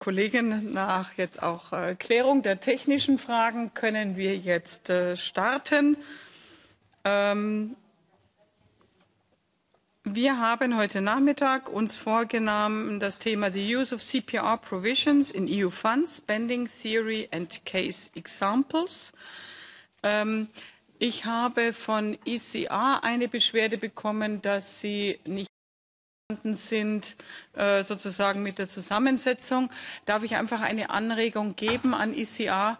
Kollegen, nach jetzt auch Klärung der technischen Fragen können wir jetzt starten. Wir haben heute Nachmittag uns vorgenommen, das Thema The Use of CPR Provisions in EU Funds, Spending Theory and Case Examples. Ich habe von ECA eine Beschwerde bekommen, dass sie nicht sind, sozusagen mit der Zusammensetzung. Darf ich einfach eine Anregung geben an ECA?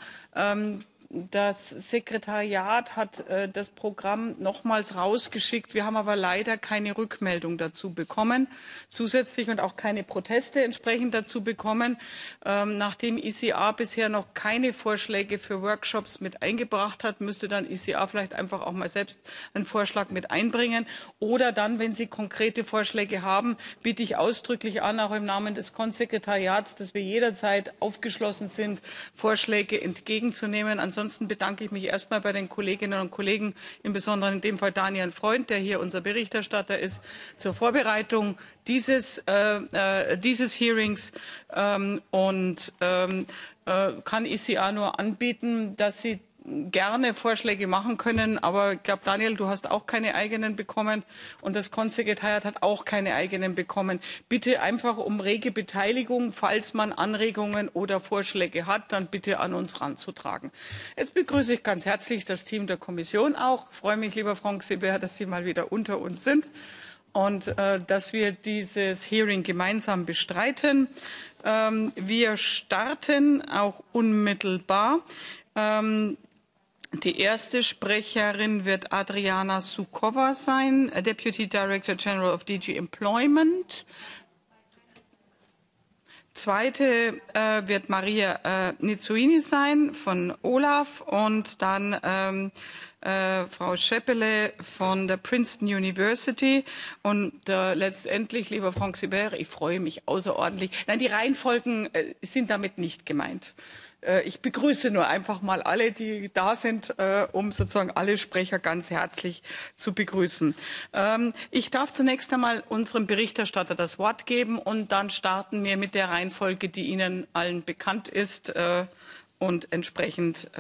Das Sekretariat hat das Programm nochmals rausgeschickt. Wir haben aber leider keine Rückmeldung dazu bekommen, zusätzlich und auch keine Proteste entsprechend dazu bekommen. Nachdem ECA bisher noch keine Vorschläge für Workshops mit eingebracht hat, müsste dann ECA vielleicht einfach auch mal selbst einen Vorschlag mit einbringen. Oder dann, wenn Sie konkrete Vorschläge haben, bitte ich ausdrücklich an, auch im Namen des Konsekretariats, dass wir jederzeit aufgeschlossen sind, Vorschläge entgegenzunehmen. Ansonsten bedanke ich mich erstmal bei den Kolleginnen und Kollegen, im Besonderen in dem Fall Daniel Freund, der hier unser Berichterstatter ist, zur Vorbereitung dieses Hearings und kann ECA nur anbieten, dass sie gerne Vorschläge machen können, aber ich glaube, Daniel, du hast auch keine eigenen bekommen und das Konsekretariat hat auch keine eigenen bekommen. Bitte einfach um rege Beteiligung, falls man Anregungen oder Vorschläge hat, dann bitte an uns ranzutragen. Jetzt begrüße ich ganz herzlich das Team der Kommission auch. Ich freue mich, lieber Frank Seber, dass Sie mal wieder unter uns sind und dass wir dieses Hearing gemeinsam bestreiten. Wir starten auch unmittelbar. Die erste Sprecherin wird Adriana Sukova sein, Deputy Director General of DG Employment. Zweite wird Maria Nizzuini sein von Olaf und dann Frau Scheppele von der Princeton University und letztendlich, lieber Frank Seber, ich freue mich außerordentlich. Nein, die Reihenfolgen sind damit nicht gemeint. Ich begrüße nur einfach mal alle, die da sind, um sozusagen alle Sprecher ganz herzlich zu begrüßen. Ich darf zunächst einmal unserem Berichterstatter das Wort geben und dann starten wir mit der Reihenfolge, die Ihnen allen bekannt ist und entsprechend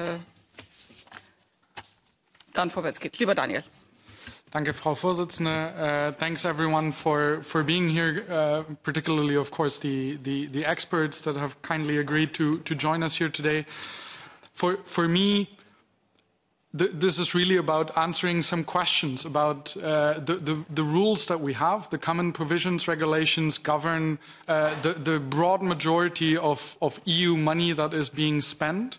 dann vorwärts geht. Lieber Daniel. Danke, Frau Vorsitzende. Thanks everyone for being here, particularly, of course, the experts that have kindly agreed to join us here today. For me, this is really about answering some questions about the rules that we have. The common provisions regulations govern the broad majority of EU money that is being spent.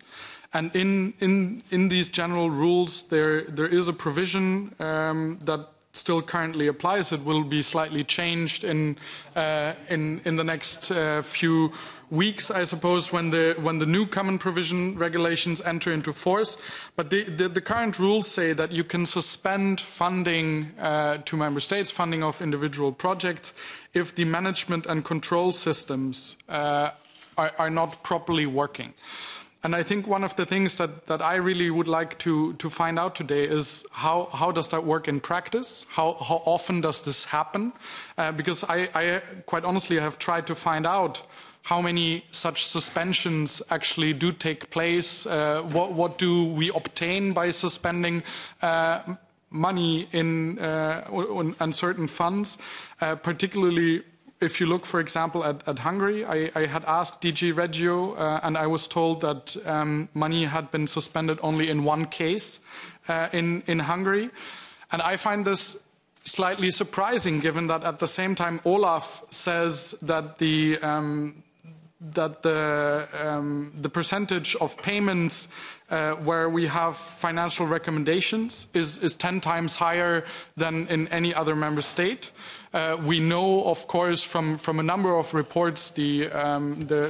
And in these general rules, there is a provision that still currently applies. It will be slightly changed in the next few weeks, I suppose, when the new common provision regulations enter into force. But the current rules say that you can suspend funding to member states, funding of individual projects, if the management and control systems are not properly working. And I think one of the things that I really would like to find out today is how does that work in practice? How often does this happen? Because I quite honestly have tried to find out how many such suspensions actually do take place. What do we obtain by suspending money in certain funds, particularly if you look, for example, at Hungary. I had asked DG Regio, and I was told that money had been suspended only in one case in Hungary. And I find this slightly surprising, given that at the same time Olaf says that the percentage of payments where we have financial recommendations is 10 times higher than in any other member state. We know, of course, from a number of reports, the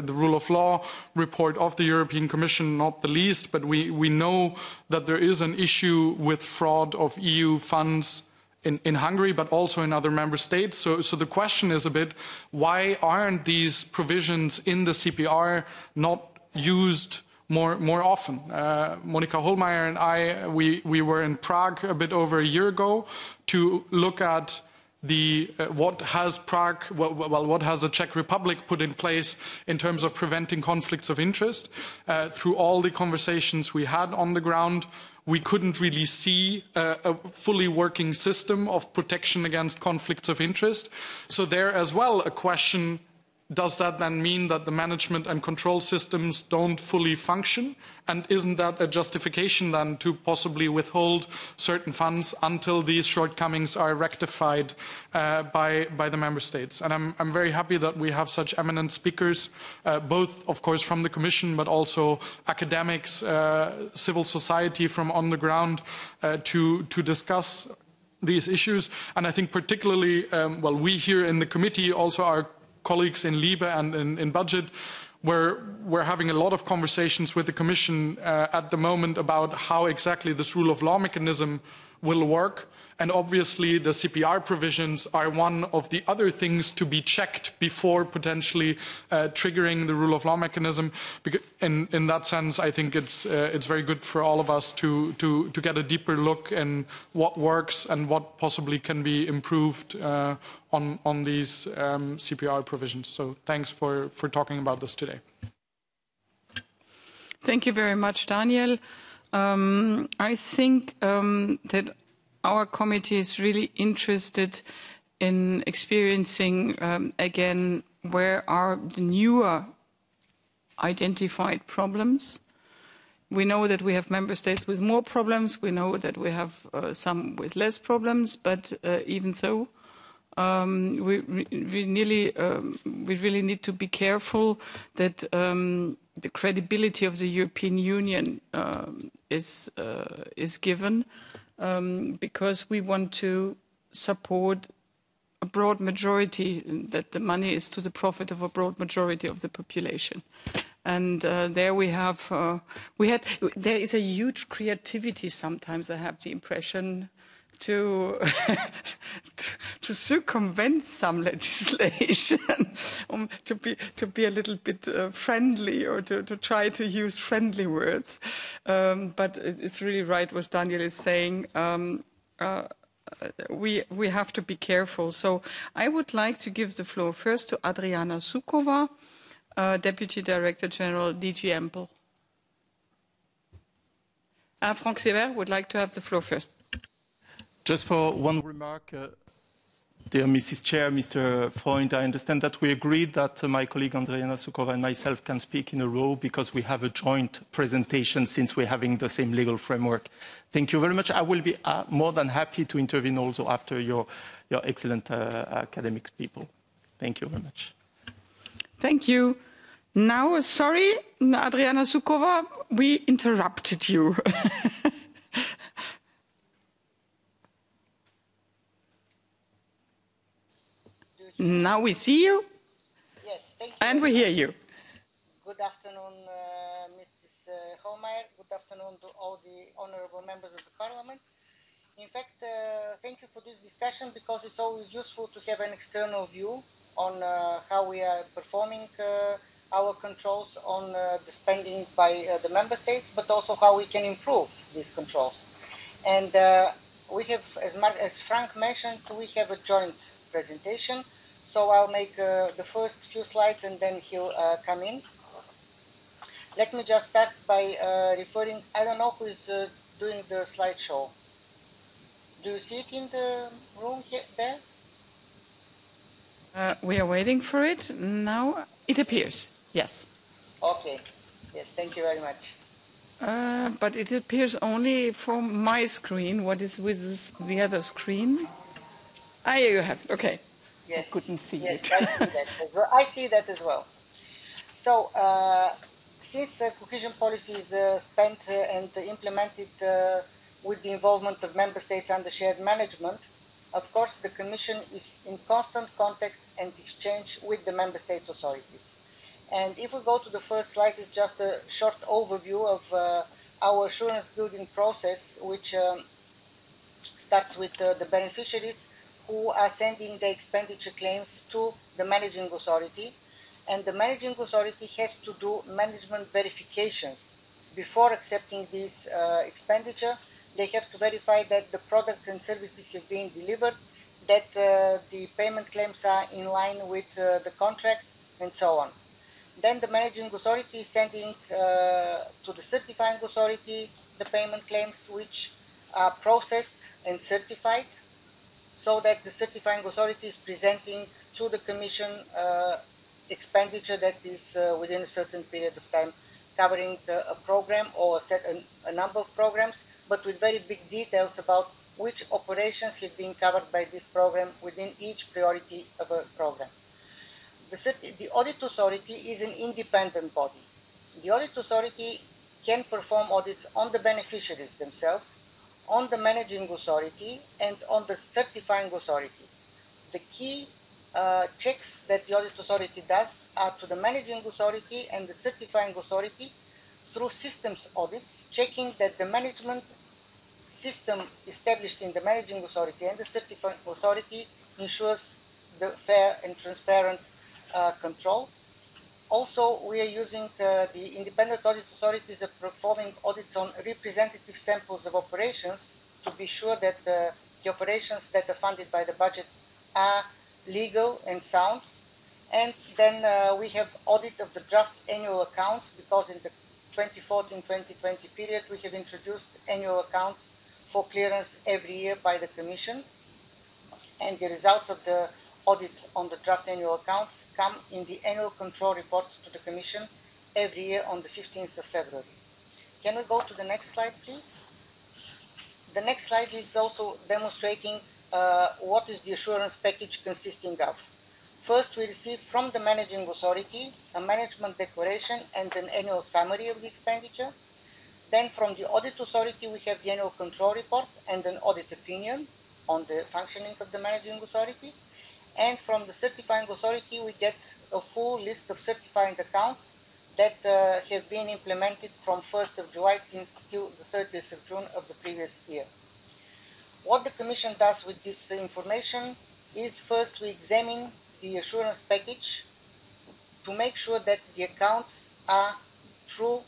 rule of law report of the European Commission, not the least, but we know that there is an issue with fraud of EU funds in Hungary, but also in other member states. So the question is a bit, why aren't these provisions in the CPR not used more often? Monika Hohlmeier and I, we were in Prague a bit over a year ago to look at what has Prague, what has the Czech Republic put in place in terms of preventing conflicts of interest. Through all the conversations we had on the ground, we couldn't really see a fully working system of protection against conflicts of interest. So there as well, a question, does that then mean that the management and control systems don't fully function? And isn't that a justification then to possibly withhold certain funds until these shortcomings are rectified by the member states? And I'm very happy that we have such eminent speakers, both, of course, from the Commission, but also academics, civil society from on the ground to discuss these issues. And I think particularly, we here in the committee, also our colleagues in LIBE and in Budget, we're having a lot of conversations with the Commission at the moment about how exactly this rule of law mechanism will work. And obviously the CPR provisions are one of the other things to be checked before potentially triggering the rule of law mechanism. Because in that sense, I think it's very good for all of us to get a deeper look in what works and what possibly can be improved on these CPR provisions. So thanks for talking about this today. Thank you very much, Daniel. I think that our committee is really interested in experiencing, again, where are the newer identified problems. We know that we have member states with more problems. We know that we have some with less problems, but even so, we really need to be careful that the credibility of the European Union is given. Because we want to support a broad majority, that the money is to the profit of a broad majority of the population. And there we have, there is a huge creativity sometimes, I have the impression, to circumvent some legislation, to be a little bit friendly, or to try to use friendly words. But it's really right what Daniel is saying. We have to be careful. So I would like to give the floor first to Adriana Sukova, Deputy Director General, DG Ample. Frank Sever would like to have the floor first. Just for one remark, dear Mrs. Chair, Mr. Freund, I understand that we agreed that my colleague Adriana Sukova and myself can speak in a row because we have a joint presentation since we're having the same legal framework. Thank you very much. I will be more than happy to intervene also after your excellent academic people. Thank you very much. Thank you. Now, sorry, Adriana Sukova, we interrupted you. Now we see you. Yes, thank you. And we hear you. Good afternoon, Mrs. Holmeyer. Good afternoon to all the honorable members of the Parliament. In fact, thank you for this discussion, because it's always useful to have an external view on how we are performing our controls on the spending by the member states, but also how we can improve these controls. And we have, as Frank mentioned, we have a joint presentation. So I'll make the first few slides and then he'll come in. Let me just start by referring, I don't know who is doing the slideshow. Do you see it in the room here, there? We are waiting for it. Now it appears, yes. Okay, yes, thank you very much. But it appears only from my screen. What is with the other screen? Ah, here you have it, okay. Yes. I couldn't see yes, it. I see that as well. I see that as well. So, since cohesion policy is spent and implemented with the involvement of member states under shared management, of course, the Commission is in constant contact and exchange with the member states' authorities. And if we go to the first slide, it's just a short overview of our assurance building process, which starts with the beneficiaries who are sending the expenditure claims to the managing authority. And the managing authority has to do management verifications. Before accepting this expenditure, they have to verify that the products and services have been delivered, that the payment claims are in line with the contract, and so on. Then the managing authority is sending to the certifying authority the payment claims which are processed and certified, so that the certifying authority is presenting to the Commission expenditure that is within a certain period of time, covering a program or a number of programs, but with very big details about which operations have been covered by this program within each priority of a program. The audit authority is an independent body. The audit authority can perform audits on the beneficiaries themselves, on the managing authority, and on the certifying authority. The key checks that the audit authority does are to the managing authority and the certifying authority through systems audits, checking that the management system established in the managing authority and the certifying authority ensures the fair and transparent control. Also, we are using the independent audit authorities are performing audits on representative samples of operations to be sure that the operations that are funded by the budget are legal and sound. And then we have audit of the draft annual accounts, because in the 2014-2020 period we have introduced annual accounts for clearance every year by the Commission, and the results of the audit on the draft annual accounts come in the annual control report to the Commission every year on the 15th of February. Can we go to the next slide, please? The next slide is also demonstrating what is the assurance package consisting of. First, we receive from the managing authority a management declaration and an annual summary of the expenditure. Then from the audit authority, we have the annual control report and an audit opinion on the functioning of the managing authority. And from the certifying authority, we get a full list of certifying accounts that have been implemented from 1st of July till the 30th of June of the previous year. What the Commission does with this information is, first we examine the assurance package to make sure that the accounts are true,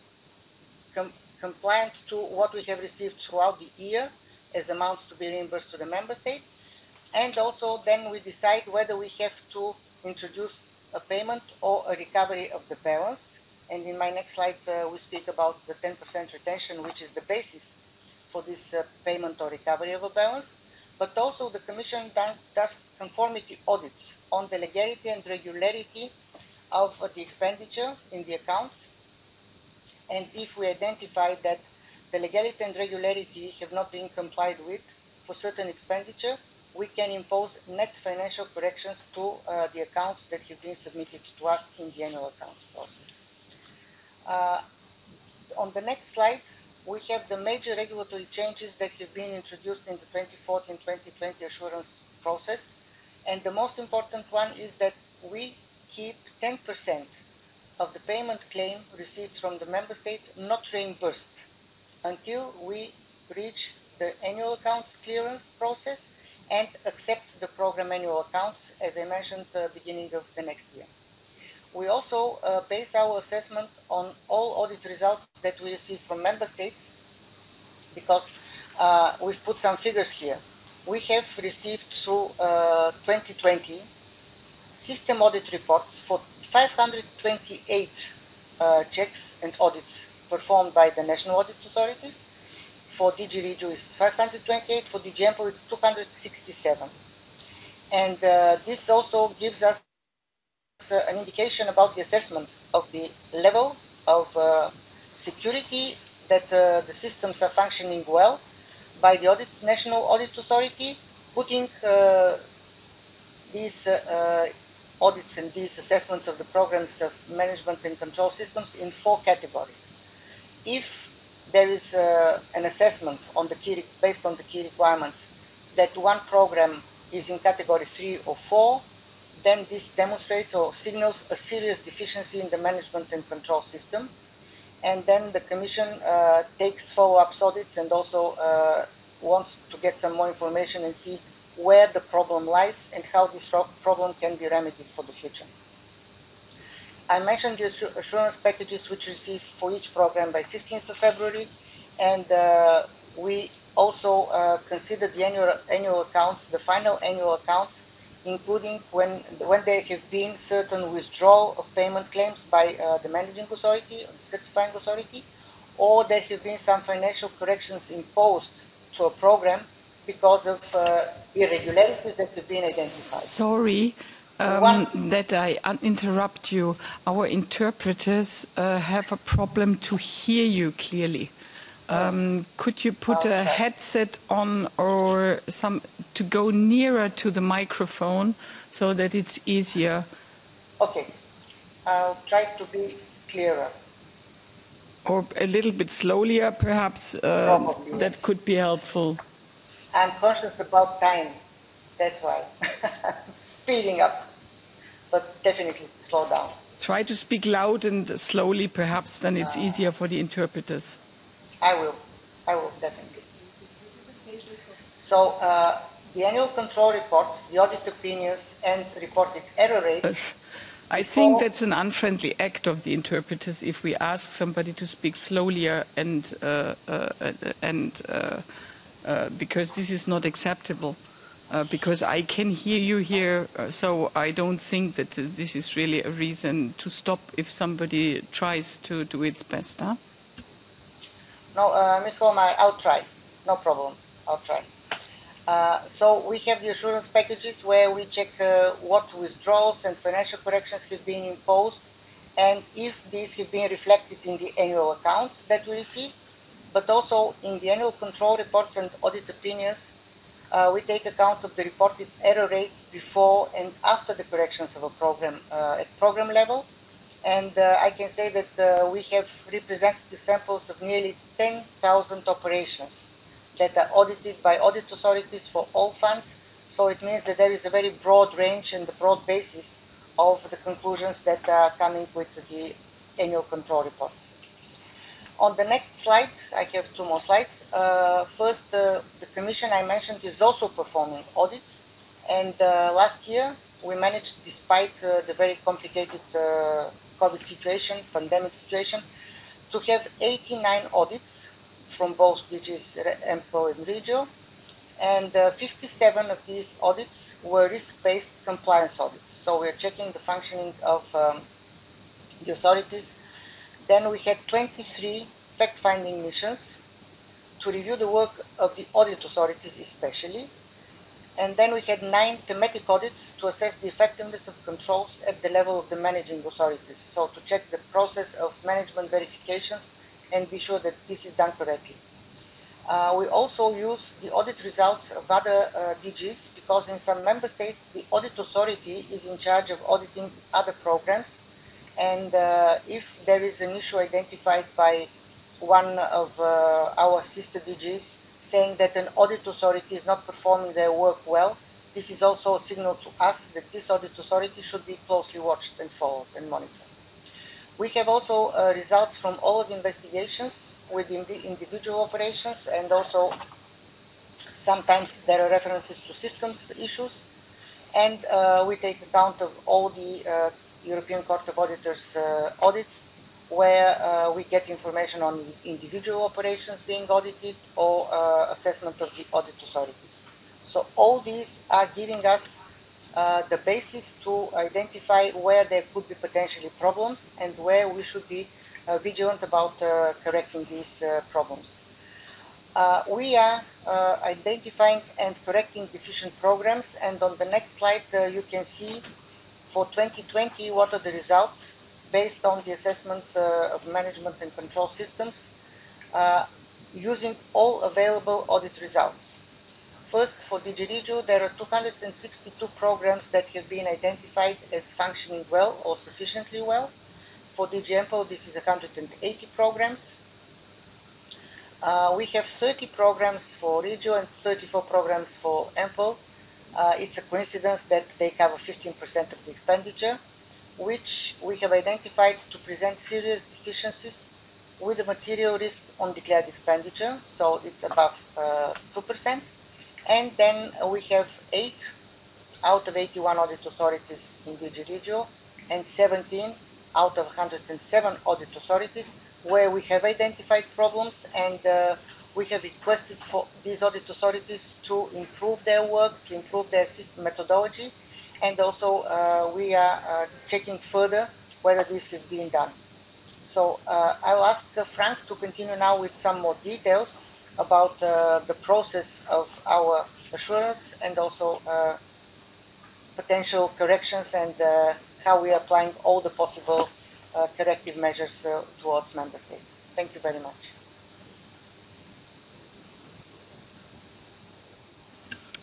compliant to what we have received throughout the year as amounts to be reimbursed to the member state. And also then we decide whether we have to introduce a payment or a recovery of the balance. And in my next slide, we speak about the 10% retention, which is the basis for this payment or recovery of a balance. But also the Commission does conformity audits on the legality and regularity of the expenditure in the accounts. And if we identify that the legality and regularity have not been complied with for certain expenditure, we can impose net financial corrections to the accounts that have been submitted to us in the annual accounts process. On the next slide, we have the major regulatory changes that have been introduced in the 2014-2020 assurance process. And the most important one is that we keep 10% of the payment claim received from the member state not reimbursed until we reach the annual accounts clearance process and accept the program annual accounts, as I mentioned, beginning of the next year. We also base our assessment on all audit results that we receive from member states, because we've put some figures here. We have received through 2020 system audit reports for 528 checks and audits performed by the national audit authorities. For DG Regio is 528, for DG EMPO it's 267. And this also gives us an indication about the assessment of the level of security that the systems are functioning well by the National Audit Authority, putting these audits and these assessments of the programs of management and control systems in 4 categories. If there is an assessment on the based on the key requirements that one program is in category 3 or 4, then this demonstrates or signals a serious deficiency in the management and control system. And then the Commission takes follow-up audits and also wants to get some more information and see where the problem lies and how this problem can be remedied for the future. I mentioned the assurance packages which we receive for each program by 15th of February, and we also consider the annual accounts, the final annual accounts, including when there have been certain withdrawal of payment claims by the managing authority, or the certifying authority, or there have been some financial corrections imposed to a program because of irregularities that have been identified. Sorry that I interrupt you. Our interpreters have a problem to hear you clearly. Could you put a headset on or to go nearer to the microphone so that it's easier? Okay, I'll try to be clearer. Or a little bit slowlier, perhaps, that could be helpful. I'm conscious about time, that's why. Speeding up, but definitely slow down. Try to speak loud and slowly, perhaps, then it's easier for the interpreters. I will definitely. So the annual control reports, the audit opinions, and reported error rates. I think that's an unfriendly act of the interpreters if we ask somebody to speak slowlier and because this is not acceptable. Because I can hear you here, so I don't think that this is really a reason to stop if somebody tries to do its best. Huh? No, Ms. Holmeyer, I'll try. No problem. I'll try. So we have the assurance packages where we check what withdrawals and financial corrections have been imposed and if these have been reflected in the annual accounts that we receive, but also in the annual control reports and audit opinions. We take account of the reported error rates before and after the corrections of a program at program level. And I can say that we have representative samples of nearly 10,000 operations that are audited by audit authorities for all funds. So it means that there is a very broad range and a broad basis of the conclusions that are coming with the annual control reports. On the next slide, I have two more slides. First, the Commission I mentioned is also performing audits. And last year, we managed, despite the very complicated COVID situation, pandemic situation, to have 89 audits from both DGs, EMPO and Regio. And 57 of these audits were risk-based compliance audits. So we're checking the functioning of the authorities. Then we had 23 fact-finding missions to review the work of the audit authorities especially. And then we had 9 thematic audits to assess the effectiveness of controls at the level of the managing authorities. So to check the process of management verifications and be sure that this is done correctly. We also use the audit results of other DGs because in some member states, the audit authority is in charge of auditing other programs. And if there is an issue identified by one of our sister DGs saying that an audit authority is not performing their work well, this is also a signal to us that this audit authority should be closely watched and followed and monitored. We have also results from all of the investigations within the individual operations, and also sometimes there are references to systems issues, and we take account of all the European Court of Auditors audits where we get information on individual operations being audited or assessment of the audit authorities. So all these are giving us the basis to identify where there could be potentially problems and where we should be vigilant about correcting these problems. We are identifying and correcting deficient programs, and on the next slide you can see for 2020 what are the results based on the assessment of management and control systems using all available audit results. First, for DG Regio, there are 262 programs that have been identified as functioning well or sufficiently well. For DG EMPO, this is 180 programs. We have 30 programs for Regio and 34 programs for EMPO. It's a coincidence that they cover 15% of the expenditure, which we have identified to present serious deficiencies with a material risk on declared expenditure, so it's above 2%. And then we have 8 out of 81 audit authorities in DG Regio and 17 out of 107 audit authorities where we have identified problems, and we have requested for these audit authorities to improve their work, to improve their system methodology, and also we are checking further whether this is being done. So I'll ask Frank to continue now with some more details about the process of our assurance and also potential corrections and how we are applying all the possible corrective measures towards member states. Thank you very much.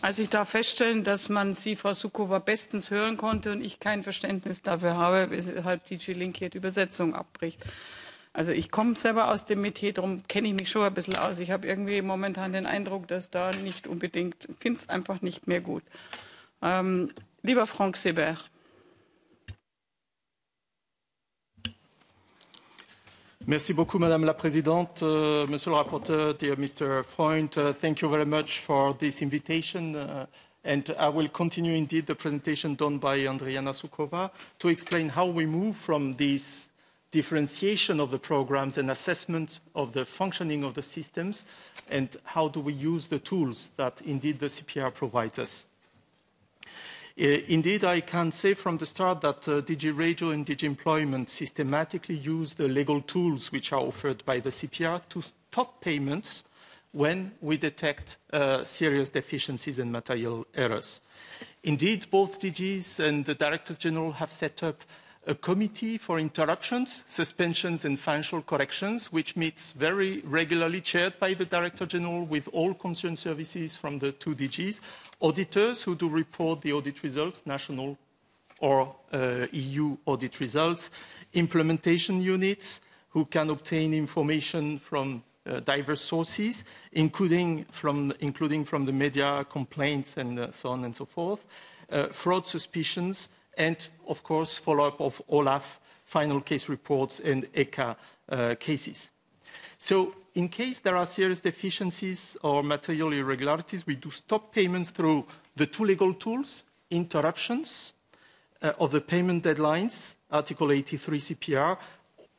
Also ich darf feststellen, dass man Sie, Frau Suková, bestens hören konnte und ich kein Verständnis dafür habe, weshalb DG Link hier die Übersetzung abbricht. Also ich komme selber aus dem Metier, darum kenne ich mich schon ein bisschen aus. Ich habe irgendwie momentan den Eindruck, dass da nicht unbedingt, ich finde es einfach nicht mehr gut. Lieber Franck Seebert. Merci beaucoup, Madame la Présidente. Monsieur le rapporteur, dear Mr. Freund, thank you very much for this invitation. And I will continue indeed the presentation done by Andriana Suková to explain how we move from this differentiation of the programs and assessment of the functioning of the systems and how do we use the tools that indeed the CPR provides us. Indeed, I can say from the start that DG Regio and DG Employment systematically use the legal tools which are offered by the CPR to stop payments when we detect serious deficiencies and material errors. Indeed, both DGs and the Directors General have set up a committee for interruptions, suspensions and financial corrections, which meets very regularly, chaired by the Director General with all concerned services from the two DGs, auditors who do report the audit results, national or EU audit results, implementation units who can obtain information from diverse sources, including from the media, complaints and so on and so forth, fraud suspicions, and, of course, follow-up of OLAF final case reports and ECHA cases. So, in case there are serious deficiencies or material irregularities, we do stop payments through the two legal tools, interruptions of the payment deadlines, Article 83 CPR,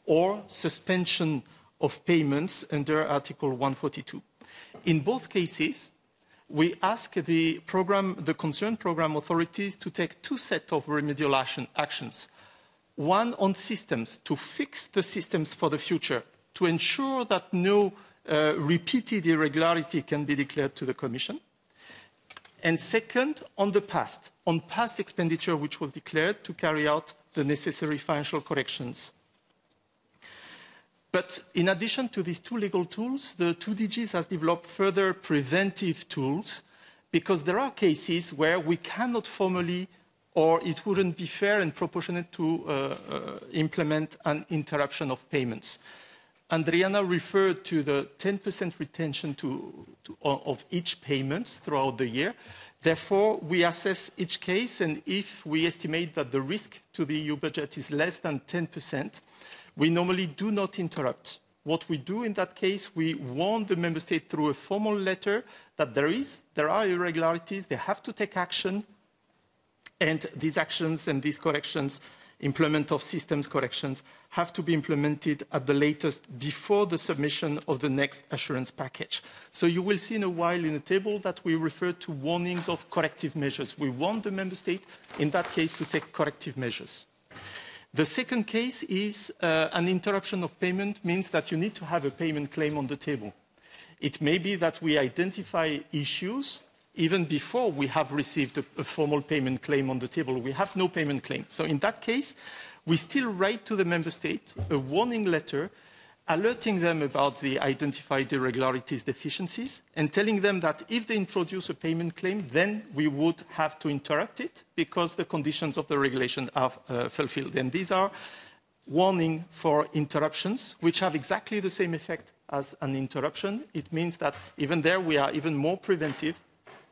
or suspension of payments under Article 142. In both cases, we ask the concerned program authorities to take two sets of remedial actions. One on systems, to fix the systems for the future, to ensure that no repeated irregularity can be declared to the Commission. And second, on the past, on past expenditure which was declared to carry out the necessary financial corrections. But in addition to these two legal tools, the two DGs have developed further preventive tools because there are cases where we cannot formally or it wouldn't be fair and proportionate to implement an interruption of payments. Andriana referred to the 10% retention of each payment throughout the year. Therefore, we assess each case, and if we estimate that the risk to the EU budget is less than 10%, we normally do not interrupt. What we do in that case, we warn the member state through a formal letter that there are irregularities, they have to take action, and these actions and these corrections, implement of systems corrections, have to be implemented at the latest before the submission of the next assurance package. So you will see in a while in a table that we refer to warnings of corrective measures. We warn the member state, in that case, to take corrective measures. The second case is an interruption of payment means that you need to have a payment claim on the table. It may be that we identify issues even before we have received a formal payment claim on the table. We have no payment claim. So in that case, we still write to the member state a warning letter alerting them about the identified irregularities, deficiencies, and telling them that if they introduce a payment claim, then we would have to interrupt it because the conditions of the regulation are fulfilled. And these are warning for interruptions, which have exactly the same effect as an interruption. It means that even there we are even more preventive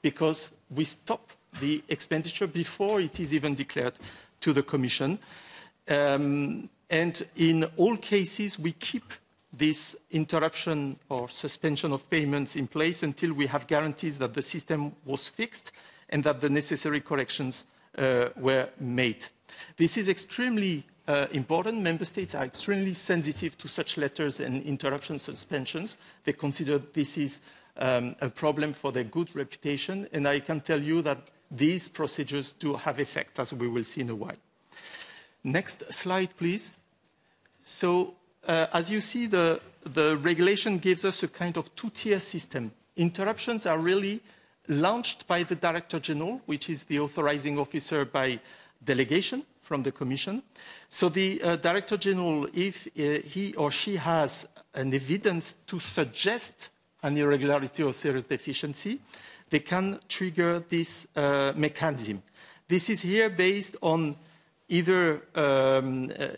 because we stop the expenditure before it is even declared to the Commission. And in all cases, we keep this interruption or suspension of payments in place until we have guarantees that the system was fixed and that the necessary corrections were made. This is extremely important. Member states are extremely sensitive to such letters and interruption suspensions. They consider this is a problem for their good reputation, and I can tell you that these procedures do have effect, as we will see in a while. Next slide, please. So, as you see, the regulation gives us a kind of two-tier system. Interruptions are really launched by the Director General, which is the authorizing officer by delegation from the Commission. So the Director General, if he or she has an evidence to suggest an irregularity or serious deficiency, they can trigger this mechanism. This is here based on either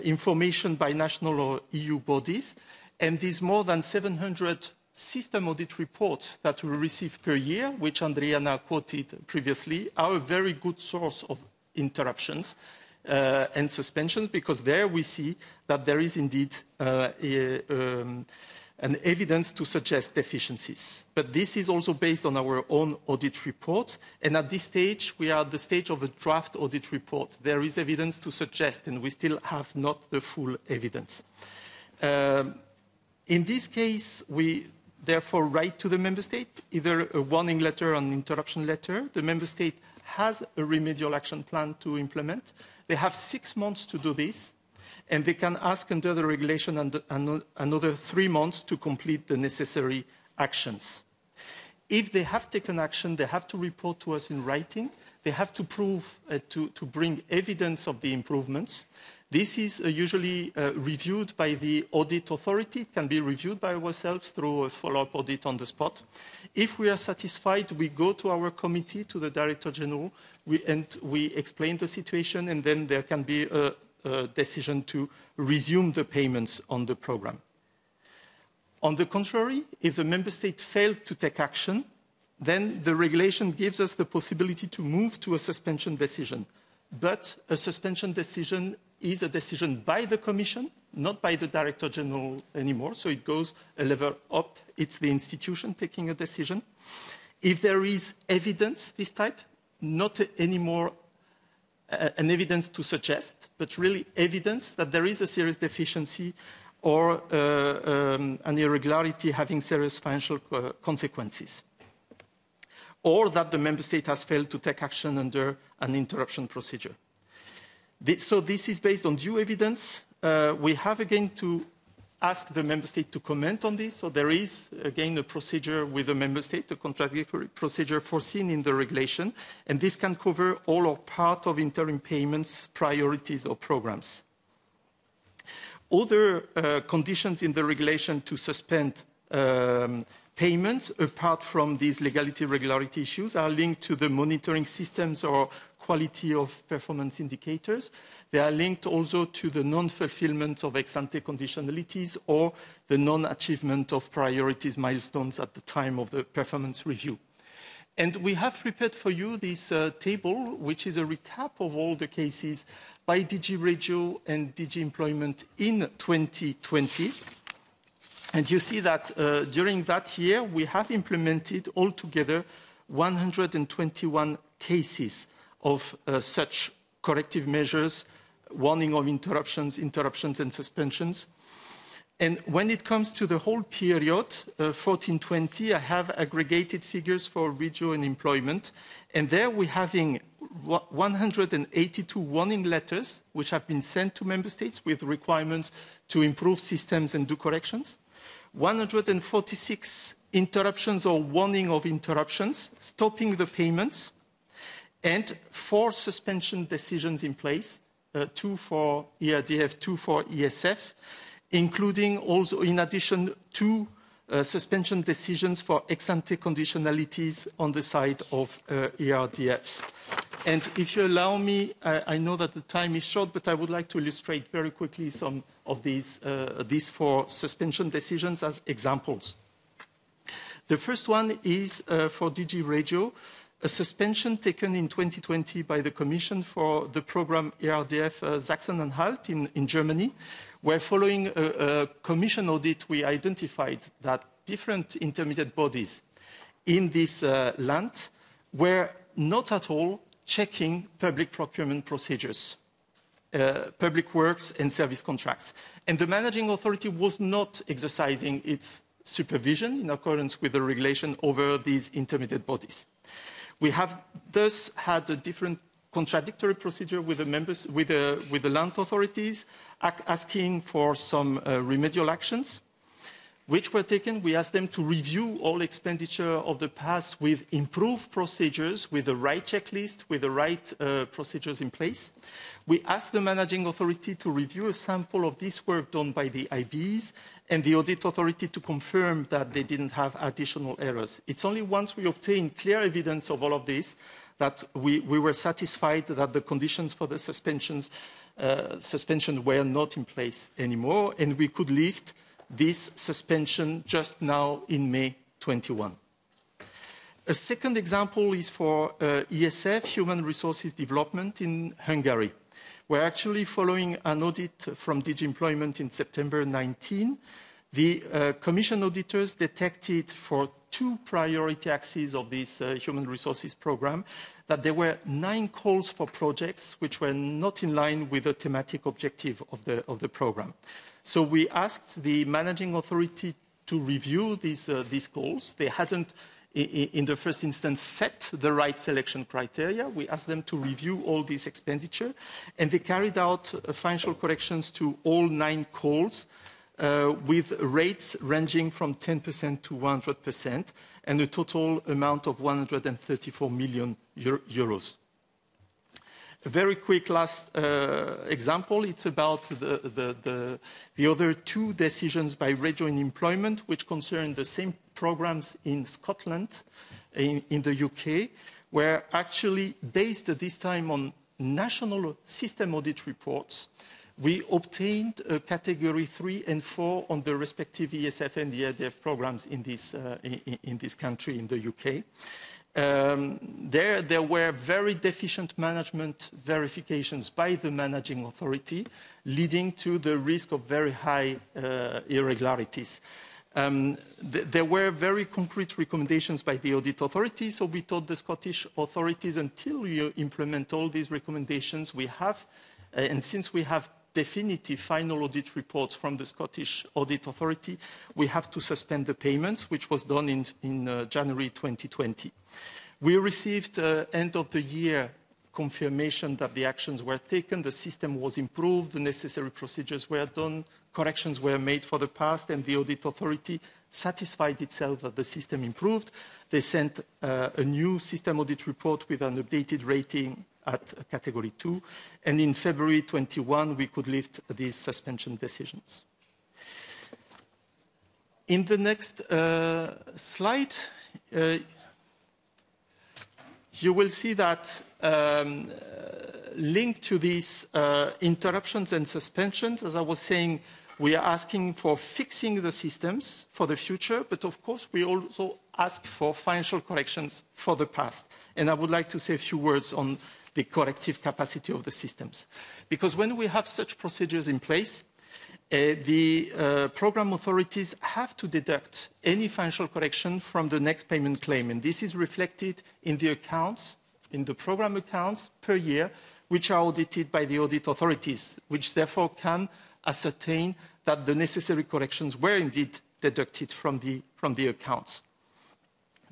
information by national or EU bodies, and these more than 700 system audit reports that we receive per year, which Andriana quoted previously, are a very good source of interruptions and suspensions, because there we see that there is indeed an evidence to suggest deficiencies. But this is also based on our own audit reports, and at this stage, we are at the stage of a draft audit report. There is evidence to suggest, and we still have not the full evidence. In this case, we therefore write to the member state, either a warning letter or an interruption letter. The member state has a remedial action plan to implement. They have 6 months to do this, and they can ask under the regulation another 3 months to complete the necessary actions. If they have taken action, they have to report to us in writing. They have to prove, to bring evidence of the improvements. This is usually reviewed by the audit authority. It can be reviewed by ourselves through a follow-up audit on the spot. If we are satisfied, we go to our committee, to the Director General, and we explain the situation, and then there can be a decision to resume the payments on the program. On the contrary, if the member state failed to take action, then the regulation gives us the possibility to move to a suspension decision. But a suspension decision is a decision by the Commission, not by the Director General anymore, so it goes a level up. It's the institution taking a decision. If there is evidence this type, not anymore an evidence to suggest, but really evidence that there is a serious deficiency or an irregularity having serious financial consequences, or that the member state has failed to take action under an interruption procedure. So this is based on due evidence. We have again to ask the member state to comment on this. So there is again a procedure with the member state, a contradictory procedure foreseen in the regulation, and this can cover all or part of interim payments, priorities or programs. Other conditions in the regulation to suspend payments, apart from these legality regularity issues, are linked to the monitoring systems or quality of performance indicators. They are linked also to the non-fulfillment of ex-ante conditionalities or the non-achievement of priorities milestones at the time of the performance review. And we have prepared for you this table, which is a recap of all the cases by DG Regio and DG Employment in 2020. And you see that during that year, we have implemented altogether 121 cases of such corrective measures, warning of interruptions and suspensions. And when it comes to the whole period, 14-20, I have aggregated figures for Regio and Employment. And there we're having 182 warning letters, which have been sent to member states with requirements to improve systems and do corrections. 146 interruptions or warning of interruptions, stopping the payments, and 4 suspension decisions in place, 2 for ERDF, 2 for ESF, including also, in addition, 2 suspension decisions for ex-ante conditionalities on the side of ERDF. And if you allow me, I know that the time is short, but I would like to illustrate very quickly some of these 4 suspension decisions as examples. The first one is for DG Regio, a suspension taken in 2020 by the Commission for the program ERDF Sachsen-Anhalt in Germany, where following a Commission audit, we identified that different intermediate bodies in this land were not at all checking public procurement procedures. public works and service contracts. And the managing authority was not exercising its supervision in accordance with the regulation over these intermediate bodies. We have thus had a different contradictory procedure with the members, with the land authorities, asking for some remedial actions, which were taken. We asked them to review all expenditure of the past with improved procedures, with the right checklist, with the right procedures in place. We asked the managing authority to review a sample of this work done by the IBs and the audit authority to confirm that they didn't have additional errors. It's only once we obtained clear evidence of all of this that we were satisfied that the conditions for the suspension were not in place anymore, and we could lift this suspension just now in May 21. A second example is for ESF, Human Resources Development in Hungary. We're actually following an audit from DG Employment in September 19. The Commission auditors detected for 2 priority axes of this human resources program that there were 9 calls for projects which were not in line with the thematic objective of the program. So we asked the managing authority to review these calls. They hadn't, in the first instance, set the right selection criteria. We asked them to review all this expenditure, and they carried out financial corrections to all 9 calls with rates ranging from 10% to 100%, and a total amount of 134 million euros. A very quick last example, it's about the other 2 decisions by Regio in Employment, which concern the same programs in Scotland, in the UK, where actually, based this time on national system audit reports, we obtained a category 3 and 4 on the respective ESF and ERDF programs in this country, in the UK. There were very deficient management verifications by the managing authority, leading to the risk of very high irregularities. There were very concrete recommendations by the audit authority, so we told the Scottish authorities, until you implement all these recommendations, we have, and since we have definitive final audit reports from the Scottish Audit Authority, we have to suspend the payments, which was done in January 2020. We received end of the year confirmation that the actions were taken, the system was improved, the necessary procedures were done, corrections were made for the past, and the Audit Authority satisfied itself that the system improved. They sent a new system audit report with an updated rating at category 2, and in February 21 we could lift these suspension decisions. In the next slide, you will see that linked to these interruptions and suspensions, as I was saying, we are asking for fixing the systems for the future, but of course we also ask for financial corrections for the past. And I would like to say a few words on the corrective capacity of the systems. Because when we have such procedures in place, the program authorities have to deduct any financial correction from the next payment claim. And this is reflected in the accounts, in the program accounts per year, which are audited by the audit authorities, which therefore can ascertain that the necessary corrections were indeed deducted from the accounts.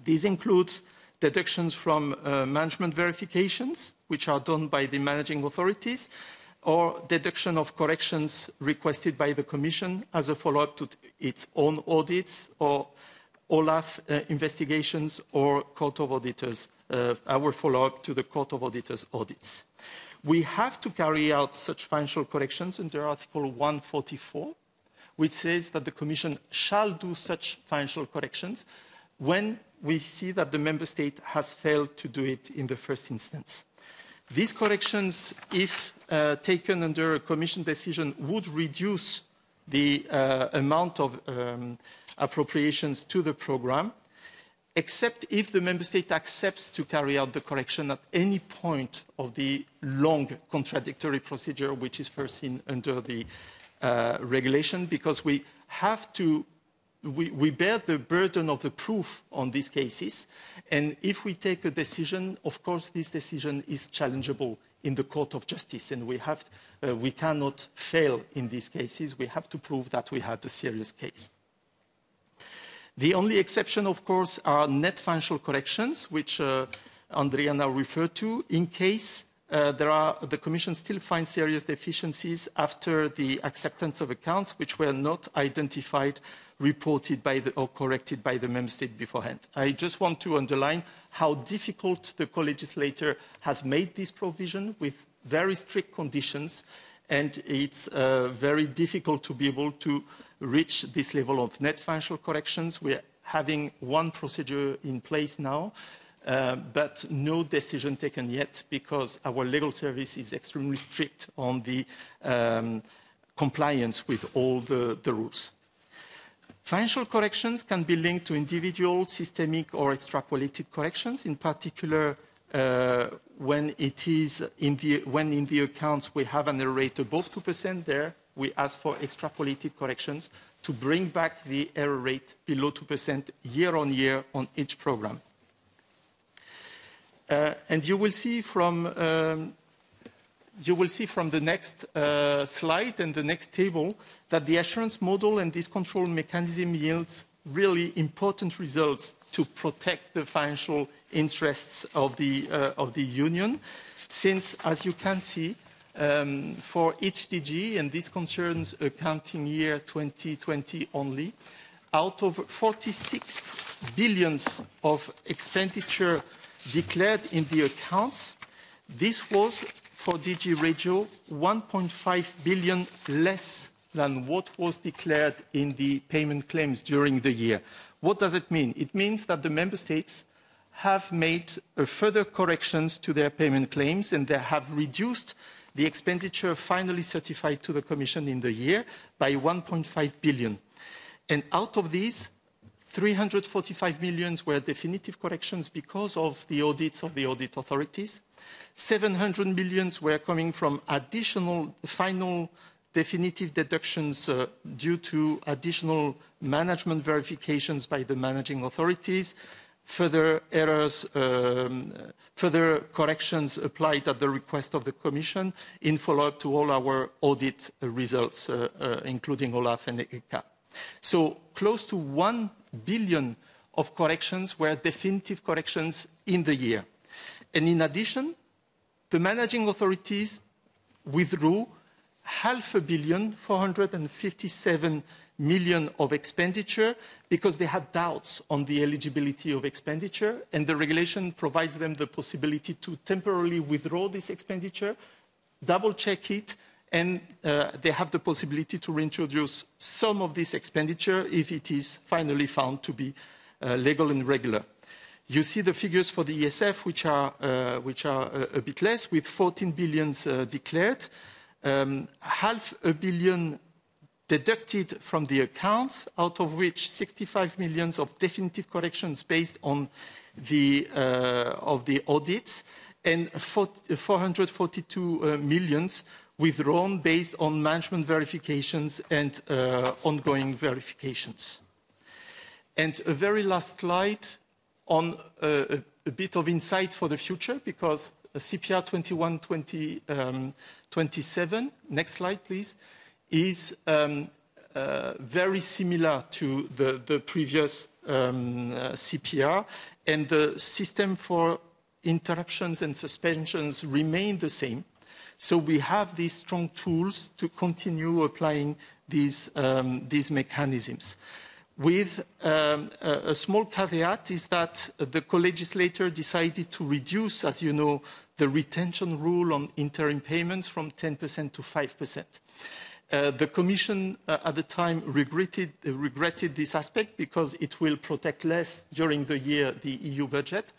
This includes deductions from management verifications, which are done by the managing authorities, or deduction of corrections requested by the Commission as a follow-up to its own audits, or OLAF investigations, or Court of Auditors, our follow-up to the Court of Auditors audits. We have to carry out such financial corrections under Article 144, which says that the Commission shall do such financial corrections when we see that the Member State has failed to do it in the first instance. These corrections, if taken under a Commission decision, would reduce the amount of appropriations to the programme, except if the Member State accepts to carry out the correction at any point of the long contradictory procedure, which is foreseen under the regulation, because we have to we bear the burden of the proof on these cases, and if we take a decision, of course, this decision is challengeable in the Court of Justice, and we cannot fail in these cases. We have to prove that we had a serious case. The only exception, of course, are net financial corrections, which Andrea now referred to, in case the Commission still finds serious deficiencies after the acceptance of accounts which were not identified, reported or corrected by the Member State beforehand. I just want to underline how difficult the co-legislator has made this provision with very strict conditions, and it's very difficult to be able to reach this level of net financial corrections. We're having one procedure in place now, but no decision taken yet because our legal service is extremely strict on the compliance with all the rules. Financial corrections can be linked to individual, systemic or extrapolated corrections, in particular when in the accounts we have an error rate above 2%. There we ask for extrapolated corrections to bring back the error rate below 2% year on year on each program. And you will see from the next slide and the next table that the assurance model and this control mechanism yields really important results to protect the financial interests of the Union, since, as you can see, for each DG, and this concerns accounting year 2020 only, out of 46 billion of expenditure declared in the accounts, this was, for DG Regio, 1.5 billion less than what was declared in the payment claims during the year. What does it mean? It means that the Member States have made further corrections to their payment claims, and they have reduced the expenditure finally certified to the Commission in the year by 1.5 billion. And out of these, 345 million were definitive corrections because of the audits of the audit authorities. 700 million were coming from additional final definitive deductions due to additional management verifications by the managing authorities, further errors, further corrections applied at the request of the Commission in follow-up to all our audit results, including OLAF and ECA. So close to 1 billion of corrections were definitive corrections in the year. And in addition, the managing authorities withdrew 500 million, 457 million of expenditure because they had doubts on the eligibility of expenditure, and the regulation provides them the possibility to temporarily withdraw this expenditure, double-check it, and they have the possibility to reintroduce some of this expenditure if it is finally found to be legal and regular. You see the figures for the ESF, which are a bit less, with 14 billion declared, 500 million deducted from the accounts, out of which 65 million of definitive corrections based on the audits, and 442 million withdrawn based on management verifications and ongoing verifications. And a very last slide on a bit of insight for the future, because CPR 21-27, next slide please, is very similar to the previous CPR, and the system for interruptions and suspensions remain the same. So we have these strong tools to continue applying these mechanisms. With a small caveat is that the co-legislator decided to reduce, as you know, the retention rule on interim payments from 10% to 5%. The Commission at the time regretted this aspect because it will protect less during the year the EU budget.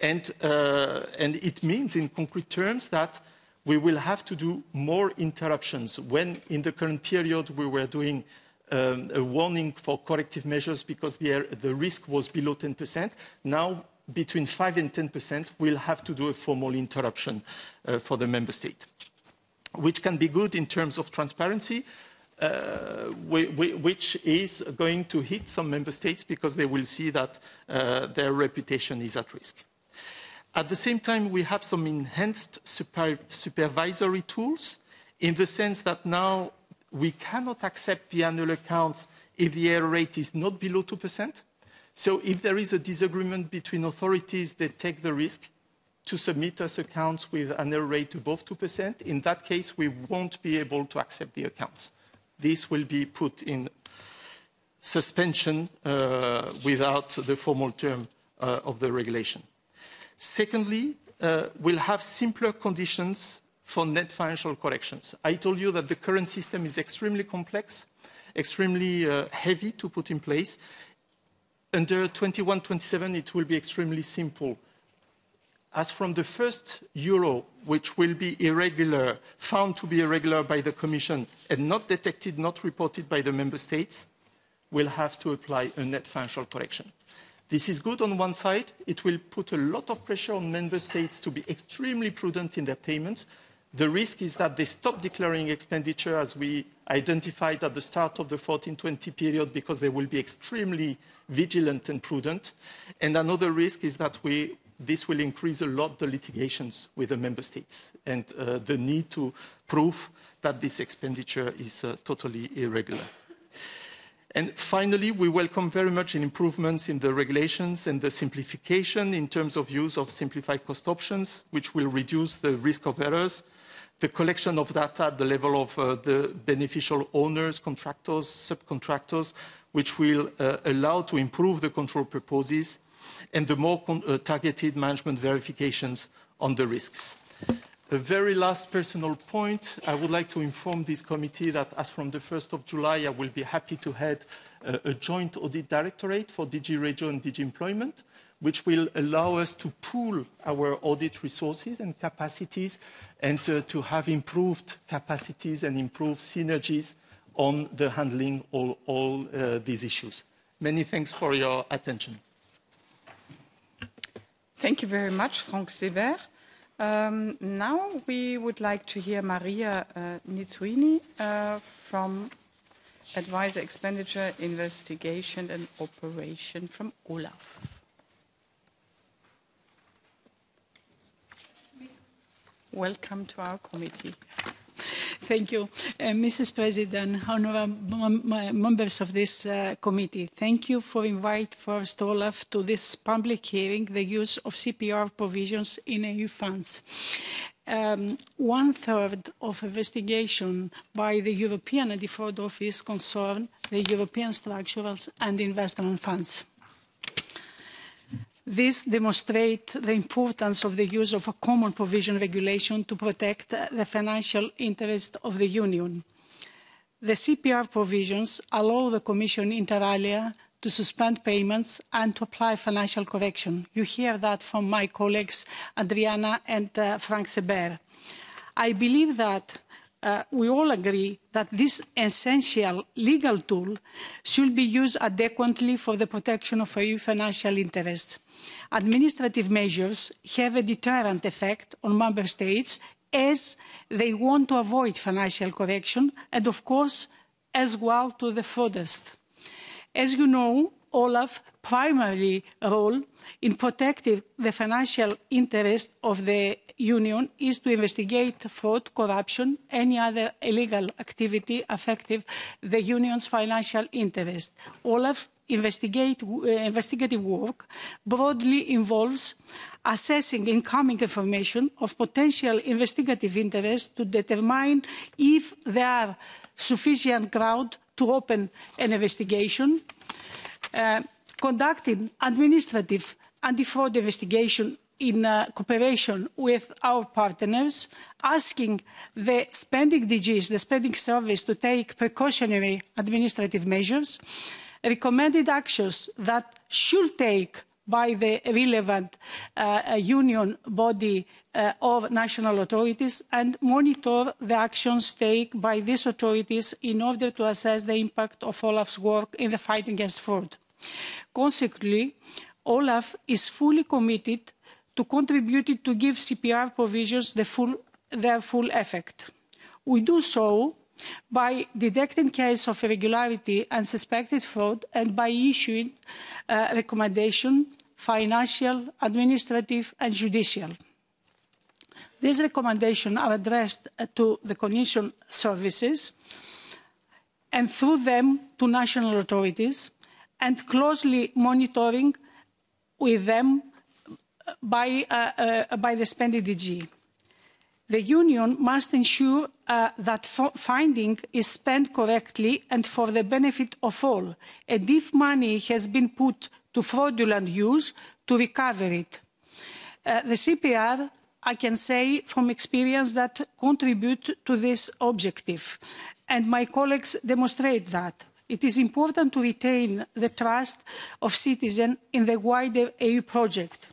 And it means, in concrete terms, that we will have to do more interruptions. When in the current period we were doing a warning for corrective measures because the risk was below 10%, now between 5 and 10% we'll have to do a formal interruption for the Member State, which can be good in terms of transparency, which is going to hit some Member States because they will see that their reputation is at risk. At the same time, we have some enhanced supervisory tools in the sense that now we cannot accept the annual accounts if the error rate is not below 2%. So if there is a disagreement between authorities, they take the risk to submit us accounts with an error rate above 2%. In that case, we won't be able to accept the accounts. This will be put in suspension without the formal term of the regulation. Secondly, we'll have simpler conditions for net financial corrections. I told you that the current system is extremely complex, extremely heavy to put in place. Under 21-27, it will be extremely simple. As from the first euro, which will be irregular, found to be irregular by the Commission and not detected, not reported by the Member States, we'll have to apply a net financial correction. This is good on one side. It will put a lot of pressure on Member States to be extremely prudent in their payments. The risk is that they stop declaring expenditure as we identified at the start of the 14-20 period because they will be extremely vigilant and prudent. And another risk is that this will increase a lot the litigations with the Member States and the need to prove that this expenditure is totally irregular. And finally, we welcome very much improvements in the regulations and the simplification in terms of use of simplified cost options, which will reduce the risk of errors, the collection of data at the level of the beneficial owners, contractors, subcontractors, which will allow to improve the control purposes, and the more targeted management verifications on the risks. A very last personal point, I would like to inform this committee that as from the 1st of July, I will be happy to head a joint audit directorate for DG Regio and DG Employment, which will allow us to pool our audit resources and capacities and to have improved capacities and improved synergies on the handling of all these issues. Many thanks for your attention. Thank you very much, Franck Sever. Now we would like to hear Maria Nitsuini from Advisor Expenditure, Investigation and Operation from Olaf. Welcome to our committee. Thank you, Mrs. President, honourable members of this committee. Thank you for inviting first Olaf to this public hearing, the use of CPR provisions in EU funds. 1/3 of investigation by the European Anti-Fraud Office concern the European structural and investment funds. This demonstrates the importance of the use of a common provision regulation to protect the financial interest of the Union. The CPR provisions allow the Commission inter alia to suspend payments and to apply financial correction. You hear that from my colleagues Adriana and Franck Seber. I believe that we all agree that this essential legal tool should be used adequately for the protection of EU financial interests. Administrative measures have a deterrent effect on Member States as they want to avoid financial correction and, of course, as well to the fraudsters. As you know, Olaf's primary role in protecting the financial interest of the Union is to investigate fraud, corruption, any other illegal activity affecting the Union's financial interest. Olaf investigative work broadly involves assessing incoming information of potential investigative interest to determine if there are sufficient ground to open an investigation, conducting administrative anti-fraud investigation in cooperation with our partners, asking the spending DGs, the spending service, to take precautionary administrative measures, recommended actions that should take by the relevant union body or national authorities, and monitor the actions taken by these authorities in order to assess the impact of Olaf's work in the fight against fraud. Consequently, Olaf is fully committed to contributing to give CPR provisions their full effect. We do so by detecting cases of irregularity and suspected fraud, and by issuing recommendations financial, administrative, and judicial. These recommendations are addressed to the Commission services and through them to national authorities, and closely monitoring with them by the spending DG. The Union must ensure that funding is spent correctly and for the benefit of all, and if money has been put to fraudulent use, to recover it. The CPR, I can say from experience, that contribute to this objective, and my colleagues demonstrate that. It is important to retain the trust of citizens in the wider EU project.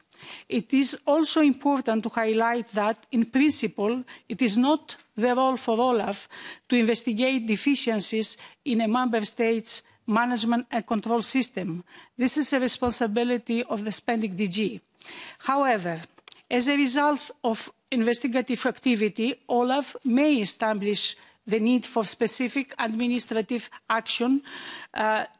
It is also important to highlight that, in principle, it is not the role for OLAF to investigate deficiencies in a member state's management and control system. This is a responsibility of the spending DG. However, as a result of investigative activity, OLAF may establish the need for specific administrative action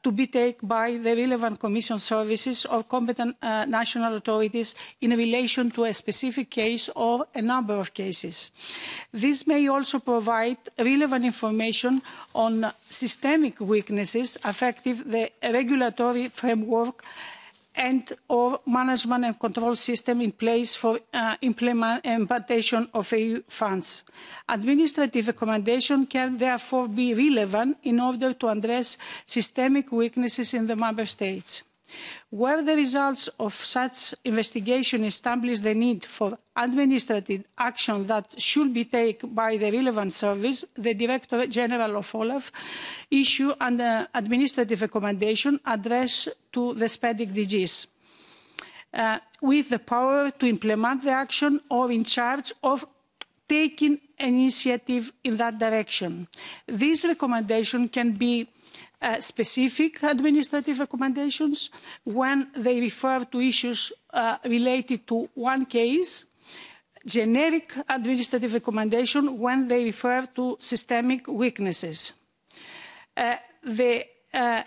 to be taken by the relevant Commission services or competent national authorities in relation to a specific case or a number of cases. This may also provide relevant information on systemic weaknesses affecting the regulatory framework and or management and control system in place for implementation of EU funds. Administrative recommendations can therefore be relevant in order to address systemic weaknesses in the member states. Where the results of such investigation establish the need for administrative action that should be taken by the relevant service, the Director General of OLAF issue an administrative recommendation addressed to the spending DGs with the power to implement the action or in charge of taking initiative in that direction. These recommendations can be specific administrative recommendations when they refer to issues related to one case, generic administrative recommendations when they refer to systemic weaknesses.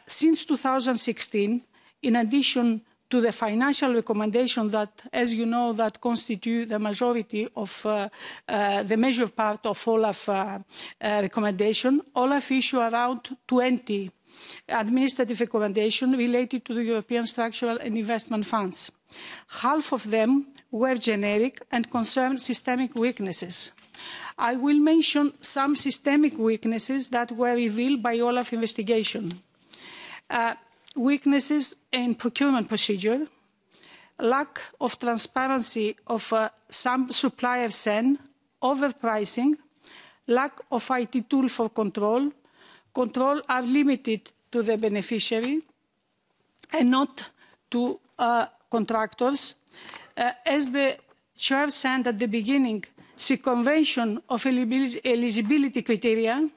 Since 2016, in addition to the financial recommendation that, as you know, that constitute the majority of the major part of OLAF recommendation, OLAF issue around 20 administrative recommendations related to the European Structural and Investment Funds. Half of them were generic and concerned systemic weaknesses. I will mention some systemic weaknesses that were revealed by OLAF investigation. Weaknesses in procurement procedure, lack of transparency of some supplier SEN, overpricing, lack of IT tool for control are limited to the beneficiary and not to contractors. As the chair said at the beginning, circumvention of eligibility criteria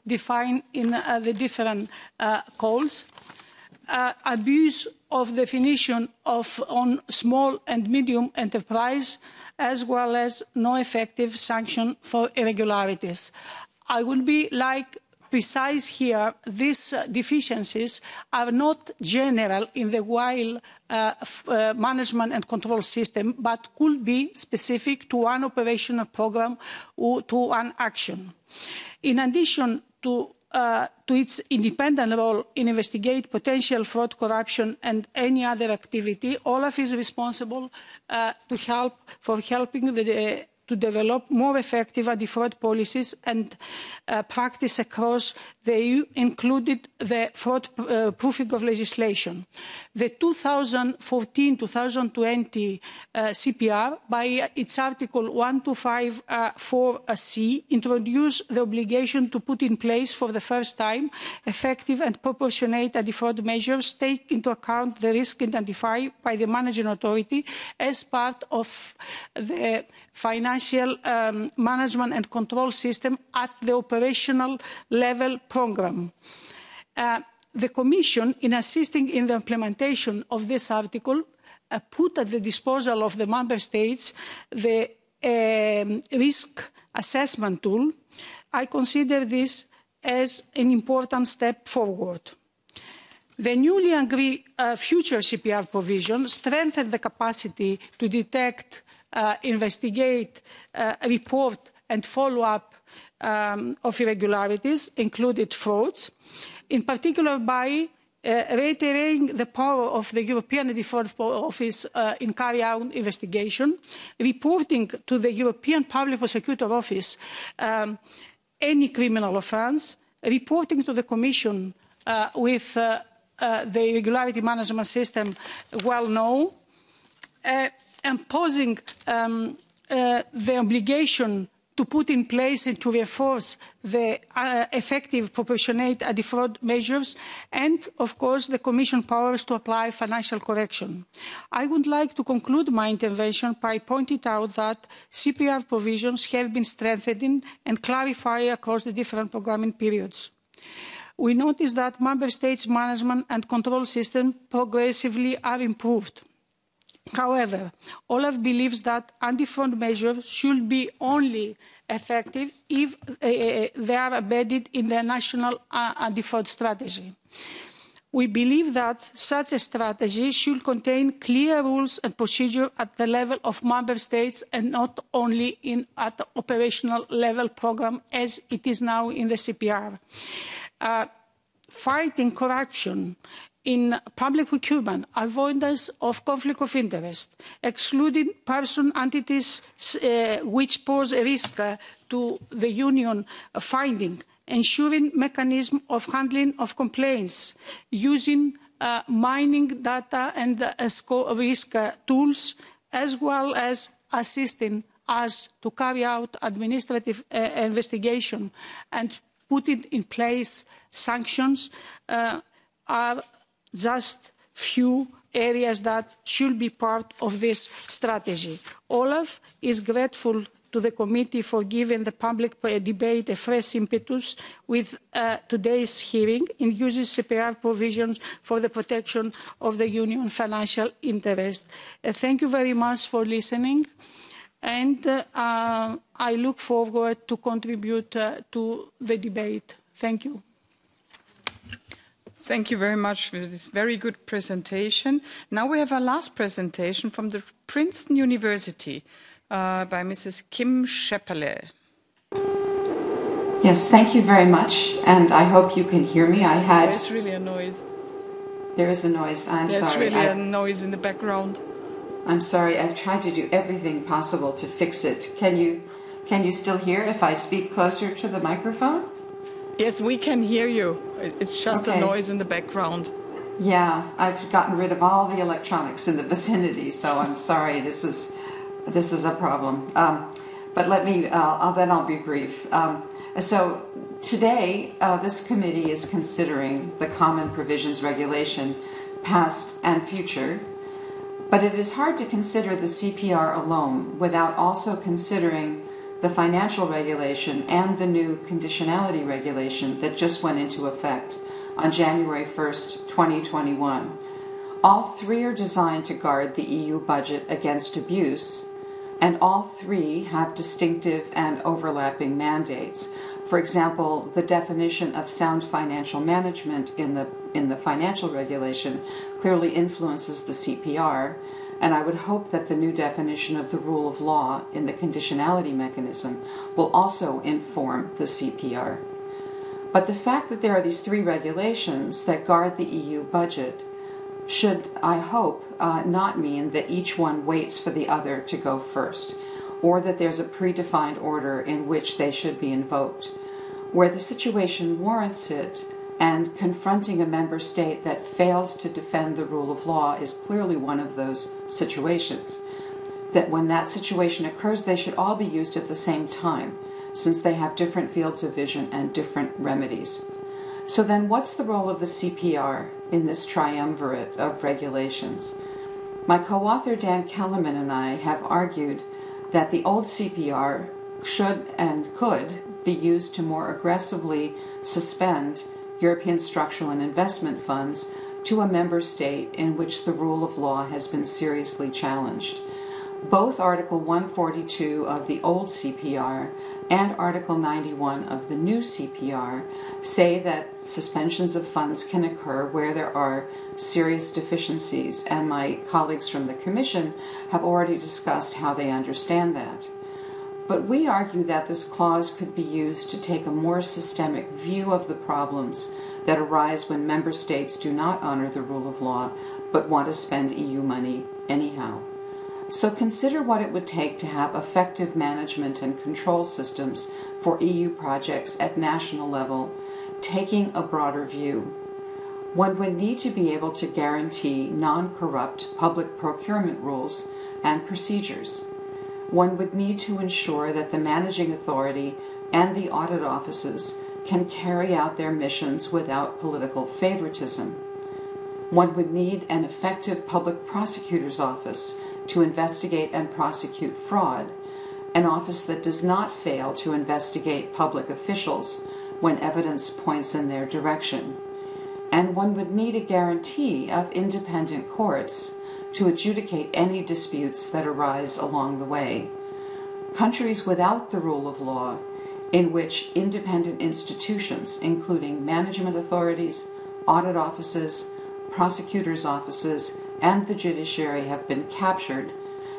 defined in the different calls, abuse of definition on small and medium enterprise, as well as no effective sanction for irregularities. I would be precise here, these deficiencies are not general in the wild management and control system, but could be specific to one operational program or to one action. In addition to its independent role in investigating potential fraud, corruption, and any other activity, OLAF is responsible for helping to develop more effective anti-fraud policies and practice across the EU, including the fraud proofing of legislation. The 2014-2020 CPR, by its Article 1254C, introduced the obligation to put in place for the first time effective and proportionate anti-fraud measures, take into account the risk identified by the managing authority as part of the financial management and control system at the operational level program. The Commission, in assisting in the implementation of this article, put at the disposal of the Member States the risk assessment tool. I consider this as an important step forward. The newly agreed future CPR provision strengthened the capacity to detect, investigate, report and follow up of irregularities, including frauds, in particular by reiterating the power of the European Defence Office in carrying out investigation, reporting to the European Public Prosecutor Office any criminal offence, reporting to the Commission with the irregularity management system well known, imposing the obligation to put in place and to reinforce the effective, proportionate anti-fraud measures, and, of course, the Commission powers to apply financial correction. I would like to conclude my intervention by pointing out that CPR provisions have been strengthened and clarified across the different programming periods. We notice that Member States' management and control systems progressively are improved. However, Olaf believes that anti-fraud measures should be only effective if they are embedded in the national anti-fraud strategy. We believe that such a strategy should contain clear rules and procedures at the level of Member States and not only at the operational level program as it is now in the CPR. Fighting corruption in public procurement, avoidance of conflict of interest, excluding person entities which pose a risk to the Union finding, ensuring mechanism of handling of complaints, using mining data and risk tools, as well as assisting us to carry out administrative investigation and putting in place sanctions are just few areas that should be part of this strategy. Olaf is grateful to the committee for giving the public debate a fresh impetus with today's hearing in using CPR provisions for the protection of the Union financial interest. Thank you very much for listening, and I look forward to contribute to the debate. Thank you. Thank you very much for this very good presentation. Now we have our last presentation from the Princeton University by Mrs. Kim Schepperle. Yes, thank you very much, and I hope you can hear me. There's really a noise. There is a noise. I'm sorry. There's really a noise in the background. I'm sorry. I've tried to do everything possible to fix it. Can you still hear if I speak closer to the microphone? Yes, we can hear you. It's just okay. a noise in the background. Yeah, I've gotten rid of all the electronics in the vicinity, so I'm sorry. This is a problem. But let me. I'll be brief. So today, this committee is considering the Common Provisions Regulation, past and future. But it is hard to consider the CPR alone without also considering the financial regulation and the new conditionality regulation that just went into effect on January 1st, 2021. All three are designed to guard the EU budget against abuse, and all three have distinctive and overlapping mandates. For example, the definition of sound financial management in the financial regulation clearly influences the CPR, and I would hope that the new definition of the rule of law in the conditionality mechanism will also inform the CPR. But the fact that there are these three regulations that guard the EU budget should, I hope, not mean that each one waits for the other to go first, or that there's a predefined order in which they should be invoked. Where the situation warrants it, and confronting a member state that fails to defend the rule of law is clearly one of those situations. That when that situation occurs, they should all be used at the same time, since they have different fields of vision and different remedies. So then what's the role of the CPR in this triumvirate of regulations? My co-author Dan Kellerman and I have argued that the old CPR should and could be used to more aggressively suspend European structural and investment funds to a member state in which the rule of law has been seriously challenged. Both Article 142 of the old CPR and Article 91 of the new CPR say that suspensions of funds can occur where there are serious deficiencies, and my colleagues from the Commission have already discussed how they understand that. But we argue that this clause could be used to take a more systemic view of the problems that arise when member states do not honor the rule of law but want to spend EU money anyhow. So consider what it would take to have effective management and control systems for EU projects at national level, taking a broader view. One would need to be able to guarantee non-corrupt public procurement rules and procedures. One would need to ensure that the managing authority and the audit offices can carry out their missions without political favoritism. One would need an effective public prosecutor's office to investigate and prosecute fraud, an office that does not fail to investigate public officials when evidence points in their direction. And one would need a guarantee of independent courts to adjudicate any disputes that arise along the way. Countries without the rule of law, in which independent institutions, including management authorities, audit offices, prosecutors' offices, and the judiciary have been captured,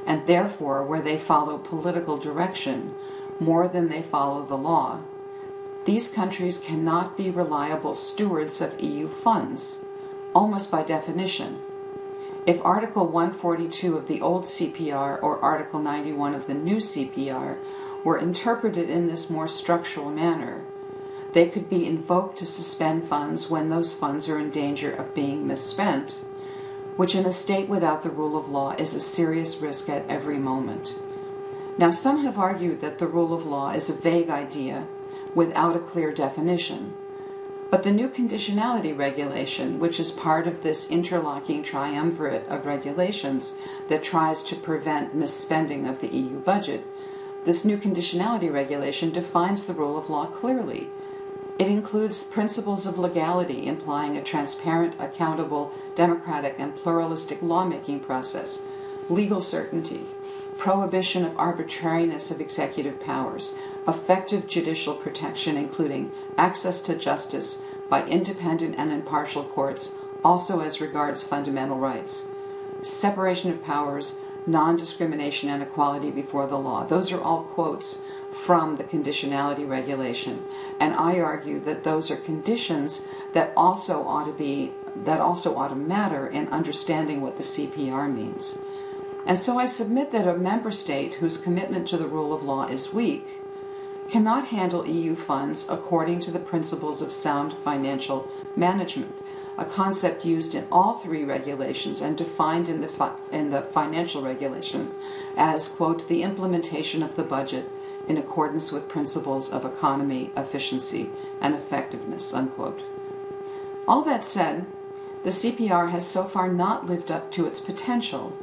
and therefore where they follow political direction more than they follow the law. These countries cannot be reliable stewards of EU funds, almost by definition. If Article 142 of the old CPR or Article 91 of the new CPR were interpreted in this more structural manner, they could be invoked to suspend funds when those funds are in danger of being misspent, which in a state without the rule of law is a serious risk at every moment. Now, some have argued that the rule of law is a vague idea without a clear definition. But the new conditionality regulation, which is part of this interlocking triumvirate of regulations that tries to prevent misspending of the EU budget, this new conditionality regulation defines the rule of law clearly. It includes principles of legality, implying a transparent, accountable, democratic, and pluralistic lawmaking process, legal certainty, prohibition of arbitrariness of executive powers, effective judicial protection, including access to justice by independent and impartial courts, also as regards fundamental rights, separation of powers, non-discrimination, and equality before the law. Those are all quotes from the conditionality regulation, and I argue that those are conditions that also ought to matter in understanding what the CPR means. And so I submit that a member state whose commitment to the rule of law is weak cannot handle EU funds according to the principles of sound financial management, a concept used in all three regulations and defined in the financial regulation as, quote, the implementation of the budget in accordance with principles of economy, efficiency, and effectiveness, unquote. All that said, the CPR has so far not lived up to its potential.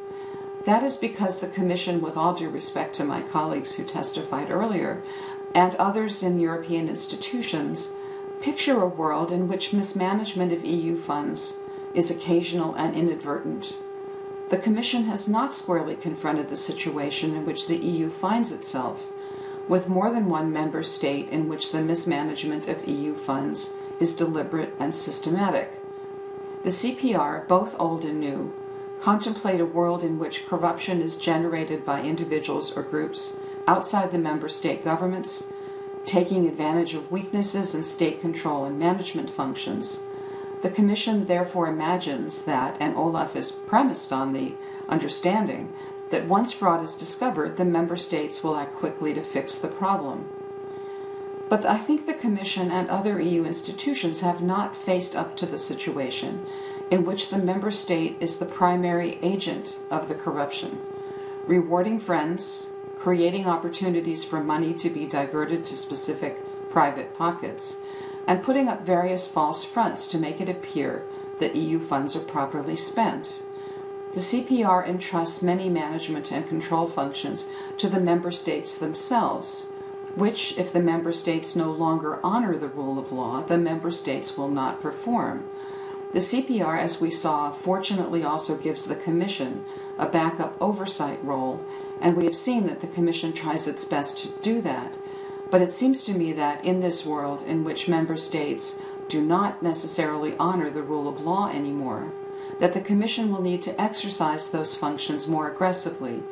That is because the Commission, with all due respect to my colleagues who testified earlier, and others in European institutions, picture a world in which mismanagement of EU funds is occasional and inadvertent. The Commission has not squarely confronted the situation in which the EU finds itself, with more than one member state in which the mismanagement of EU funds is deliberate and systematic. The CPR, both old and new, contemplate a world in which corruption is generated by individuals or groups outside the member state governments, taking advantage of weaknesses in state control and management functions. The Commission therefore imagines that, and Olaf is premised on the understanding, that once fraud is discovered, the member states will act quickly to fix the problem. But I think the Commission and other EU institutions have not faced up to the situation in which the member state is the primary agent of the corruption, rewarding friends, creating opportunities for money to be diverted to specific private pockets, and putting up various false fronts to make it appear that EU funds are properly spent. The CPR entrusts many management and control functions to the member states themselves, which, if the member states no longer honor the rule of law, the member states will not perform. The CPR, as we saw, fortunately also gives the Commission a backup oversight role, and we have seen that the Commission tries its best to do that. But it seems to me that in this world in which member states do not necessarily honor the rule of law anymore, that the Commission will need to exercise those functions more aggressively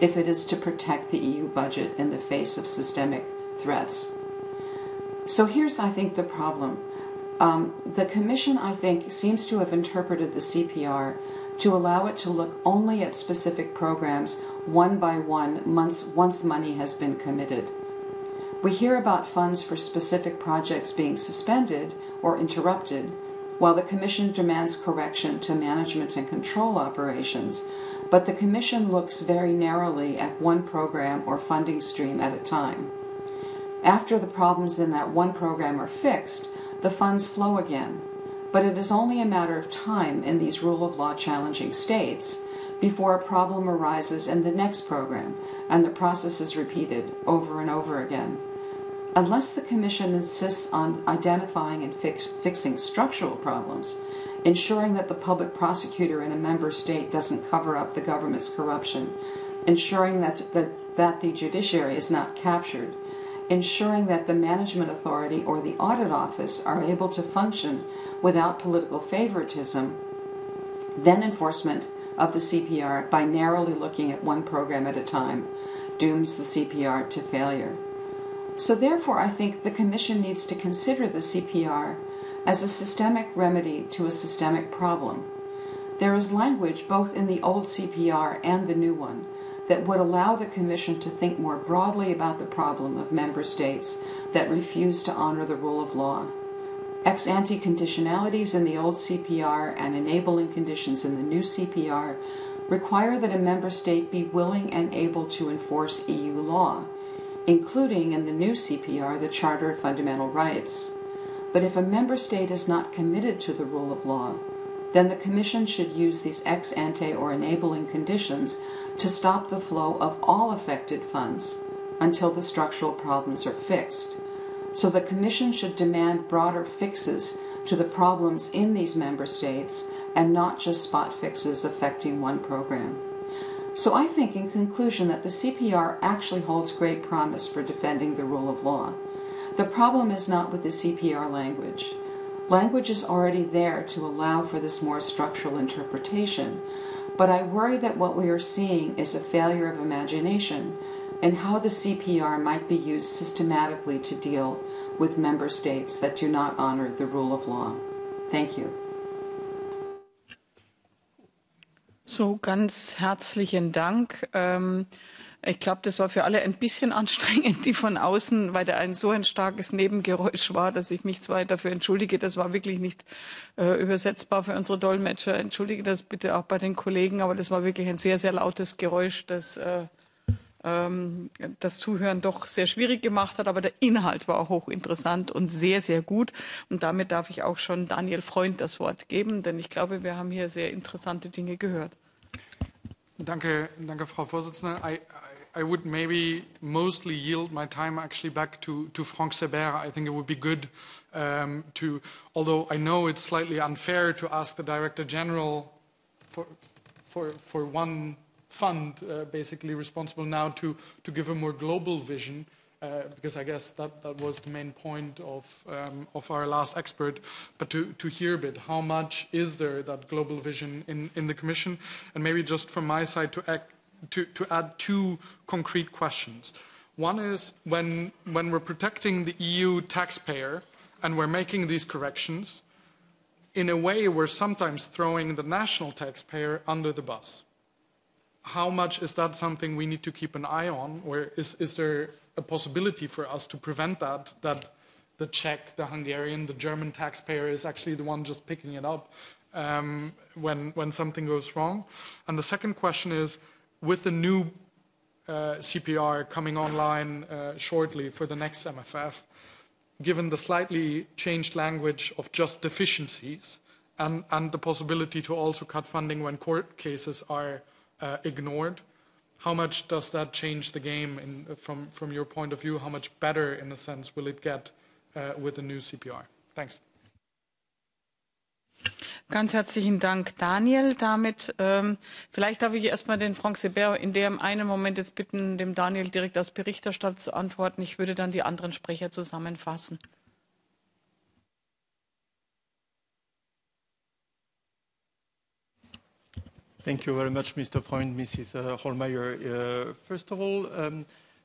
if it is to protect the EU budget in the face of systemic threats. So here's, I think, the problem. The Commission, I think, seems to have interpreted the CPR to allow it to look only at specific programs one by one once money has been committed. We hear about funds for specific projects being suspended or interrupted, while the Commission demands correction to management and control operations, but the Commission looks very narrowly at one program or funding stream at a time. After the problems in that one program are fixed, the funds flow again, but it is only a matter of time in these rule of law challenging states before a problem arises in the next program, and the process is repeated over and over again. Unless the Commission insists on identifying and fixing structural problems, ensuring that the public prosecutor in a member state doesn't cover up the government's corruption, ensuring that the judiciary is not captured, ensuring that the management authority or the audit office are able to function without political favoritism, then enforcement of the CPR by narrowly looking at one program at a time dooms the CPR to failure. So therefore, I think the Commission needs to consider the CPR as a systemic remedy to a systemic problem. There is language both in the old CPR and the new one that would allow the Commission to think more broadly about the problem of member states that refuse to honor the rule of law. Ex-ante conditionalities in the old CPR and enabling conditions in the new CPR require that a member state be willing and able to enforce EU law, including in the new CPR the Charter of Fundamental Rights. But if a member state is not committed to the rule of law, then the Commission should use these ex-ante or enabling conditions to stop the flow of all affected funds until the structural problems are fixed. So the Commission should demand broader fixes to the problems in these member states and not just spot fixes affecting one program. So I think in conclusion that the CPR actually holds great promise for defending the rule of law. The problem is not with the CPR language. Language is already there to allow for this more structural interpretation, but I worry that what we are seeing is a failure of imagination and how the CPR might be used systematically to deal with member states that do not honor the rule of law. Thank you. So, ganz herzlichen Dank. Ich glaube, das war für alle ein bisschen anstrengend, die von außen, weil da so ein starkes Nebengeräusch war, dass ich mich zwar dafür entschuldige, das war wirklich nicht übersetzbar für unsere Dolmetscher. Entschuldige das bitte auch bei den Kollegen, aber das war wirklich ein sehr, sehr lautes Geräusch, das das Zuhören doch sehr schwierig gemacht hat, aber der Inhalt war auch hochinteressant und sehr, sehr gut. Und damit darf ich auch schon Daniel Freund das Wort geben, denn ich glaube, wir haben hier sehr interessante Dinge gehört. Danke, Frau Vorsitzende. I would maybe mostly yield my time actually back to Franck Sebert. I think it would be good although I know it's slightly unfair to ask the Director General for one fund basically responsible now to give a more global vision, because I guess that was the main point of our last expert, but to hear a bit, how much is there that global vision in the Commission? And maybe just from my side to add two concrete questions. One is when we're protecting the EU taxpayer and we're making these corrections, in a way we're sometimes throwing the national taxpayer under the bus. How much is that something we need to keep an eye on, or is there a possibility for us to prevent that the Czech, the Hungarian, the German taxpayer is actually the one just picking it up when something goes wrong? And the second question is, with the new CPR coming online shortly for the next MFF, given the slightly changed language of just deficiencies and the possibility to also cut funding when court cases are ignored, how much does that change the game from your point of view? How much better, in a sense, will it get with the new CPR? Thanks. Ganz herzlichen Dank, Daniel. Damit vielleicht darf ich erstmal den Franck Seber in dem einen Moment jetzt bitten, dem Daniel direkt als Berichterstatter zu antworten. Ich würde dann die anderen Sprecher zusammenfassen. Thank you very much, Mr. Freund, Mrs. Hohlmeier. First of all,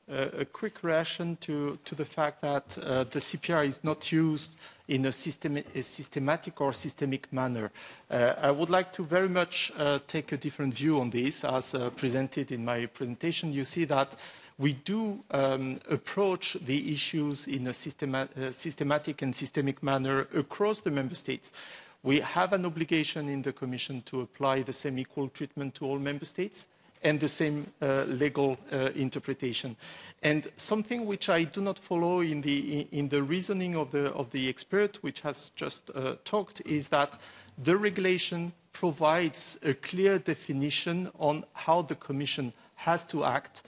a quick reaction to the fact that the CPR is not used in a systematic or systemic manner. I would like to very much take a different view on this. As presented in my presentation, you see that we do approach the issues in a systematic and systemic manner across the member states. We have an obligation in the Commission to apply the same equal treatment to all member states and the same legal interpretation. And something which I do not follow in the reasoning of the expert, which has just talked, is that the regulation provides a clear definition on how the Commission has to act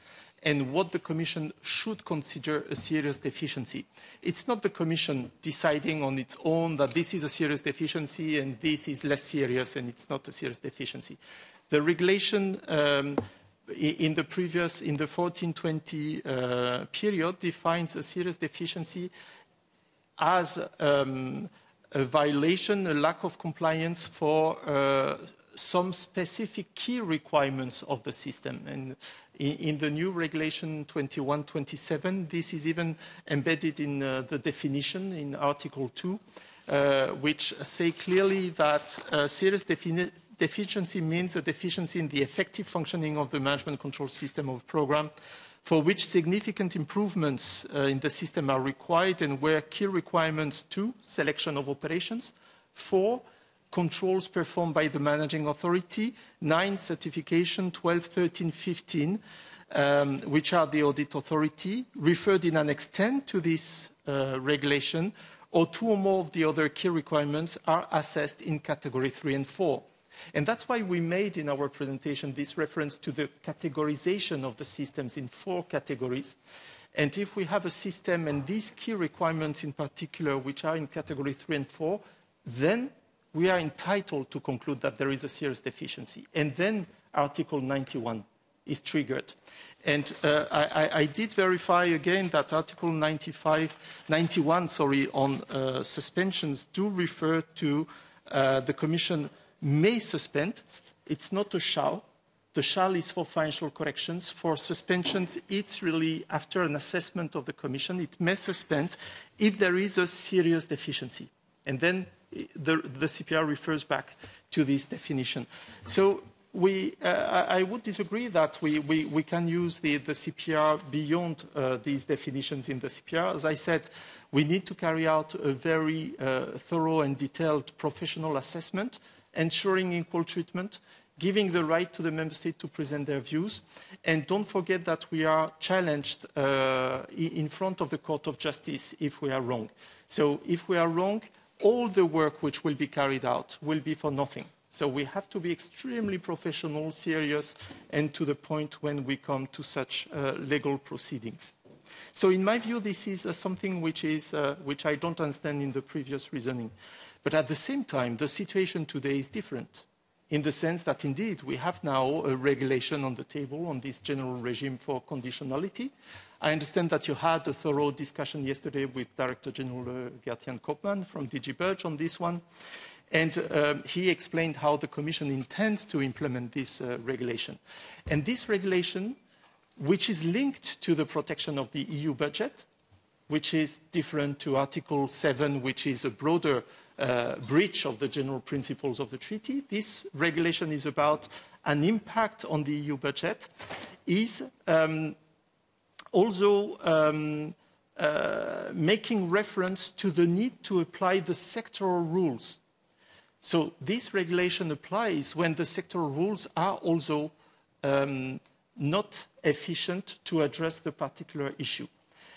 and what the Commission should consider a serious deficiency. It's not the Commission deciding on its own that this is a serious deficiency and this is less serious and it's not a serious deficiency. The regulation in the 1420 period defines a serious deficiency as a violation, a lack of compliance for some specific key requirements of the system. And in the new regulation 2127, this is even embedded in the definition in Article 2, which say clearly that serious deficiency means a deficiency in the effective functioning of the management control system of a program for which significant improvements in the system are required and where key requirements 2, selection of operations, 4, controls performed by the managing authority, 9, certification, 12, 13, 15, which are the audit authority, referred in Annex 10 to this regulation, or 2 or more of the other key requirements are assessed in category 3 and 4. And that's why we made in our presentation this reference to the categorization of the systems in 4 categories. And if we have a system and these key requirements in particular, which are in category 3 and 4, then we are entitled to conclude that there is a serious deficiency. And then Article 91 is triggered. And I did verify again that Article 91 on suspensions do refer to the Commission may suspend. It's not a shall. The shall is for financial corrections. For suspensions, it's really after an assessment of the Commission. It may suspend if there is a serious deficiency. And then the CPR refers back to this definition. So I would disagree that we can use the CPR beyond these definitions in the CPR. As I said, we need to carry out a very thorough and detailed professional assessment, ensuring equal treatment, giving the right to the member state to present their views. And don't forget that we are challenged in front of the Court of Justice if we are wrong. So if we are wrong, all the work which will be carried out will be for nothing. So we have to be extremely professional, serious, and to the point when we come to such legal proceedings. So in my view, this is something which I don't understand in the previous reasoning. But at the same time, the situation today is different in the sense that indeed we have now a regulation on the table on this general regime for conditionality. I understand that you had a thorough discussion yesterday with Director General Gertjan Koopman from DG Budget on this one. And he explained how the Commission intends to implement this regulation. And this regulation, which is linked to the protection of the EU budget, which is different to Article 7, which is a broader breach of the general principles of the treaty. This regulation is about an impact on the EU budget, is also making reference to the need to apply the sectoral rules. So this regulation applies when the sectoral rules are also not efficient to address the particular issue.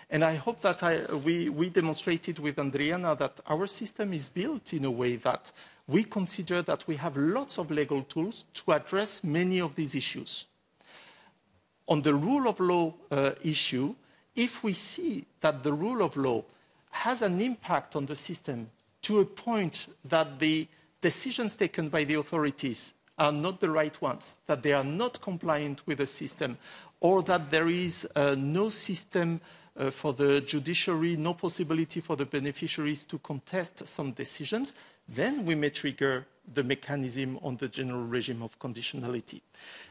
And I hope that we demonstrated with Andriana that our system is built in a way that we consider that we have lots of legal tools to address many of these issues. On the rule of law issue, if we see that the rule of law has an impact on the system to a point that the decisions taken by the authorities are not the right ones, that they are not compliant with the system, or that there is no system for the judiciary, no possibility for the beneficiaries to contest some decisions, then we may trigger the mechanism on the general regime of conditionality.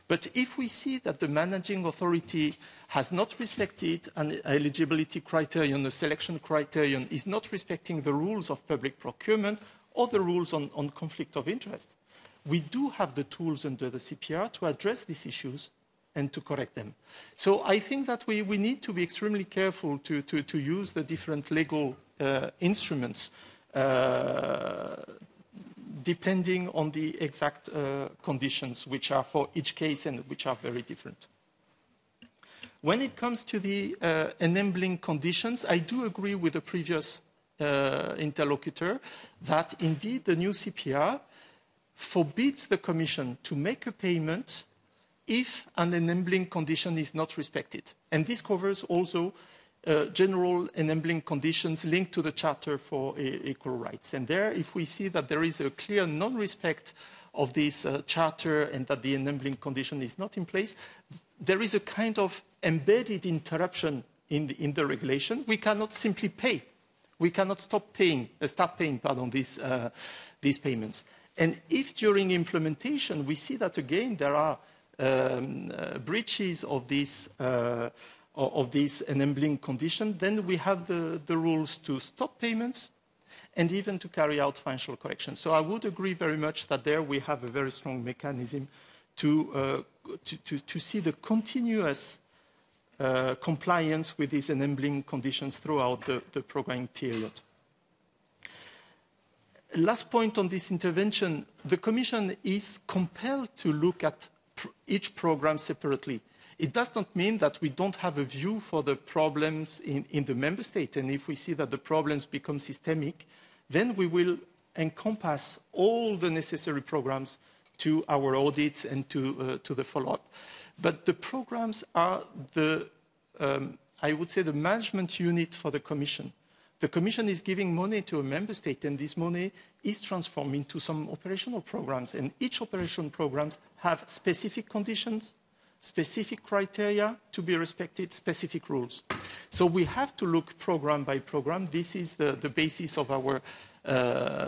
But if we see that the managing authority has not respected an eligibility criterion, a selection criterion, is not respecting the rules of public procurement or the rules on conflict of interest, we do have the tools under the CPR to address these issues and to correct them. So I think that we need to be extremely careful to use the different legal instruments depending on the exact conditions which are for each case and which are very different. When it comes to the enabling conditions, I do agree with the previous interlocutor that indeed the new CPR forbids the Commission to make a payment if an enabling condition is not respected. And this covers also general enabling conditions linked to the Charter for Equal Rights. And there, if we see that there is a clear non-respect of this Charter and that the enabling condition is not in place, there is a kind of embedded interruption in the regulation. We cannot simply pay. We cannot start paying these payments. And if during implementation we see that again there are breaches of this enabling condition, then we have the rules to stop payments and even to carry out financial corrections. So I would agree very much that there we have a very strong mechanism to see the continuous compliance with these enabling conditions throughout the programming period. Last point on this intervention, the Commission is compelled to look at each program separately. It does not mean that we don't have a view for the problems in the member state. And if we see that the problems become systemic, then we will encompass all the necessary programs to our audits and to the follow-up. But the programs are I would say, the management unit for the Commission. The Commission is giving money to a member state, and this money is transformed into some operational programs. And each operational programs have specific conditions, specific criteria to be respected, specific rules. So we have to look program by program. This is the basis of our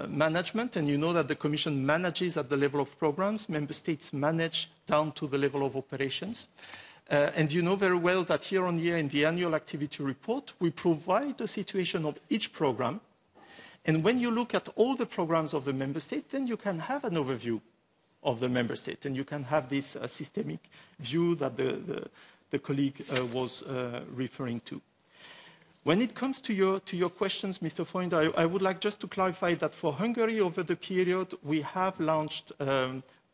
management. And you know that the Commission manages at the level of programs. Member states manage down to the level of operations. And you know very well that year on year in the annual activity report, we provide the situation of each program. And when you look at all the programs of the member state, then you can have an overview of the member state. And you can have this systemic view that the colleague was referring to. When it comes to your questions, Mr. Freund, I would like just to clarify that for Hungary over the period, we have launched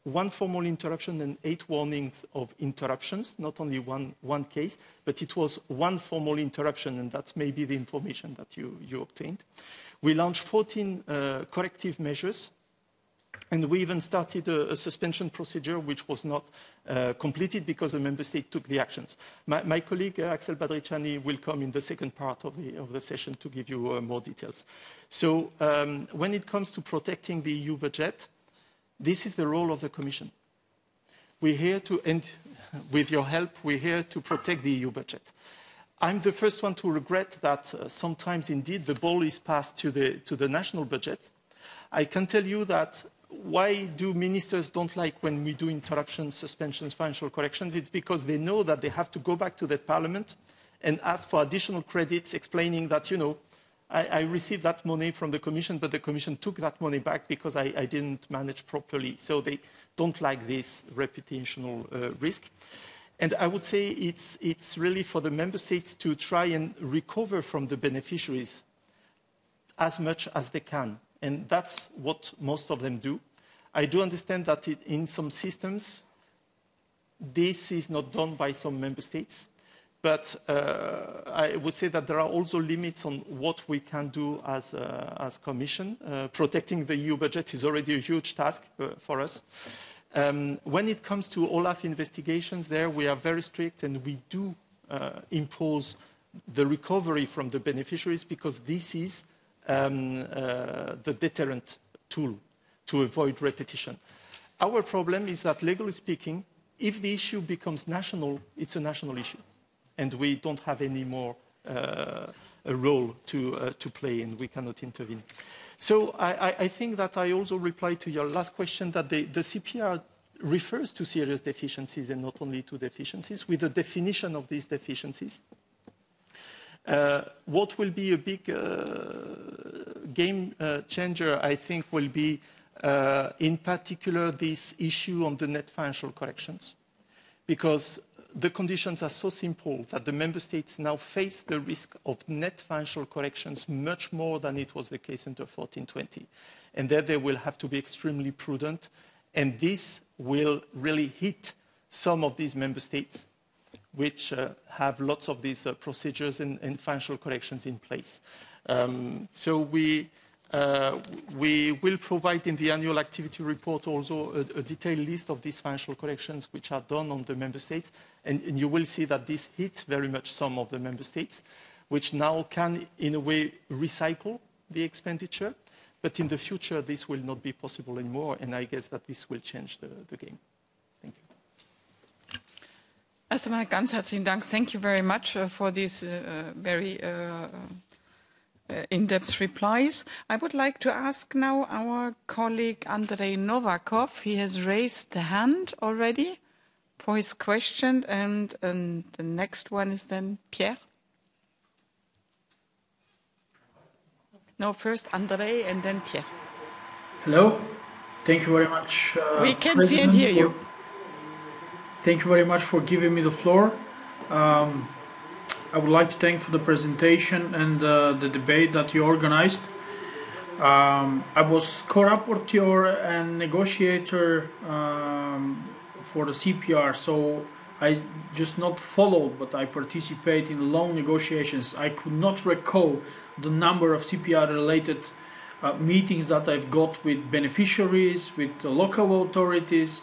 one formal interruption and 8 warnings of interruptions, not only one case, but it was one formal interruption, and that's maybe the information that you obtained. We launched 14 corrective measures, and we even started a suspension procedure which was not completed because the member state took the actions. My colleague Axel Badriciani will come in the second part of the session to give you more details. So when it comes to protecting the EU budget, this is the role of the Commission. We're here to, and with your help, we're here to protect the EU budget. I'm the first one to regret that sometimes indeed the ball is passed to the national budget. I can tell you that why do ministers don't like when we do interruptions, suspensions, financial corrections? It's because they know that they have to go back to the parliament and ask for additional credits, explaining that, you know, I received that money from the Commission, but the Commission took that money back because I didn't manage properly. So they don't like this reputational risk. And I would say it's really for the member states to try and recover from the beneficiaries as much as they can. And that's what most of them do. I do understand that in some systems, this is not done by some member states. But I would say that there are also limits on what we can do as Commission. Protecting the EU budget is already a huge task for us. When it comes to OLAF investigations, there we are very strict, and we do impose the recovery from the beneficiaries because this is the deterrent tool. to avoid repetition. Our problem is that, legally speaking, if the issue becomes national, it's a national issue, and we don't have any more a role to play, and we cannot intervene. So I think that I also reply to your last question that the CPR refers to serious deficiencies and not only to deficiencies, with a definition of these deficiencies. What will be a big game changer, I think, will be in particular this issue on the net financial corrections, because the conditions are so simple that the member states now face the risk of net financial corrections much more than it was the case under 1420. And there they will have to be extremely prudent, and this will really hit some of these member states which have lots of these procedures and financial corrections in place. So we will provide in the annual activity report also a detailed list of these financial corrections which are done on the member states. And you will see that this hit very much some of the member states, which now can, in a way, recycle the expenditure. But in the future, this will not be possible anymore. And I guess that this will change the game. Thank you. Erst einmal ganz herzlichen Dank. Thank you very much for these very in-depth replies. I would like to ask now our colleague Andrei Novakov. He has raised the hand already for his question, and the next one is then Pierre. No, first Andrei and then Pierre. Hello. Thank you very much. We can see and hear you. Thank you very much for giving me the floor. I would like to thank for the presentation and the debate that you organized. I was co-rapporteur and negotiator for the CPR, so I just not followed, but I participate in long negotiations. I could not recall the number of CPR-related meetings that I've got with beneficiaries, with the local authorities,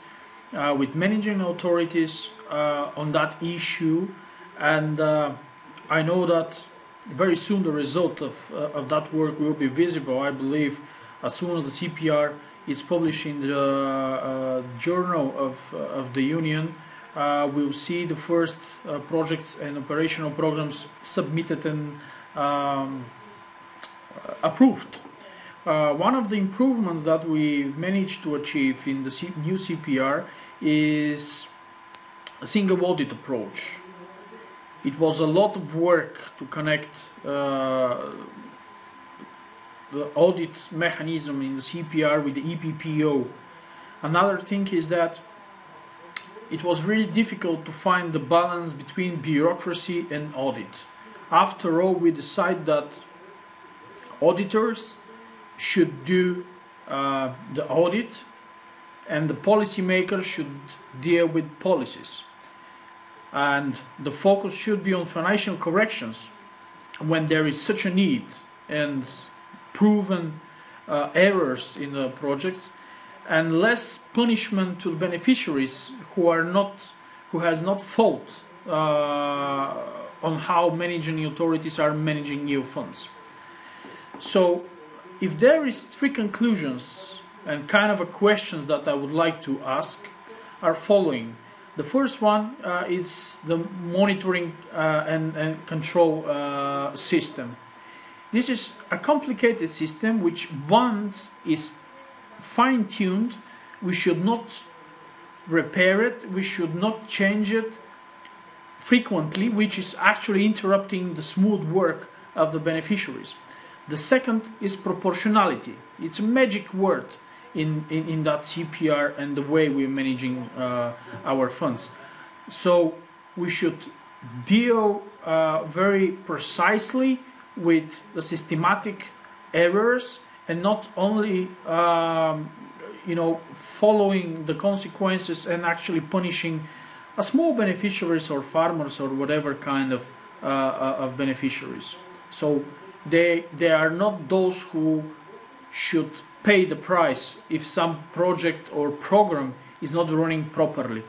with managing authorities on that issue, and I know that very soon the result of that work will be visible. I believe as soon as the CPR is published in the journal of the Union, we'll see the first projects and operational programs submitted and approved. One of the improvements that we managed to achieve in the new CPR is a single audit approach. It was a lot of work to connect the audit mechanism in the CPR with the EPPO. Another thing is that it was really difficult to find the balance between bureaucracy and audit. After all, we decided that auditors should do the audit and the policymakers should deal with policies. And the focus should be on financial corrections when there is such a need and proven errors in the projects, and less punishment to the beneficiaries who has not fault on how managing authorities are managing EU funds. So if there is three conclusions and kind of a questions that I would like to ask are following. The first one is the monitoring and control system. This is a complicated system which once is fine-tuned, we should not repair it, we should not change it frequently, which is actually interrupting the smooth work of the beneficiaries. The second is proportionality. It's a magic word in that CPR and the way we're managing our funds. So we should deal very precisely with the systematic errors and not only following the consequences and actually punishing small beneficiaries or farmers or whatever kind of beneficiaries. So they are not those who should pay the price if some project or program is not running properly.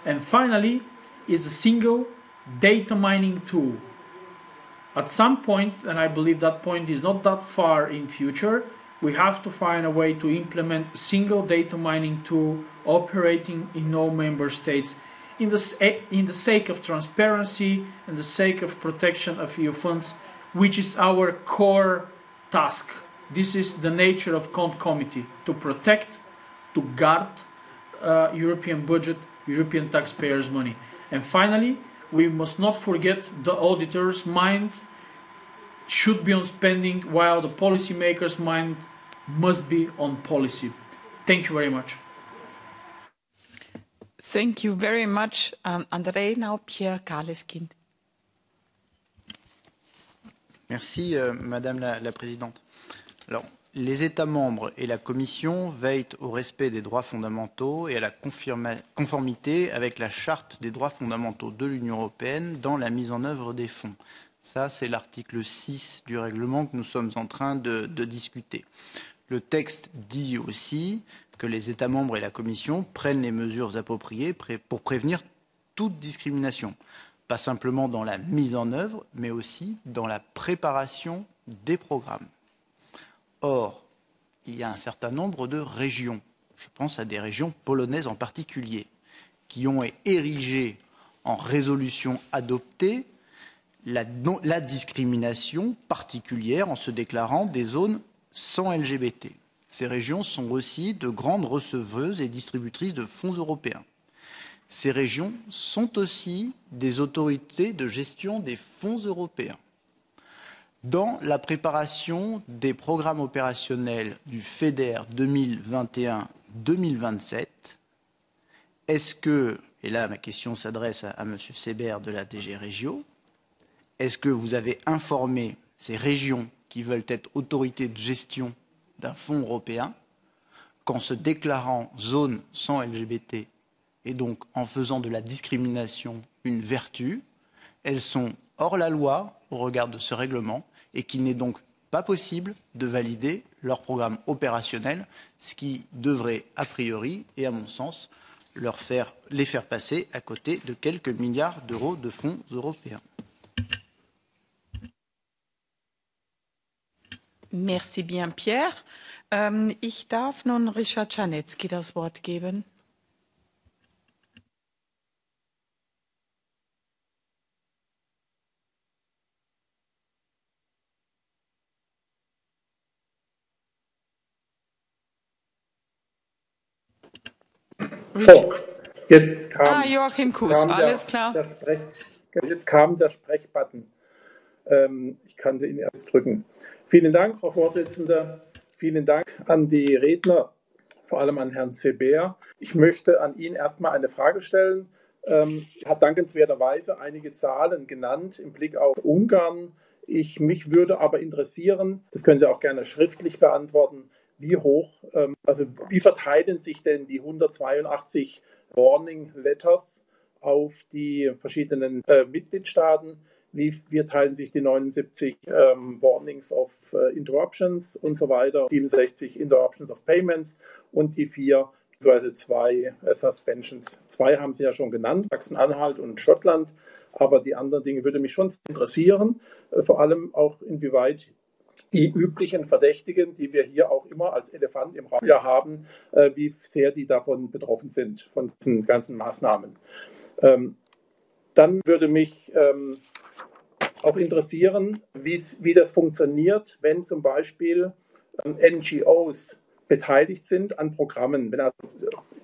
And finally is a single data mining tool. At some point, and I believe that point is not that far in future, we have to find a way to implement a single data mining tool operating in all member states in the sake of transparency and the sake of protection of EU funds, which is our core task. This is the nature of Cont Committee, to protect, to guard European budget, European taxpayers' money. And finally, we must not forget the auditor's mind should be on spending, while the policymakers' mind must be on policy. Thank you very much. Thank you very much, André. Now, Pierre Kaleskind. Merci, Madame la Présidente. Alors, les États membres et la Commission veillent au respect des droits fondamentaux et à la conformité avec la Charte des droits fondamentaux de l'Union européenne dans la mise en œuvre des fonds. Ça, c'est l'article 6 du règlement que nous sommes en train de discuter. Le texte dit aussi que les États membres et la Commission prennent les mesures appropriées pour prévenir toute discrimination, pas simplement dans la mise en œuvre, mais aussi dans la préparation des programmes. Or, il y a un certain nombre de régions, je pense à des régions polonaises en particulier, qui ont érigé en résolution adoptée la discrimination particulière en se déclarant des zones sans LGBT. Ces régions sont aussi de grandes receveuses et distributrices de fonds européens. Ces régions sont aussi des autorités de gestion des fonds européens. Dans la préparation des programmes opérationnels du FEDER 2021-2027, est-ce que, et là ma question s'adresse à M. Seber de la DG Régio, est-ce que vous avez informé ces régions qui veulent être autorités de gestion d'un fonds européen qu'en se déclarant zone sans LGBT et donc en faisant de la discrimination une vertu, elles sont hors la loi au regard de ce règlement et qu'il n'est donc pas possible de valider leur programme opérationnel, ce qui devrait, a priori, et à mon sens, les faire passer à côté de quelques milliards d'euros de fonds européens. Merci bien, Pierre. Ich darf nun Richard Czarnecki das Wort geben. So, jetzt kam, Joachim Kuss, alles klar. Jetzt kam der Sprechbutton. Ich kannte ihn erst drücken. Vielen Dank, Frau Vorsitzende. Vielen Dank an die Redner, vor allem an Herrn Seber. Ich möchte an ihn erstmal eine Frage stellen. Er hat dankenswerterweise einige Zahlen genannt im Blick auf Ungarn. Mich würde aber interessieren, das können Sie auch gerne schriftlich beantworten, wie hoch, also wie verteilen sich denn die 182 Warning Letters auf die verschiedenen Mitgliedstaaten? Wie teilen sich die 79 Warnings of Interruptions und so weiter, 67 Interruptions of Payments und die 4 bzw. 2 Suspensions. 2 haben Sie ja schon genannt, Sachsen-Anhalt und Schottland, aber die anderen Dinge würde mich schon interessieren, vor allem auch inwieweit die üblichen Verdächtigen, die wir hier auch immer als Elefant im Raum haben, wie sehr die davon betroffen sind, von diesen ganzen Maßnahmen. Dann würde mich auch interessieren, wie das funktioniert, wenn zum Beispiel NGOs beteiligt sind an Programmen, wenn also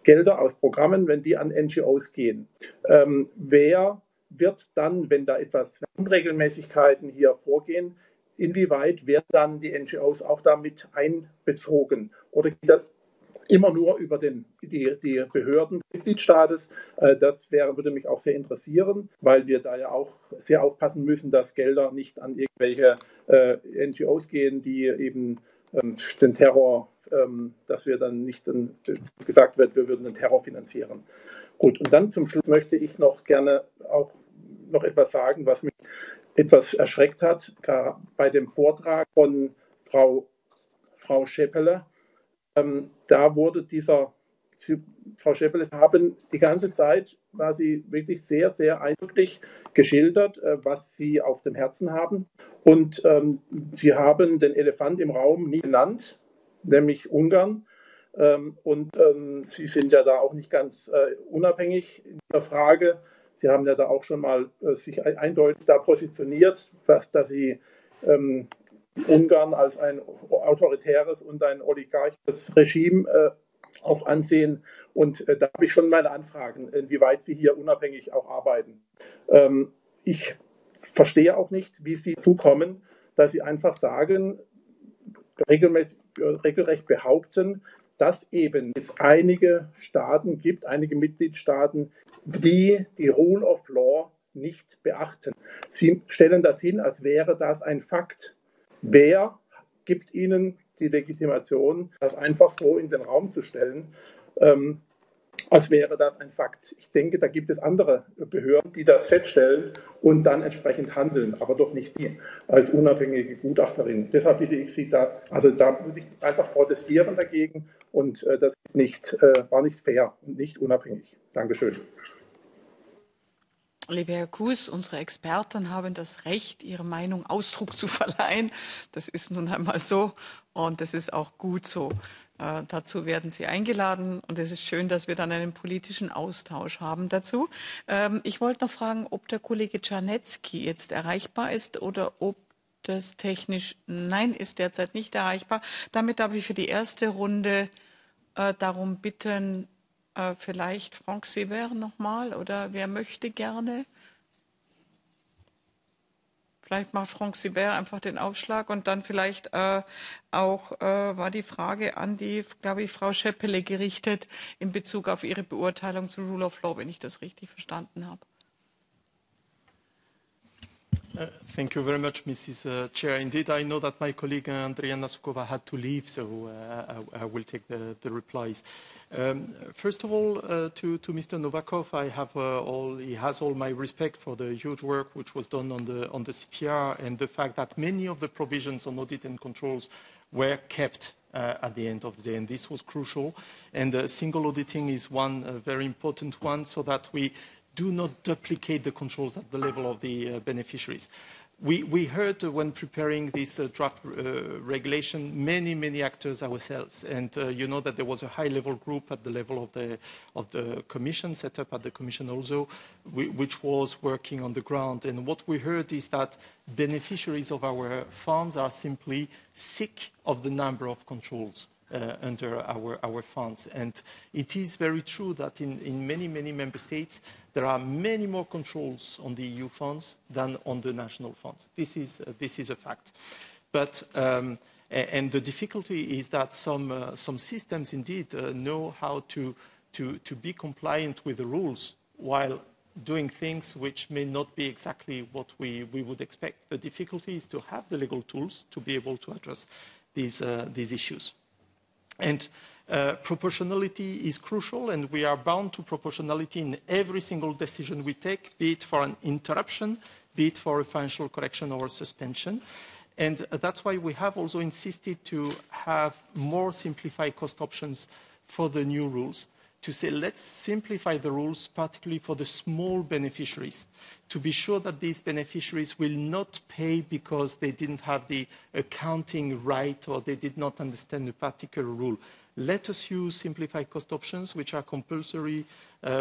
Gelder aus Programmen, wenn die an NGOs gehen. Wer wird dann, wenn da etwas Unregelmäßigkeiten hier vorgehen, inwieweit werden dann die NGOs auch damit einbezogen? Oder geht das immer nur über die Behörden des Mitgliedstaates? Das würde mich auch sehr interessieren, weil wir da ja auch sehr aufpassen müssen, dass Gelder nicht an irgendwelche NGOs gehen, die eben den Terror, dass wir dann nicht gesagt wird, wir würden den Terror finanzieren. Gut, und dann zum Schluss möchte ich noch gerne auch noch etwas sagen, was mich etwas erschreckt hat, bei dem Vortrag von Frau Scheppele. Da wurde Frau Scheppele haben die ganze Zeit, war sie wirklich sehr, sehr eindrücklich geschildert, was sie auf dem Herzen haben. Und sie haben den Elefant im Raum nie genannt, nämlich Ungarn. Und Sie sind ja da auch nicht ganz unabhängig in der Frage. Sie haben ja da auch schon mal sich eindeutig da positioniert, dass Sie Ungarn als ein autoritäres und ein oligarchisches Regime auch ansehen. Und da habe ich schon meine Anfragen, inwieweit Sie hier unabhängig auch arbeiten. Ich verstehe auch nicht, wie Sie zukommen, dass Sie einfach sagen, regelrecht behaupten, dass eben es einige Staaten gibt, einige Mitgliedstaaten, die die Rule of Law nicht beachten. Sie stellen das hin, als wäre das ein Fakt. Wer gibt Ihnen die Legitimation, das einfach so in den Raum zu stellen, als wäre das ein Fakt? Ich denke, da gibt es andere Behörden, die das feststellen und dann entsprechend handeln, aber doch nicht die als unabhängige Gutachterin. Deshalb bitte ich Sie da, also da muss ich einfach protestieren dagegen und das war nicht fair und nicht unabhängig. Dankeschön. Lieber Herr Kuss, unsere Experten haben das Recht, ihrer Meinung Ausdruck zu verleihen. Das ist nun einmal so und das ist auch gut so. Dazu werden Sie eingeladen und es ist schön, dass wir dann einen politischen Austausch haben dazu. Ich wollte noch fragen, ob der Kollege Czarnecki jetzt erreichbar ist oder ob das technisch, nein, ist derzeit nicht erreichbar. Damit darf ich für die erste Runde darum bitten, vielleicht Franck Sever nochmal oder wer möchte gerne? Vielleicht macht Franck Sever einfach den Aufschlag und dann vielleicht auch war die Frage an die, glaube ich, Frau Scheppele gerichtet in Bezug auf ihre Beurteilung zu Rule of Law, wenn ich das richtig verstanden habe. Thank you very much, Mrs. Chair. Indeed, I know that my colleague Andrea Nasukova had to leave, so I will take the replies. First of all, to Mr. Novakov, he has all my respect for the huge work which was done on the CPR and the fact that many of the provisions on audit and controls were kept at the end of the day, and this was crucial. And single auditing is one very important one, so that we do not duplicate the controls at the level of the beneficiaries. We heard when preparing this draft regulation many actors ourselves, and you know that there was a high-level group at the level of the Commission, set up at the Commission also, which was working on the ground. And what we heard is that beneficiaries of our funds are simply sick of the number of controls under our funds. And it is very true that in many member states, there are many more controls on the EU funds than on the national funds. This is a fact. But, and the difficulty is that some systems indeed know how to be compliant with the rules while doing things which may not be exactly what we would expect. The difficulty is to have the legal tools to be able to address these issues. And proportionality is crucial, and we are bound to proportionality in every single decision we take, be it for an interruption, be it for a financial correction or a suspension. And that's why we have also insisted to have more simplified cost options for the new rules, to say let's simplify the rules, particularly for the small beneficiaries, to be sure that these beneficiaries will not pay because they didn't have the accounting right or they did not understand a particular rule. Let us use simplified cost options, which are compulsory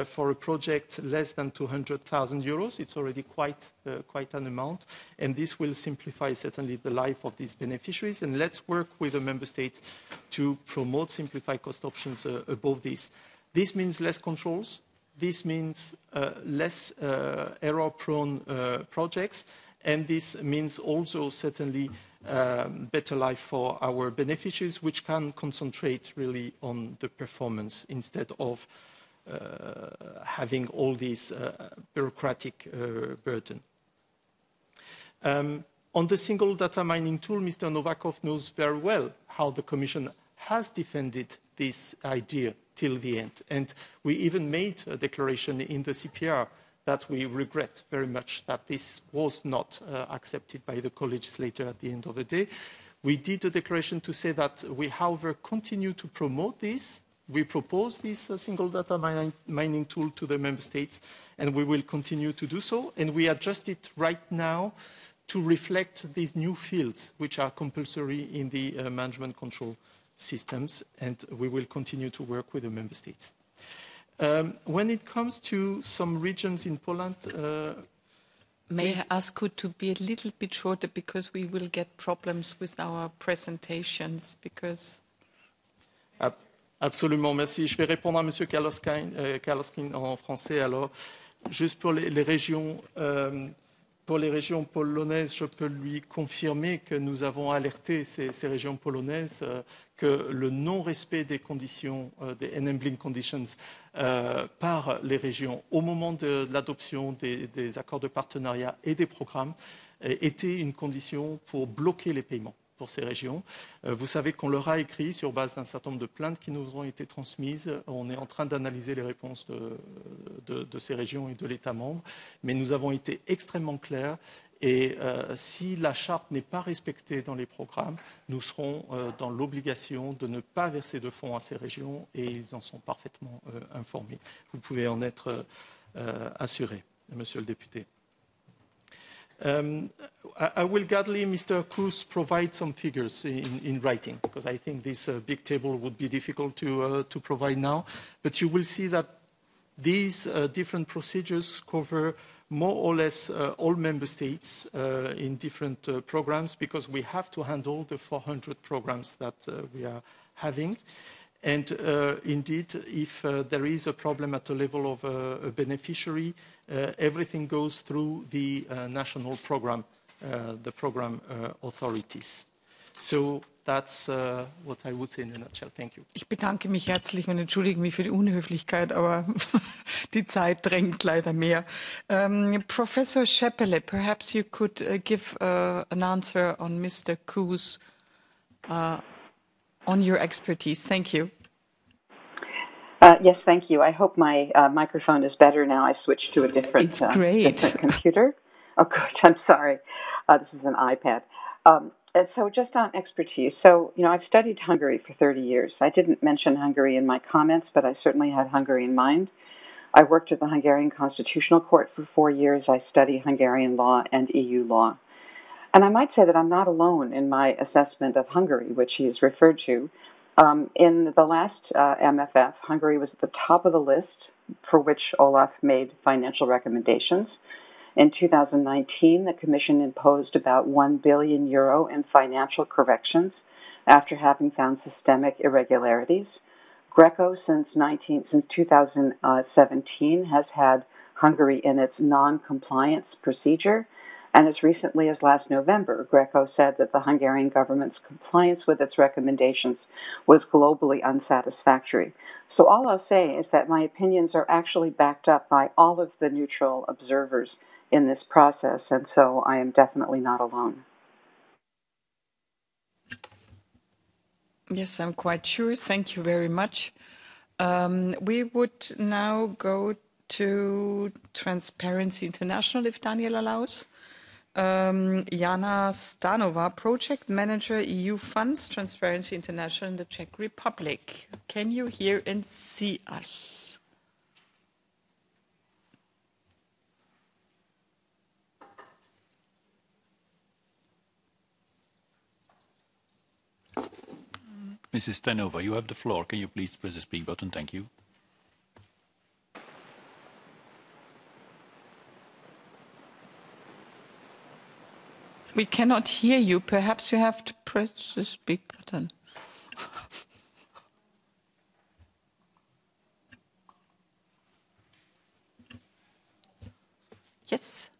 for a project less than 200,000 euros. It's already quite an amount, and this will simplify certainly the life of these beneficiaries. And let's work with the member states to promote simplified cost options above this. This means less controls. This means less error-prone projects. And this means also certainly better life for our beneficiaries, which can concentrate really on the performance instead of having all this bureaucratic burden. On the single data mining tool, Mr. Novakov knows very well how the Commission has defended this idea till the end. And we even made a declaration in the CPR that we regret very much that this was not accepted by the co-legislator at the end of the day. We did a declaration to say that we, however, continue to promote this. We propose this single data mining tool to the member states, and we will continue to do so. And we adjust it right now to reflect these new fields, which are compulsory in the management control systems, and we will continue to work with the member states. When it comes to some regions in Poland, may I ask you to be a little bit shorter because we will get problems with our presentations because... Absolument, merci. Je vais répondre à M. Kaloskin en français. Alors, juste pour les régions polonaises, je peux lui confirmer que nous avons alerté ces régions polonaises que le non-respect des conditions, des enabling conditions, par les régions au moment de l'adoption des accords de partenariat et des programmes était une condition pour bloquer les paiements pour ces régions. Vous savez qu'on leur a écrit sur base d'un certain nombre de plaintes qui nous ont été transmises. On est en train d'analyser les réponses de ces régions et de l'État membre, mais nous avons été extrêmement clairs. Et si la charte n'est pas respectée dans les programmes, nous serons dans l'obligation de ne pas verser de fonds à ces régions et ils en sont parfaitement informés. Vous pouvez en être assuré, Monsieur le député. I will gladly, Mr. Kroes, provide some figures in writing, because I think this big table would be difficult to provide now. But you will see that these different procedures cover more or less all member states in different programs, because we have to handle the 400 programs that we are having. And indeed, if there is a problem at the level of a beneficiary, everything goes through the national program, the program authorities. So that's what I would say in a nutshell. Thank you. Ich bedanke mich herzlich und entschuldige mich für die Unhöflichkeit, aber die Zeit drängt leider mehr. Professor Scheppele, perhaps you could give an answer on Mr. Kroes on your expertise. Thank you. Yes, thank you. I hope my microphone is better now. I switched to a different, different computer. Oh, good. I'm sorry. This is an iPad. So just on expertise. So, I've studied Hungary for 30 years. I didn't mention Hungary in my comments, but I certainly had Hungary in mind. I worked at the Hungarian Constitutional Court for 4 years. I study Hungarian law and EU law. And I might say that I'm not alone in my assessment of Hungary, which he has referred to. In the last MFF, Hungary was at the top of the list for which Olaf made financial recommendations. In 2019, the Commission imposed about €1 billion in financial corrections after having found systemic irregularities. Greco, since 2017, has had Hungary in its non-compliance procedure. And as recently as last November, Greco said that the Hungarian government's compliance with its recommendations was globally unsatisfactory. So all I'll say is that my opinions are actually backed up by all of the neutral observers in this process, and so I am definitely not alone. Yes, I'm quite sure. Thank you very much. We would now go to Transparency International, if Daniel allows. Jana Stanova, Project Manager, EU Funds, Transparency International in the Czech Republic. Can you hear and see us? Mrs. Stanova, you have the floor. Can you please press the speak button? Thank you. We cannot hear you. Perhaps you have to press the speak button. Yes.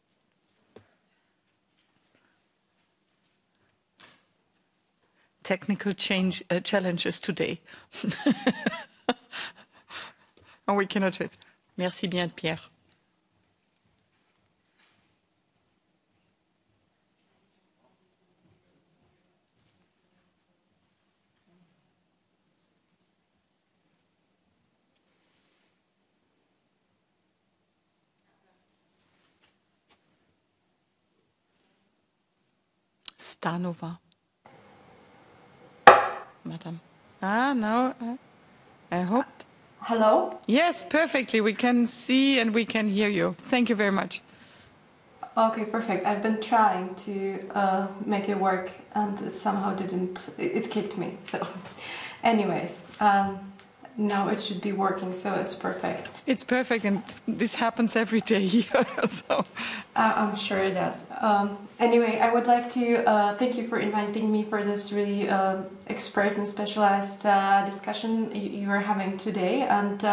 Technical challenges today. Oh, we cannot hear. Merci bien, Pierre. Stanova. Madam. No, I hope. Hello? Yes, perfectly. We can see and we can hear you. Thank you very much. Okay, perfect. I've been trying to make it work and it somehow didn't, it kicked me. So anyways, now it should be working, so it's perfect. It's perfect, and this happens every day here. So. I'm sure it does. Anyway, I would like to thank you for inviting me for this really expert and specialized discussion you are having today. And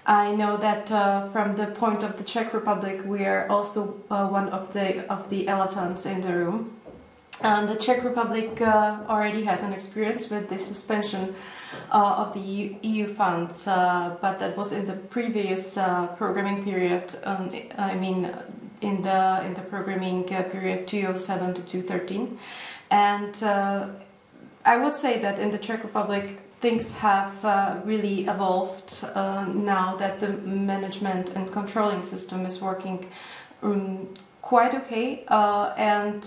I know that from the point of the Czech Republic, we are also one of the elephants in the room. The Czech Republic already has an experience with the suspension of the EU funds, but that was in the previous programming period. I mean, in the programming period 2007 to 2013, and I would say that in the Czech Republic things have really evolved now that the management and controlling system is working quite okay, and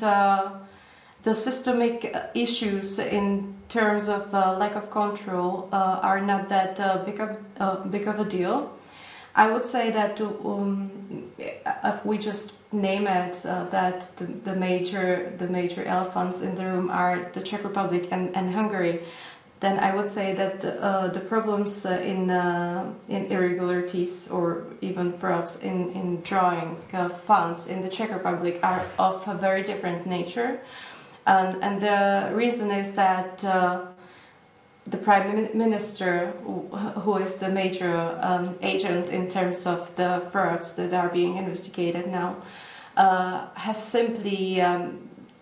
the systemic issues in terms of lack of control are not that big of a deal. I would say that if we just name it, that the major elephants in the room are the Czech Republic and Hungary, then I would say that the problems in irregularities or even frauds in drawing funds in the Czech Republic are of a very different nature. And the reason is that the Prime Minister, who is the major agent in terms of the frauds that are being investigated now, has simply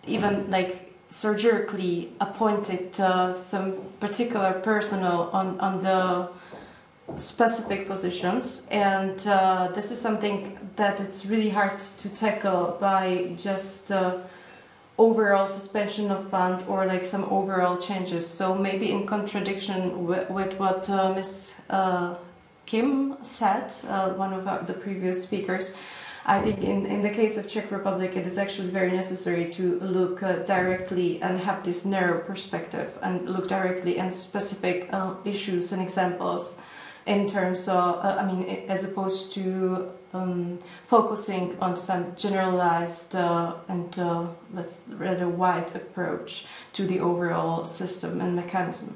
even like surgically appointed some particular personnel on the specific positions, and this is something that it's really hard to tackle by just overall suspension of fund or like some overall changes. So maybe in contradiction with what Ms. Kim said, one of the previous speakers, I think in the case of Czech Republic it is actually very necessary to look directly and have this narrow perspective and look directly at specific issues and examples in terms of, I mean, as opposed to focusing on some generalized and rather wide approach to the overall system and mechanism.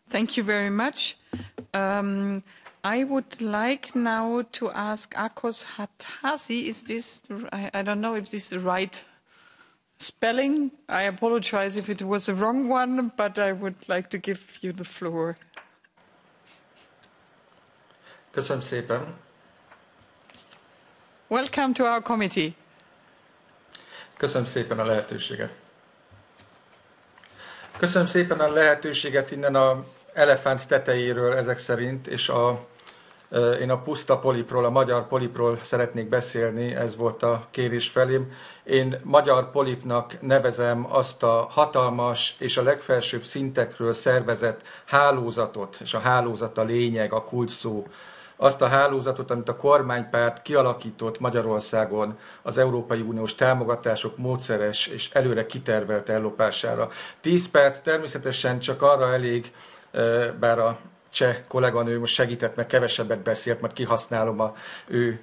Thank you very much. I would like now to ask Ákos Hadházy. Is this, I don't know if this is the right spelling. I apologize if it was the wrong one, but I would like to give you the floor. Köszönöm szépen. Welcome to our committee. Köszönöm szépen a lehetőséget. Köszönöm szépen a lehetőséget innen a elefánt tetejéről ezek szerint, és én a puszta polipról, a magyar polipról szeretnék beszélni, ez volt a kérés felém. Én magyar polipnak nevezem azt a hatalmas és a legfelsőbb szintekről szervezett hálózatot, és a hálózat a lényeg, a kulcsszó, azt a hálózatot, amit a kormánypárt kialakított Magyarországon az Európai Uniós támogatások módszeres és előre kitervelt ellopására. 10 perc természetesen csak arra elég, bár a cseh kolléganő most segített, meg kevesebbet beszélt, mert kihasználom a ő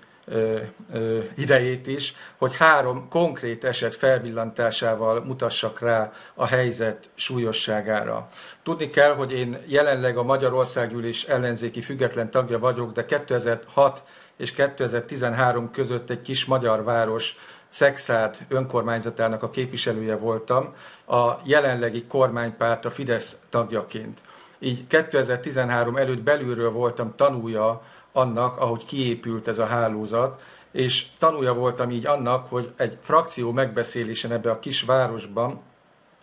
idejét is, hogy 3 konkrét eset felvillantásával mutassak rá a helyzet súlyosságára. Tudni kell, hogy én jelenleg a Magyarországgyűlés ellenzéki független tagja vagyok, de 2006 és 2013 között egy kis magyar város Szexárd önkormányzatának a képviselője voltam, a jelenlegi kormánypárt, a Fidesz tagjaként. Így 2013 előtt belülről voltam tanúja annak, ahogy kiépült ez a hálózat, és tanúja voltam így annak, hogy egy frakció megbeszélésen ebbe a kis városban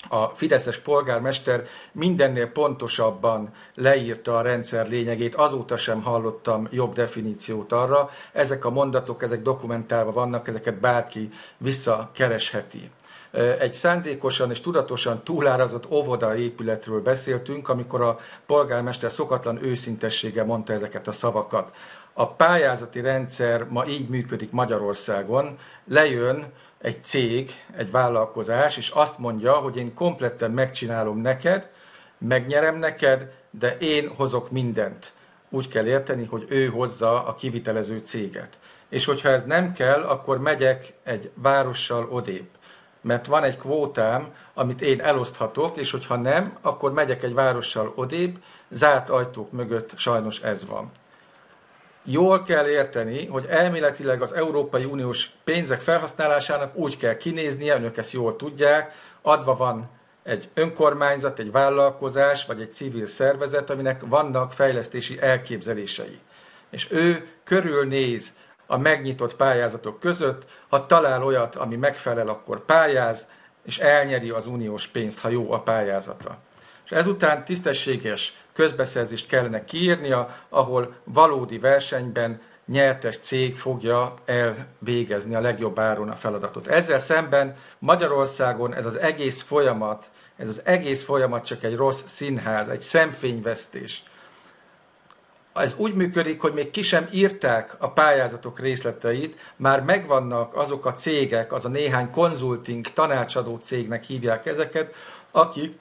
a fideszes polgármester mindennél pontosabban leírta a rendszer lényegét, azóta sem hallottam jobb definíciót arra. Ezek a mondatok, ezek dokumentálva vannak, ezeket bárki visszakeresheti. Egy szándékosan és tudatosan túlárazott óvoda épületről beszéltünk, amikor a polgármester szokatlan őszintességgel mondta ezeket a szavakat. A pályázati rendszer ma így működik Magyarországon, lejön egy cég, egy vállalkozás, és azt mondja, hogy én kompletten megcsinálom neked, megnyerem neked, de én hozok mindent. Úgy kell érteni, hogy ő hozza a kivitelező céget. És hogyha ez nem kell, akkor megyek egy várossal odébb. Mert van egy kvótám, amit én eloszthatok, és hogyha nem, akkor megyek egy várossal odébb, zárt ajtók mögött sajnos ez van. Jól kell érteni, hogy elméletileg az Európai Uniós pénzek felhasználásának úgy kell kinéznie, önök ezt jól tudják, adva van egy önkormányzat, egy vállalkozás, vagy egy civil szervezet, aminek vannak fejlesztési elképzelései. És ő körülnéz a megnyitott pályázatok között, ha talál olyat, ami megfelel, akkor pályáz, és elnyeri az uniós pénzt, ha jó a pályázata. És ezután tisztességes közbeszerzést kellene kiírnia, ahol valódi versenyben nyertes cég fogja elvégezni a legjobb áron a feladatot. Ezzel szemben Magyarországon ez az egész folyamat csak egy rossz színház, egy szemfényvesztés. Ez úgy működik, hogy még ki sem írták a pályázatok részleteit, már megvannak azok a cégek, az a néhány konzulting, tanácsadó cégnek hívják ezeket, akik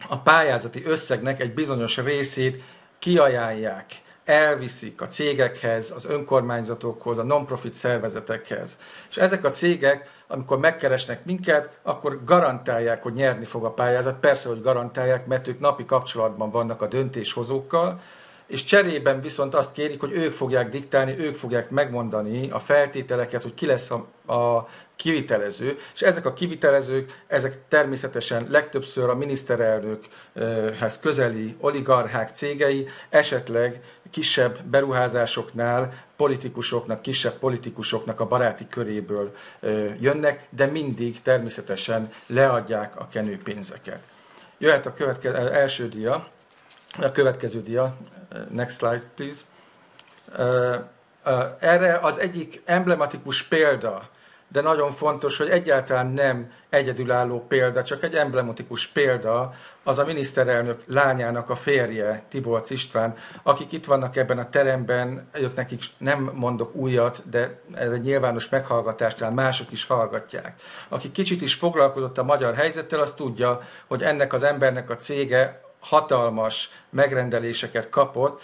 a pályázati összegnek egy bizonyos részét kiajánlják, elviszik a cégekhez, az önkormányzatokhoz, a non-profit szervezetekhez. És ezek a cégek, amikor megkeresnek minket, akkor garantálják, hogy nyerni fog a pályázat. Persze, hogy garantálják, mert ők napi kapcsolatban vannak a döntéshozókkal, és cserében viszont azt kérik, hogy ők fogják diktálni, ők fogják megmondani a feltételeket, hogy ki lesz a kivitelező, és ezek a kivitelezők, ezek természetesen legtöbbször a miniszterelnökhez közeli oligarchák cégei, esetleg kisebb beruházásoknál politikusoknak, kisebb politikusoknak a baráti köréből jönnek, de mindig természetesen leadják a kenőpénzeket. Jöhet a első dia, a következő dia, next slide please. Erre az egyik emblematikus példa, de nagyon fontos, hogy egyáltalán nem egyedülálló példa, csak egy emblematikus példa, az a miniszterelnök lányának a férje, Tiborcs István, akik itt vannak ebben a teremben, ők nekik nem mondok újat, de ez egy nyilvános meghallgatásnál mások is hallgatják. Aki kicsit is foglalkozott a magyar helyzettel, az tudja, hogy ennek az embernek a cége hatalmas megrendeléseket kapott,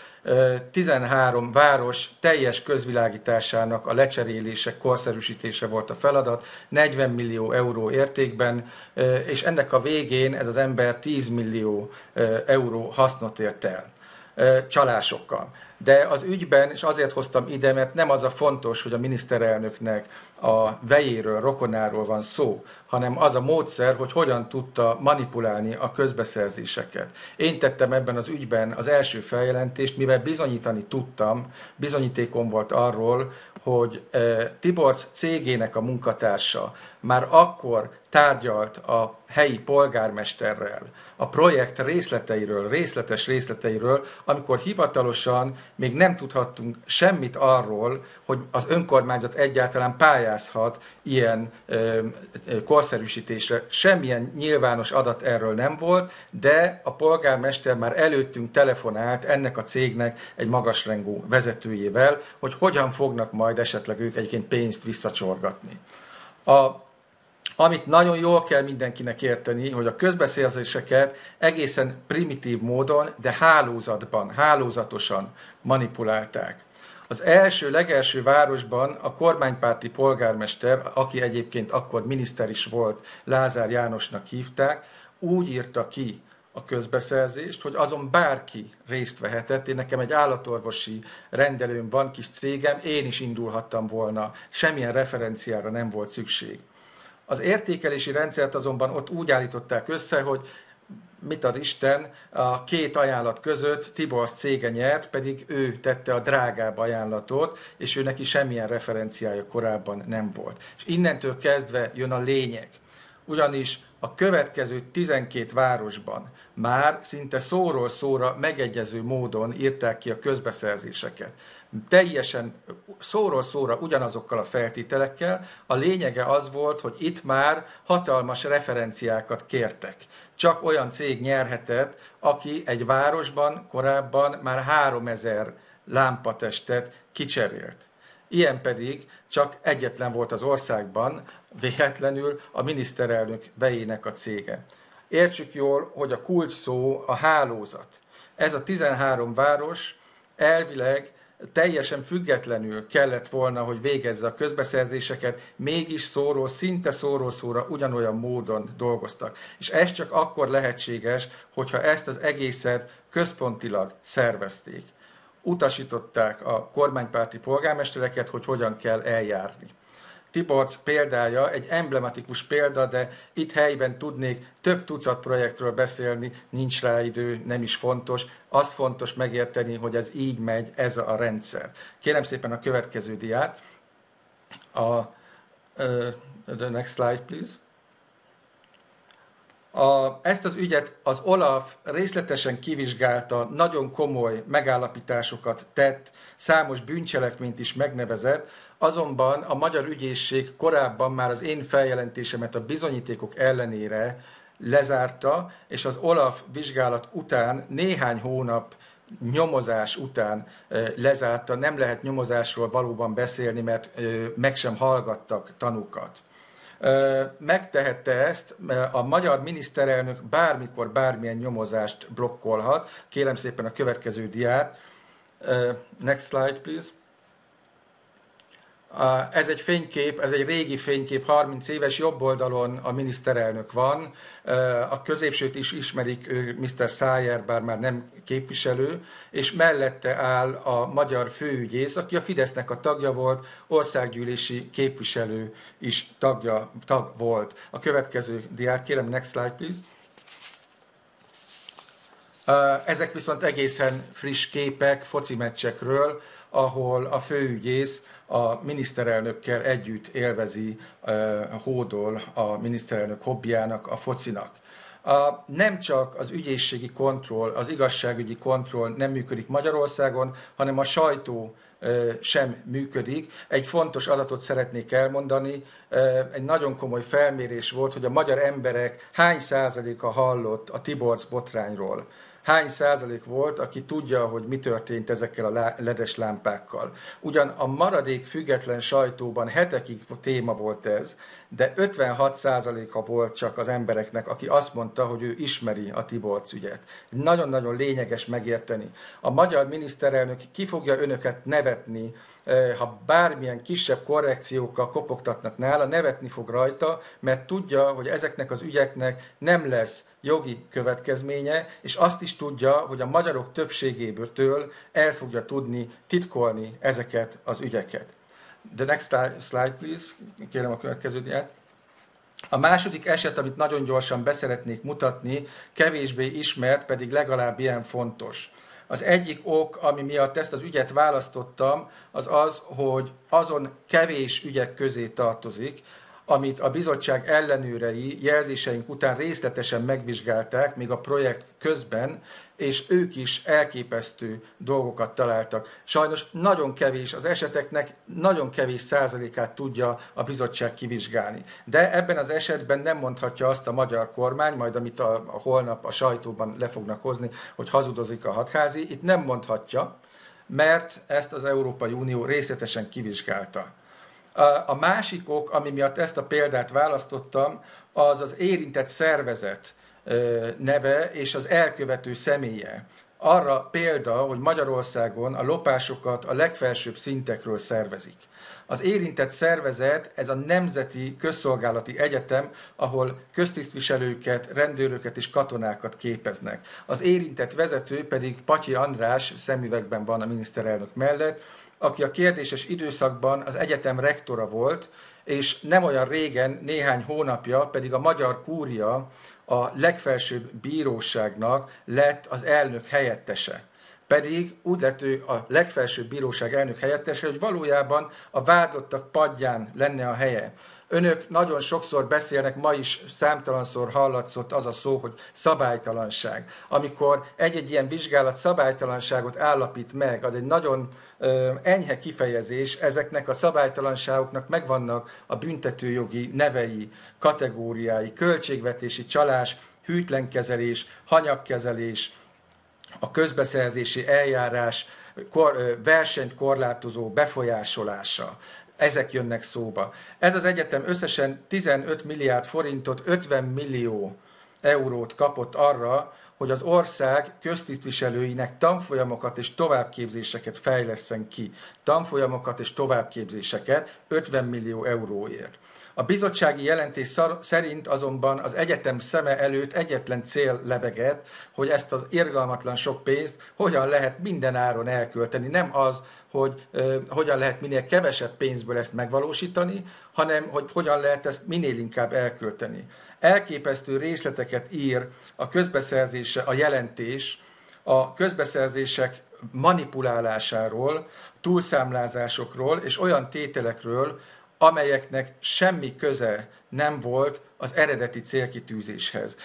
13 város teljes közvilágításának a lecserélése, korszerűsítése volt a feladat, 40 millió euró értékben, és ennek a végén ez az ember 10 millió euró hasznot ért el csalásokkal. De az ügyben, és azért hoztam ide, mert nem az a fontos, hogy a miniszterelnöknek a vejéről, rokonáról van szó, hanem az a módszer, hogy hogyan tudta manipulálni a közbeszerzéseket. Én tettem ebben az ügyben az első feljelentést, mivel bizonyítani tudtam, bizonyítékom volt arról, hogy Tiborcs cégének a munkatársa már akkor tárgyalt a helyi polgármesterrel a projekt részletes részleteiről, amikor hivatalosan még nem tudhattunk semmit arról, hogy az önkormányzat egyáltalán pályázhat ilyen korszerűsítésre. Semmilyen nyilvános adat erről nem volt, de a polgármester már előttünk telefonált ennek a cégnek egy magasrangú vezetőjével, hogy hogyan fognak majd esetleg ők egyébként pénzt visszacsorgatni. Amit nagyon jól kell mindenkinek érteni, hogy a közbeszerzéseket egészen primitív módon, de hálózatosan manipulálták. Az legelső városban a kormánypárti polgármester, aki egyébként akkor miniszter is volt, Lázár Jánosnak hívták, úgy írta ki a közbeszerzést, hogy azon bárki részt vehetett. Én nekem egy állatorvosi rendelőm van, kis cégem, én is indulhattam volna, semmilyen referenciára nem volt szükség. Az értékelési rendszert azonban ott úgy állították össze, hogy mit ad Isten, a két ajánlat között Tiborcs cége nyert, pedig ő tette a drágább ajánlatot, és ő neki semmilyen referenciája korábban nem volt. És innentől kezdve jön a lényeg. Ugyanis a következő 12 városban már szinte szóról szóra megegyező módon írták ki a közbeszerzéseket. Teljesen szóról szóra ugyanazokkal a feltételekkel. A lényege az volt, hogy itt már hatalmas referenciákat kértek. Csak olyan cég nyerhetett, aki egy városban korábban már 3000 lámpatestet kicserélt. Ilyen pedig csak egyetlen volt az országban, véletlenül a miniszterelnök vejének a cége. Értsük jól, hogy a kulcs szó a hálózat. Ez a 13 város elvileg teljesen függetlenül kellett volna, hogy végezze a közbeszerzéseket, mégis szinte szóról szóra ugyanolyan módon dolgoztak. És ez csak akkor lehetséges, hogyha ezt az egészet központilag szervezték. Utasították a kormánypárti polgármestereket, hogy hogyan kell eljárni. Tiborcs példája egy emblematikus példa, de itt helyben tudnék több tucat projektről beszélni, nincs rá idő, nem is fontos. Az fontos megérteni, hogy ez így megy, ez a rendszer. Kérem szépen a következő diát. The next slide, please. Ezt az ügyet az OLAF részletesen kivizsgálta, nagyon komoly megállapításokat tett, számos bűncselekményt is megnevezett, azonban a magyar ügyészség korábban már az én feljelentésemet a bizonyítékok ellenére lezárta, és az OLAF vizsgálat után, néhány hónap nyomozás után lezárta. Nem lehet nyomozásról valóban beszélni, mert meg sem hallgattak tanúkat. Megtehette ezt, a magyar miniszterelnök bármikor bármilyen nyomozást blokkolhat. Kérem szépen a következő diát. Next slide, please. Ez egy fénykép, ez egy régi fénykép, 30 éves, jobb oldalon a miniszterelnök van, a középsőt is ismerik, ő Mr. Szájer, bár már nem képviselő, és mellette áll a magyar főügyész, aki a Fidesznek a tagja volt, országgyűlési képviselő is tag volt. A következő diát, kérem, next slide, please. Ezek viszont egészen friss képek foci meccsekről, ahol a főügyész a miniszterelnökkel együtt élvezi, hódol a miniszterelnök hobbiának, a focinak. Nem csak az ügyészségi kontroll, az igazságügyi kontroll nem működik Magyarországon, hanem a sajtó sem működik. Egy fontos adatot szeretnék elmondani, egy nagyon komoly felmérés volt, hogy a magyar emberek hány százaléka hallott a Tiborcs botrányról. Hány százalék volt, aki tudja, hogy mi történt ezekkel a ledes lámpákkal. Ugyan a maradék független sajtóban hetekig téma volt ez, de 56%-a volt csak az embereknek, aki azt mondta, hogy ő ismeri a Tiborcs ügyet. Nagyon-nagyon lényeges megérteni. A magyar miniszterelnök ki fogja önöket nevetni, ha bármilyen kisebb korrekciókkal kopogtatnak nála, nevetni fog rajta, mert tudja, hogy ezeknek az ügyeknek nem lesz jogi következménye, és azt is tudja, hogy a magyarok többségéből el fogja tudni titkolni ezeket az ügyeket. The next slide, please. Kérem a következő diát. A második eset, amit nagyon gyorsan beszeretnék mutatni, kevésbé ismert, pedig legalább ilyen fontos. Az egyik ok, ami miatt ezt az ügyet választottam, az az, hogy azon kevés ügyek közé tartozik, amit a bizottság ellenőrei jelzéseink után részletesen megvizsgálták, még a projekt közben, és ők is elképesztő dolgokat találtak. Sajnos nagyon kevés, az eseteknek nagyon kevés százalékát tudja a bizottság kivizsgálni. De ebben az esetben nem mondhatja azt a magyar kormány, majd amit a holnap a sajtóban le fognak hozni, hogy hazudozik a Hadházy, itt nem mondhatja, mert ezt az Európai Unió részletesen kivizsgálta. A másik ok, ami miatt ezt a példát választottam, az az érintett szervezet neve és az elkövető személye. Arra példa, hogy Magyarországon a lopásokat a legfelsőbb szintekről szervezik. Az érintett szervezet, ez a Nemzeti Közszolgálati Egyetem, ahol köztisztviselőket, rendőröket és katonákat képeznek. Az érintett vezető pedig Patyi András, szemüvegben van a miniszterelnök mellett, aki a kérdéses időszakban az egyetem rektora volt, és nem olyan régen, néhány hónapja pedig a magyar kúria a legfelsőbb bíróságnak lett az elnök helyettese. Pedig úgy lett ő a legfelsőbb bíróság elnök helyettese, hogy valójában a vádlottak padján lenne a helye. Önök nagyon sokszor beszélnek, ma is számtalanszor hallatszott az a szó, hogy szabálytalanság. Amikor egy-egy ilyen vizsgálat szabálytalanságot állapít meg, az egy nagyon enyhe kifejezés, ezeknek a szabálytalanságoknak megvannak a büntetőjogi nevei, kategóriái, költségvetési csalás, hűtlenkezelés, hanyagkezelés, a közbeszerzési eljárás, versenyt korlátozó befolyásolása. Ezek jönnek szóba. Ez az egyetem összesen 15 milliárd forintot 50 millió eurót kapott arra, hogy az ország köztisztviselőinek tanfolyamokat és továbbképzéseket fejlesszen ki. Tanfolyamokat és továbbképzéseket 50 millió euróért. A bizottsági jelentés szerint azonban az egyetem szeme előtt egyetlen cél lebegett, hogy ezt az irgalmatlan sok pénzt hogyan lehet minden áron elkölteni. Nem az, hogy hogyan lehet minél kevesebb pénzből ezt megvalósítani, hanem hogy hogyan lehet ezt minél inkább elkölteni. Elképesztő részleteket ír a jelentés a közbeszerzések manipulálásáról, túlszámlázásokról és olyan tételekről, amelyeknek semmi köze nem volt az eredeti célkitűzéshez.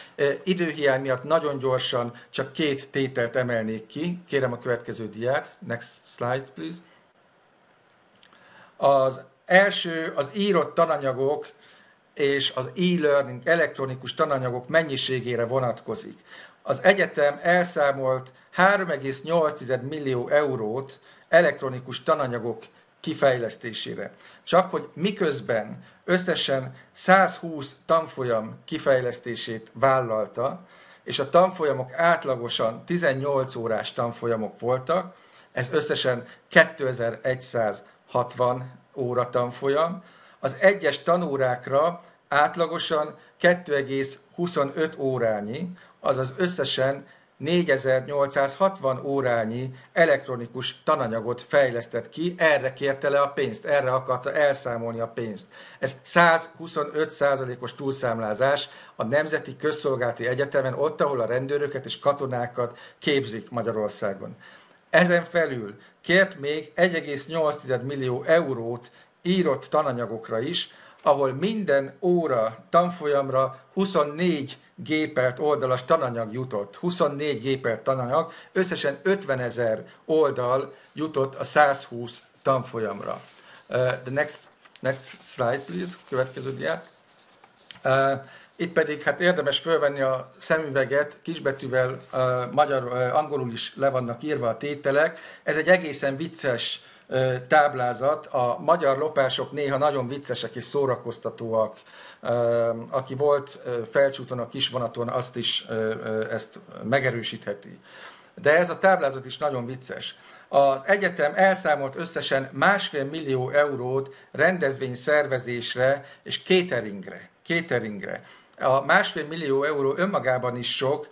Időhiány miatt nagyon gyorsan csak 2 tételt emelnék ki. Kérem a következő diát. Next slide, please. Az első az írott tananyagok és az e-learning, elektronikus tananyagok mennyiségére vonatkozik. Az egyetem elszámolt 3,8 millió eurót elektronikus tananyagok kifejlesztésére. Csak hogy miközben összesen 120 tanfolyam kifejlesztését vállalta, és a tanfolyamok átlagosan 18 órás tanfolyamok voltak, ez összesen 2160 óra tanfolyam, az egyes tanórákra átlagosan 2,25 órányi, azaz összesen 4860 órányi elektronikus tananyagot fejlesztett ki, erre kérte le a pénzt, erre akarta elszámolni a pénzt. Ez 125%-os túlszámlázás a Nemzeti Közszolgálati Egyetemen, ott, ahol a rendőröket és katonákat képzik Magyarországon. Ezen felül kért még 1,8 millió eurót írott tananyagokra is, ahol minden óra tanfolyamra 24 gépelt oldalas tananyag jutott. 24 gépelt tananyag, összesen 50 000 oldal jutott a 120 tanfolyamra. The next slide, please. Következő diát. Itt pedig hát érdemes fölvenni a szemüveget, kisbetűvel, angolul is le vannak írva a tételek. Ez egy egészen vicces táblázat. A magyar lopások néha nagyon viccesek és szórakoztatóak. Aki volt Felcsúton a kisvonaton, azt is ezt megerősítheti. De ez a táblázat is nagyon vicces. Az egyetem elszámolt összesen 1,5 millió eurót rendezvényszervezésre és cateringre. A 1,5 millió euró önmagában is sok.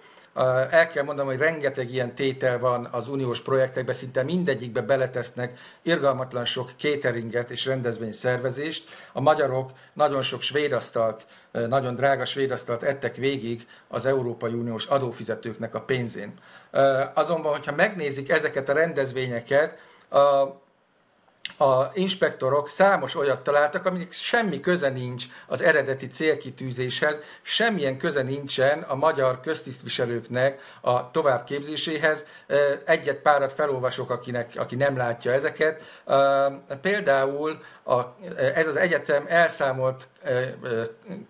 El kell mondanom, hogy rengeteg ilyen tétel van az uniós projektekben, szinte mindegyikbe beletesznek irgalmatlan sok cateringet és rendezvényszervezést. A magyarok nagyon sok svédasztalt, nagyon drága svédasztalt ettek végig az Európai Uniós adófizetőknek a pénzén. Azonban, hogyha megnézik ezeket a rendezvényeket, a inspektorok számos olyat találtak, aminek semmi köze nincs az eredeti célkitűzéshez, semmilyen köze nincsen a magyar köztisztviselőknek a továbbképzéséhez. Egyet párat felolvasok, aki nem látja ezeket. Például ez az egyetem elszámolt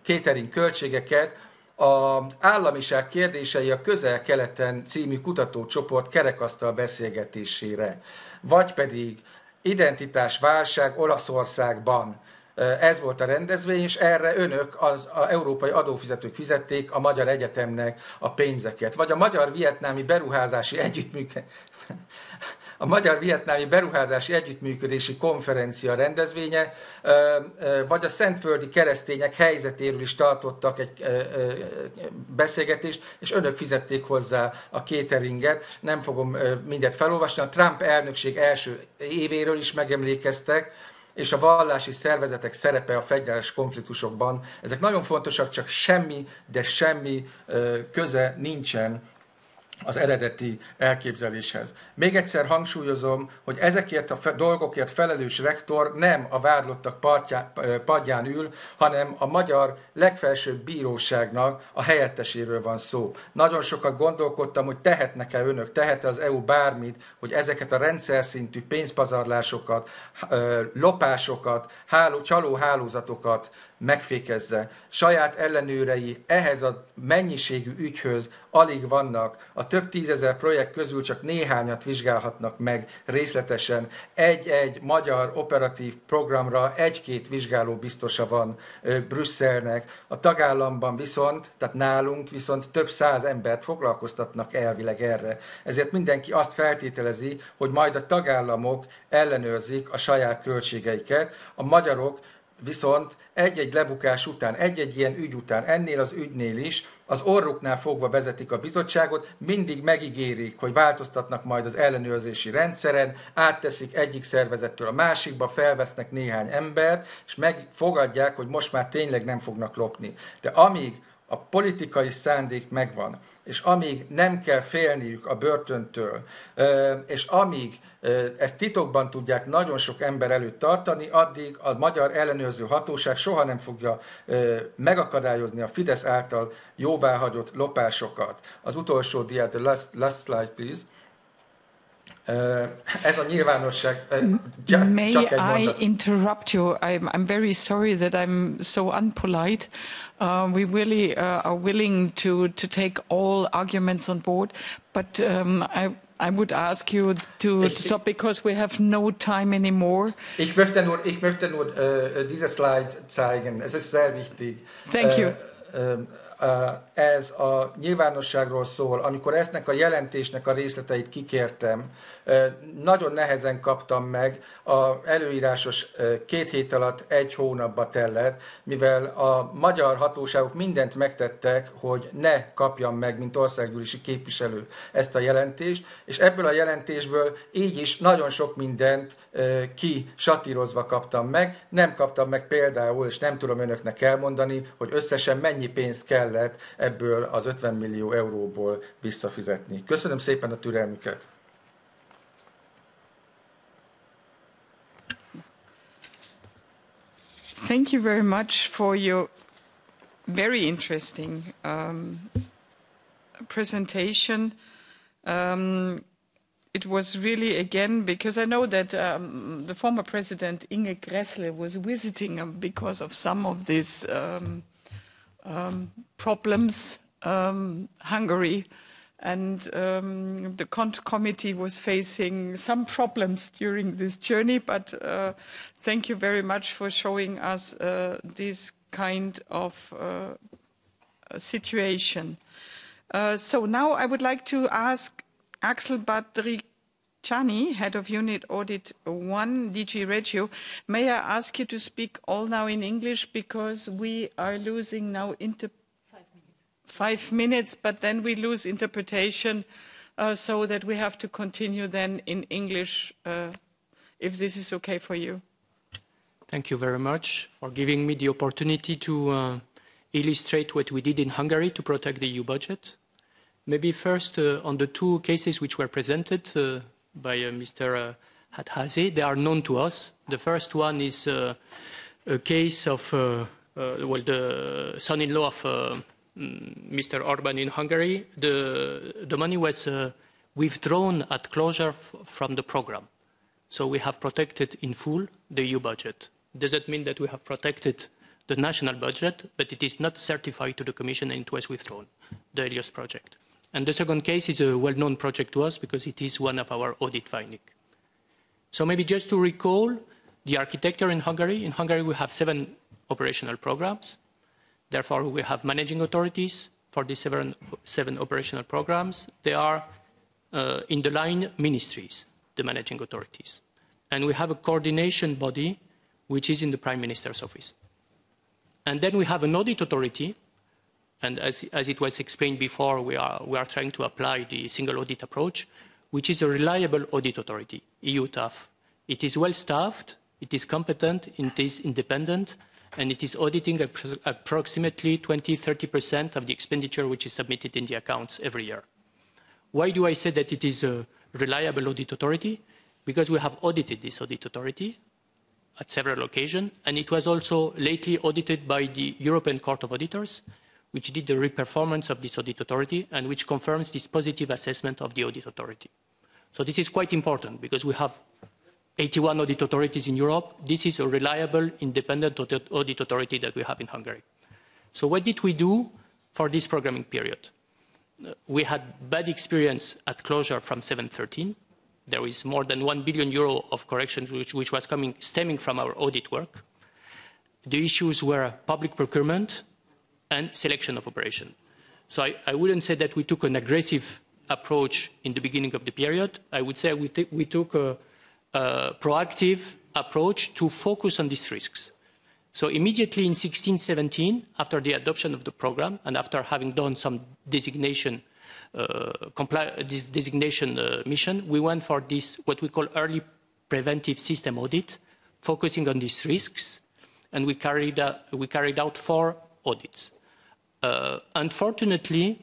catering költségeket az államiság kérdései a Közel-Keleten című kutatócsoport kerekasztal beszélgetésére, vagy pedig identitásválság Olaszországban. Ez volt a rendezvény, és erre önök, az európai adófizetők fizették a magyar egyetemnek a pénzeket. Vagy a magyar-vietnámi beruházási együttműködési konferencia rendezvénye, vagy a szentföldi keresztények helyzetéről is tartottak egy beszélgetést, és önök fizették hozzá a cateringet. Nem fogom mindet felolvasni. A Trump elnökség első évéről is megemlékeztek, és a vallási szervezetek szerepe a fegyveres konfliktusokban. Ezek nagyon fontosak, csak semmi, de semmi köze nincsen az eredeti elképzeléshez. Még egyszer hangsúlyozom, hogy ezekért a dolgokért felelős rektor nem a vádlottak padján ül, hanem a magyar legfelsőbb bíróságnak a helyetteséről van szó. Nagyon sokat gondolkodtam, hogy tehetnek-e önök, tehet-e az EU bármit, hogy ezeket a rendszer szintű pénzpazarlásokat, lopásokat, csalóhálózatokat megfékezze. Saját ellenőrei ehhez a mennyiségű ügyhöz alig vannak a több tízezer projekt közül csak néhányat vizsgálhatnak meg részletesen. Egy-egy magyar operatív programra egy-két vizsgáló biztosa van Brüsszelnek. A tagállamban viszont, tehát nálunk viszont több száz embert foglalkoztatnak elvileg erre. Ezért mindenki azt feltételezi, hogy majd a tagállamok ellenőrzik a saját költségeiket, a magyarok viszont egy-egy lebukás után, egy-egy ilyen ügy után, ennél az ügynél is az orruknál fogva vezetik a bizottságot, mindig megígérik, hogy változtatnak majd az ellenőrzési rendszeren, átteszik egyik szervezettől a másikba, felvesznek néhány embert, és megfogadják, hogy most már tényleg nem fognak lopni. De amíg a politikai szándék megvan, és amíg nem kell félniük a börtöntől, és amíg ezt titokban tudják nagyon sok ember előtt tartani, addig a magyar ellenőrző hatóság soha nem fogja megakadályozni a Fidesz által jóváhagyott lopásokat. Az utolsó diát, the last slide, please. Ez a nyilvánosság. May I interrupt you? I'm very sorry that I'm so unpolite. We really are willing to take all arguments on board, but I would ask you to stop because we have no time anymore. Ich möchte nur diese Slide zeigen. Es ist sehr wichtig. Thank you. Ez a nyilvánosságról szól. Amikor eznek a jelentésnek a részleteit kikértem, nagyon nehezen kaptam meg, az előírásos 2 hét alatt 1 hónapba tellett, mivel a magyar hatóságok mindent megtettek, hogy ne kapjam meg, mint országgyűlési képviselő ezt a jelentést, és ebből a jelentésből így is nagyon sok mindent kisatírozva kaptam meg. Nem kaptam meg például, és nem tudom önöknek elmondani, hogy összesen mennyi pénzt kellett ebből az 50 millió euróból visszafizetni. Köszönöm szépen a türelmüket! Thank you very much for your very interesting presentation. It was really, again, because I know that the former president Inge Gressle was visiting because of some of these problems, Hungary, and the committee was facing some problems during this journey, but thank you very much for showing us this kind of situation. So now I would like to ask Axel Badriciani, Head of Unit Audit 1, DG Regio. May I ask you to speak all now in English because we are losing now 5 minutes, but then we lose interpretation so that we have to continue then in English, if this is okay for you. Thank you very much for giving me the opportunity to illustrate what we did in Hungary to protect the EU budget. Maybe first on the 2 cases which were presented by Mr. Hadházy, they are known to us. The first one is a case of the son-in-law of Mr. Orban in Hungary. The money was withdrawn at closure from the program. So we have protected in full the EU budget. Does that mean that we have protected the national budget, but it is not certified to the Commission and it was withdrawn, the Helios project. And the second case is a well-known project to us because it is one of our audit findings. So maybe just to recall the architecture in Hungary. In Hungary, we have 7 operational programs. Therefore, we have managing authorities for the 7 operational programs. They are in the line ministries, the managing authorities. And we have a coordination body, which is in the Prime Minister's office. And then we have an audit authority. And as it was explained before, we are trying to apply the single audit approach, which is a reliable audit authority, EU TAF. It is well-staffed, it is competent, it is independent, and it is auditing approximately 20–30% of the expenditure which is submitted in the accounts every year. Why do I say that it is a reliable audit authority? Because we have audited this audit authority at several occasions, and it was also lately audited by the European Court of Auditors, which did the re-performance of this audit authority and which confirms this positive assessment of the audit authority. So this is quite important because we have 81 audit authorities in Europe. This is a reliable, independent audit authority that we have in Hungary. So what did we do for this programming period? we had bad experience at closure from 713. There is more than €1 billion of corrections which was stemming from our audit work. The issues were public procurement and selection of operation. So I wouldn't say that we took an aggressive approach in the beginning of the period. I would say we took a proactive approach to focus on these risks. So immediately in 16-17, after the adoption of the program and after having done some designation mission, we went for this, what we call early preventive system audit, focusing on these risks, and we carried out 4 audits. Unfortunately,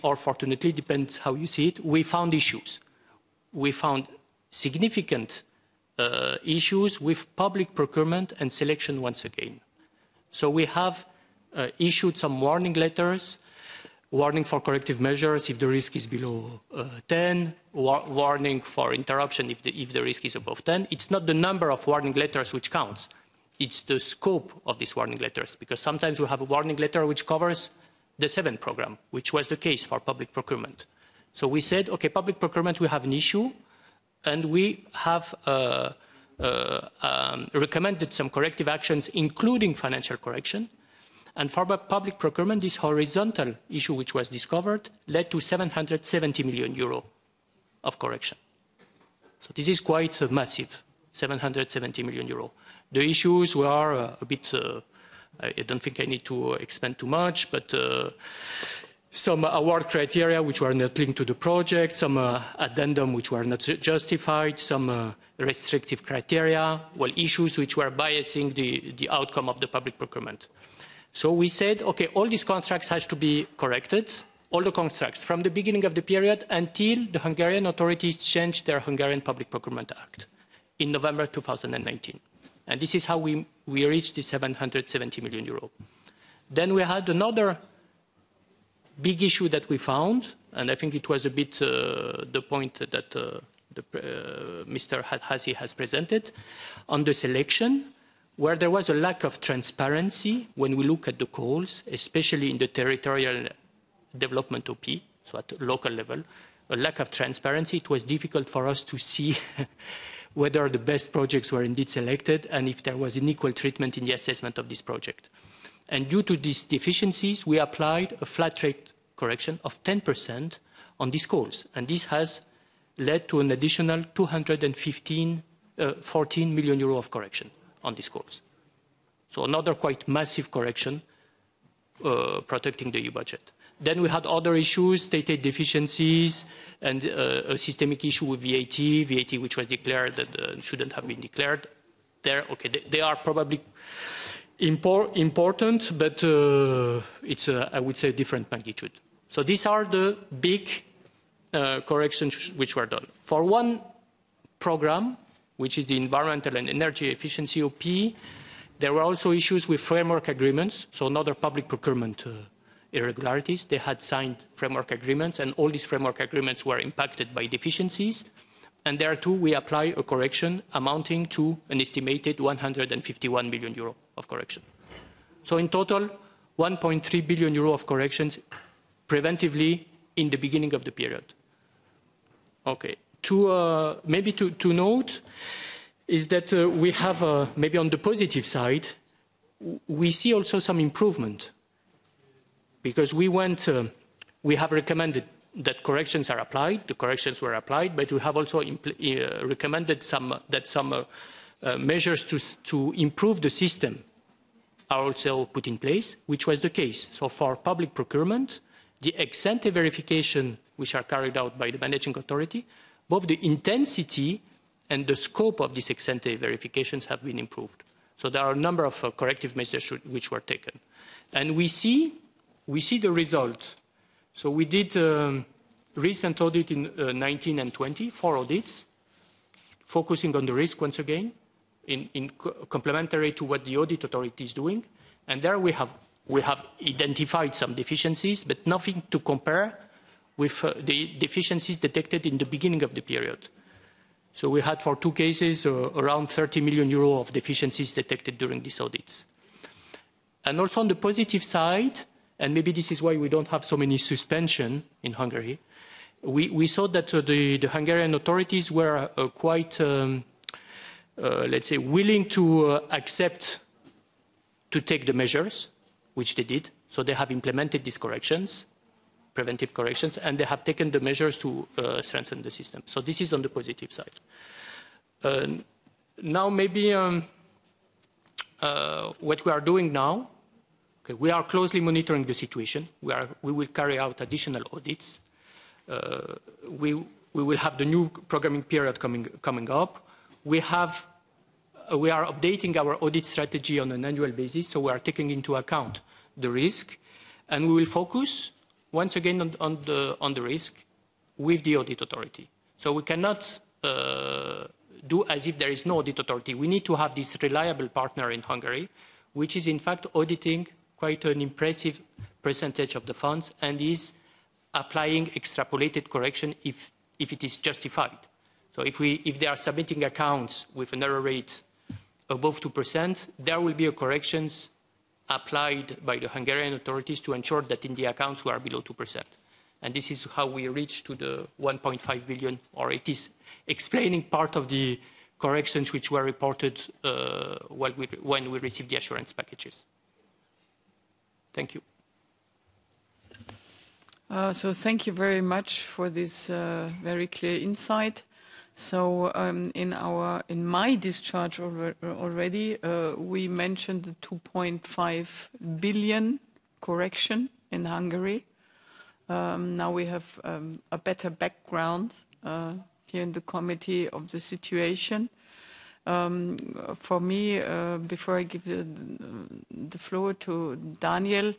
or fortunately, depends how you see it, we found issues. We found significant issues with public procurement and selection once again. So we have issued some warning letters, warning for corrective measures if the risk is below 10, warning for interruption if the risk is above 10. It's not the number of warning letters which counts. It's the scope of these warning letters, because sometimes we have a warning letter which covers the 7 program, which was the case for public procurement. So we said, okay, public procurement, we have an issue, and we have recommended some corrective actions, including financial correction. And for public procurement, this horizontal issue which was discovered led to €770 million of correction. So this is quite massive, €770 million. The issues were a bit, I don't think I need to expand too much, but some award criteria which were not linked to the project, some addendum which were not justified, some restrictive criteria, well, issues which were biasing the outcome of the public procurement. So we said, okay, all these contracts has to be corrected, all the contracts from the beginning of the period until the Hungarian authorities changed their Hungarian Public Procurement Act in November 2019. And this is how we reached the €770 million. Then we had another big issue that we found, and I think it was a bit the point that Mr. Hadházy has presented, on the selection, where there was a lack of transparency when we look at the calls, especially in the territorial development OP, so at the local level, a lack of transparency. It was difficult for us to see whether the best projects were indeed selected and if there was an equal treatment in the assessment of this project. And due to these deficiencies, we applied a flat rate correction of 10% on these calls. And this has led to an additional €14 million of correction on these calls. So another quite massive correction protecting the EU budget. Then we had other issues, state aid deficiencies, and a systemic issue with VAT which was declared that shouldn't have been declared. They are probably important, but it's, I would say, a different magnitude. So these are the big corrections which were done. For one program, which is the environmental and energy efficiency OP, there were also issues with framework agreements, so another public procurement irregularities. They had signed framework agreements, and all these framework agreements were impacted by deficiencies. And there too, we apply a correction amounting to an estimated €151 million of correction. So in total, €1.3 billion of corrections preventively in the beginning of the period. Okay. Maybe to note is that we have, maybe on the positive side, we see also some improvement. Because we have recommended that corrections are applied, the corrections were applied, but we have also recommended some measures to improve the system are also put in place, which was the case. So for public procurement, the ex-ante verification which are carried out by the managing authority, both the intensity and the scope of these ex-ante verifications have been improved. So there are a number of corrective measures which were taken. And we see the result. So we did recent audit in 19 and 20, 4 audits, focusing on the risk once again, in complementary to what the audit authority is doing. And there we have identified some deficiencies, but nothing to compare with the deficiencies detected in the beginning of the period. So we had for 2 cases around €30 million of deficiencies detected during these audits. And also on the positive side, and maybe this is why we don't have so many suspension in Hungary. We saw that the Hungarian authorities were quite, let's say, willing to accept to take the measures, which they did. So they have implemented these corrections, preventive corrections, and they have taken the measures to strengthen the system. So this is on the positive side. Now maybe what we are doing now, okay, we are closely monitoring the situation. We will carry out additional audits. We will have the new programming period coming up. We are updating our audit strategy on an annual basis, so we are taking into account the risk, and we will focus once again on the risk with the audit authority. So we cannot do as if there is no audit authority. We need to have this reliable partner in Hungary, which is in fact auditing quite an impressive percentage of the funds and is applying extrapolated correction if it is justified. So if they are submitting accounts with an error rate above 2%, there will be a corrections applied by the Hungarian authorities to ensure that in the accounts we are below 2%. And this is how we reach to the 1.5 billion, or it is explaining part of the corrections which were reported when we received the assurance packages. Thank you. So thank you very much for this very clear insight. So in my discharge already, we mentioned the 2.5 billion correction in Hungary. Now we have a better background here in the committee of the situation. For me, before I give the floor to Daniel,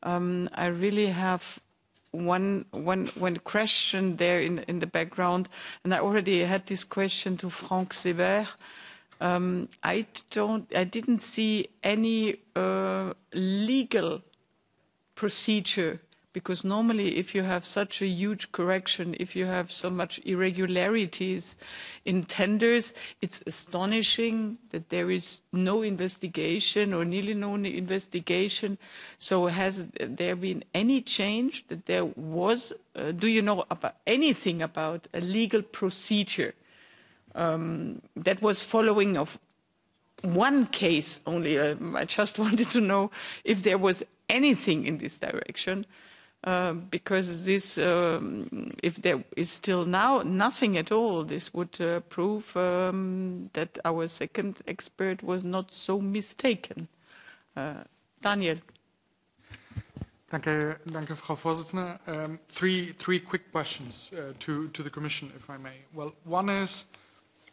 I really have one question there in the background, and I already had this question to Franck Seber. I didn't see any legal procedure, because normally if you have such a huge correction, if you have so much irregularities in tenders, it's astonishing that there is no investigation or nearly no investigation. So has there been any change that there was? Do you know about anything about a legal procedure that was following of one case only? I just wanted to know if there was anything in this direction. Because this, if there is still now nothing at all, this would prove that our second expert was not so mistaken. Daniel. Danke, Frau Vorsitzende. Three quick questions to the Commission, if I may. Well, one is,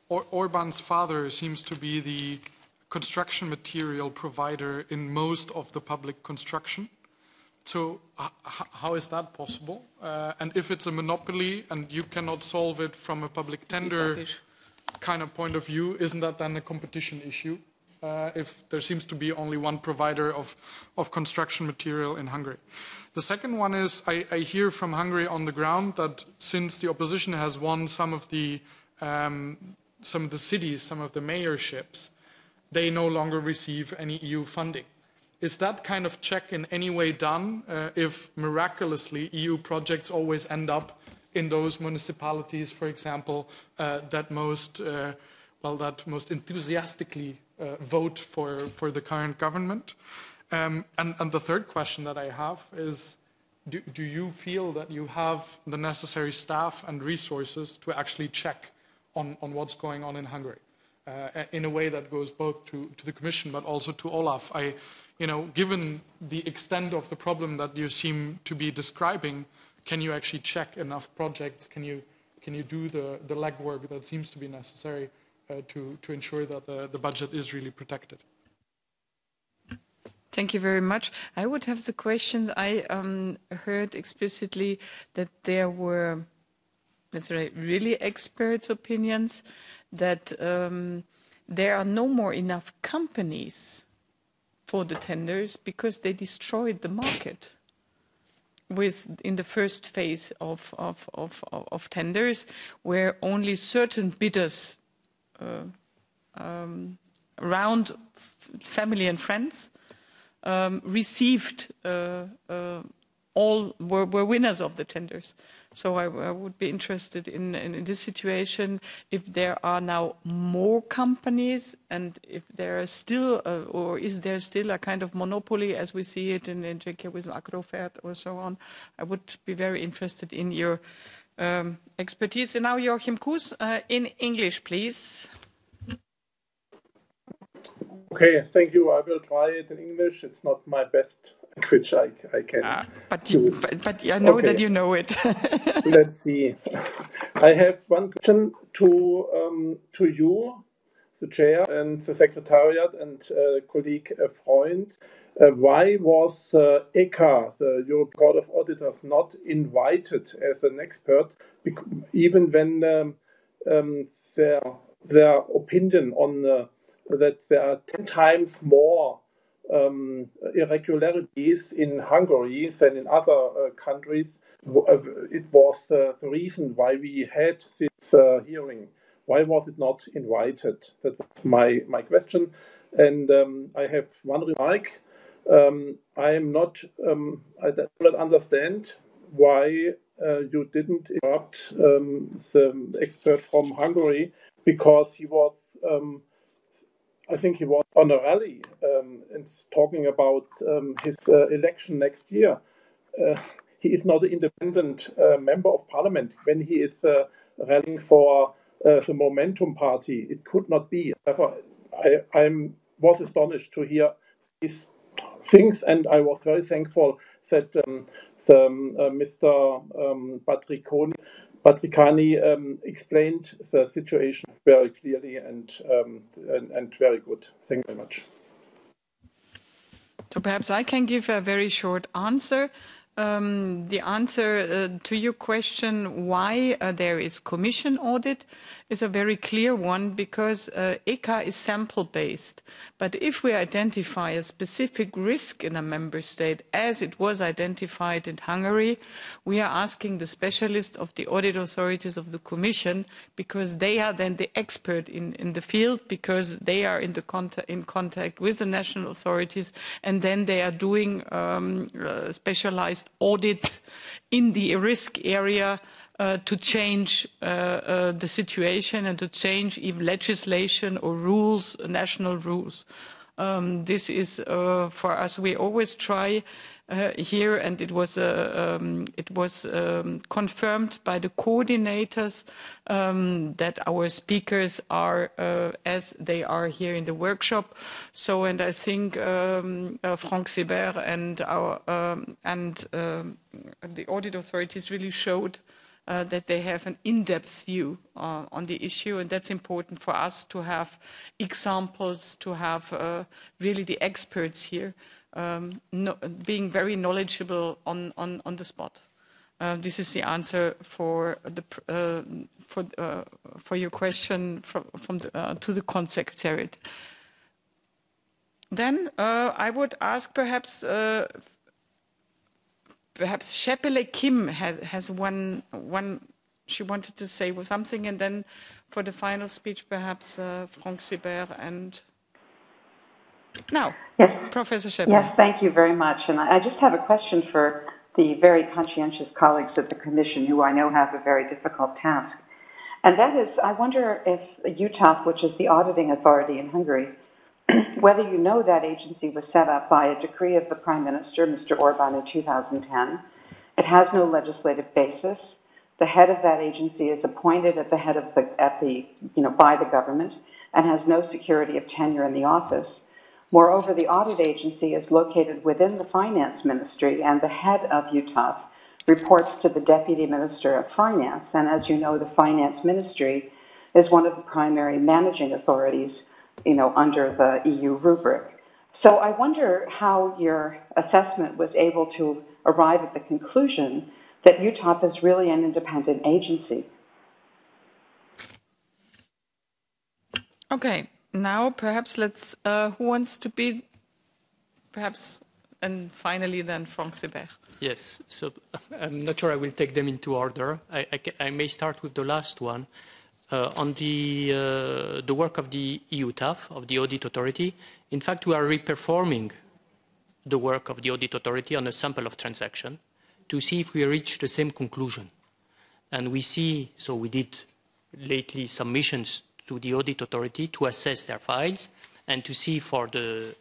Orban's father seems to be the construction material provider in most of the public construction. So how is that possible? And if it's a monopoly and you cannot solve it from a public tender kind of point of view, isn't that then a competition issue? If there seems to be only one provider of construction material in Hungary. The second one is, I hear from Hungary on the ground that since the opposition has won some of the cities, some of the mayorships, they no longer receive any EU funding. Is that kind of check in any way done if miraculously EU projects always end up in those municipalities, for example, that most enthusiastically vote for the current government? And the third question that I have is, do you feel that you have the necessary staff and resources to actually check on what's going on in Hungary in a way that goes both to the Commission but also to Olaf? Given the extent of the problem that you seem to be describing, can you actually check enough projects? Can you do the legwork that seems to be necessary to ensure that the budget is really protected? Thank you very much. I would have the question. I heard explicitly that there were, let's say, really experts' opinions that there are no more enough companies for the tenders because they destroyed the market in the first phase of tenders, where only certain bidders around family and friends received all were winners of the tenders. So I would be interested in this situation, if there are now more companies, and if there are still, or is there still a kind of monopoly as we see it in Czechia with Agrofert or so on. I would be very interested in your expertise. And now Joachim Kuss, in English, please. Okay, thank you. I will try it in English. It's not my best language I can use. But I know that you know it. Let's see. I have one question to you, the chair and the secretariat and colleague Freund. Why was ECA, the European Court of Auditors, not invited as an expert, even when their opinion on that there are 10 times more irregularities in Hungary than in other countries? It was the reason why we had this hearing. Why was it not invited? That was my question. And I have one remark. I do not understand why you didn't interrupt the expert from Hungary, because he was, I think he was on a rally and talking about his election next year. He is not an independent member of parliament. When he is rallying for the Momentum Party, it could not be. Therefore, I was astonished to hear these things, and I was very thankful that Mr. Patricani explained the situation very clearly and very good. Thank you very much. So perhaps I can give a very short answer. The answer to your question, why there is commission audit, is a very clear one, because ECA is sample-based. But if we identify a specific risk in a member state, as it was identified in Hungary, we are asking the specialists of the audit authorities of the Commission, because they are then the expert in the field, because they are in contact with the national authorities, and then they are doing specialized audits in the risk area to change the situation and to change even legislation or rules, national rules. This is for us. We always try here, and it was confirmed by the coordinators that our speakers are as they are here in the workshop. So, and I think Franck Seber and the audit authorities really showed that they have an in-depth view on the issue, and that's important for us to have examples, to have really the experts here being very knowledgeable on the spot. This is the answer for your question to the Consecretariat. Then I would ask perhaps Shepele Kim has one. She wanted to say something, and then for the final speech, perhaps Franck Seber and now, yes, Professor Shepele. Yes, thank you very much. And I just have a question for the very conscientious colleagues of the Commission, who I know have a very difficult task. And that is, I wonder if UTAF, which is the auditing authority in Hungary, whether you know that agency was set up by a decree of the Prime Minister, Mr. Orban, in 2010. It has no legislative basis. The head of that agency is appointed by the government and has no security of tenure in the office. Moreover, the audit agency is located within the Finance Ministry, and the head of UTAF reports to the Deputy Minister of Finance. And as you know, the Finance Ministry is one of the primary managing authorities, under the EU rubric. So I wonder how your assessment was able to arrive at the conclusion that UTAF is really an independent agency. Okay, now perhaps let's, who wants to be, perhaps, and finally then Franck Seber. Yes, so I'm not sure I will take them into order. I may start with the last one. On the work of the EUTAF, of the Audit Authority, in fact, we are reperforming the work of the audit authority on a sample of transactions to see if we reach the same conclusion. And we see, so we did lately submissions to the audit authority to assess their files and to see for the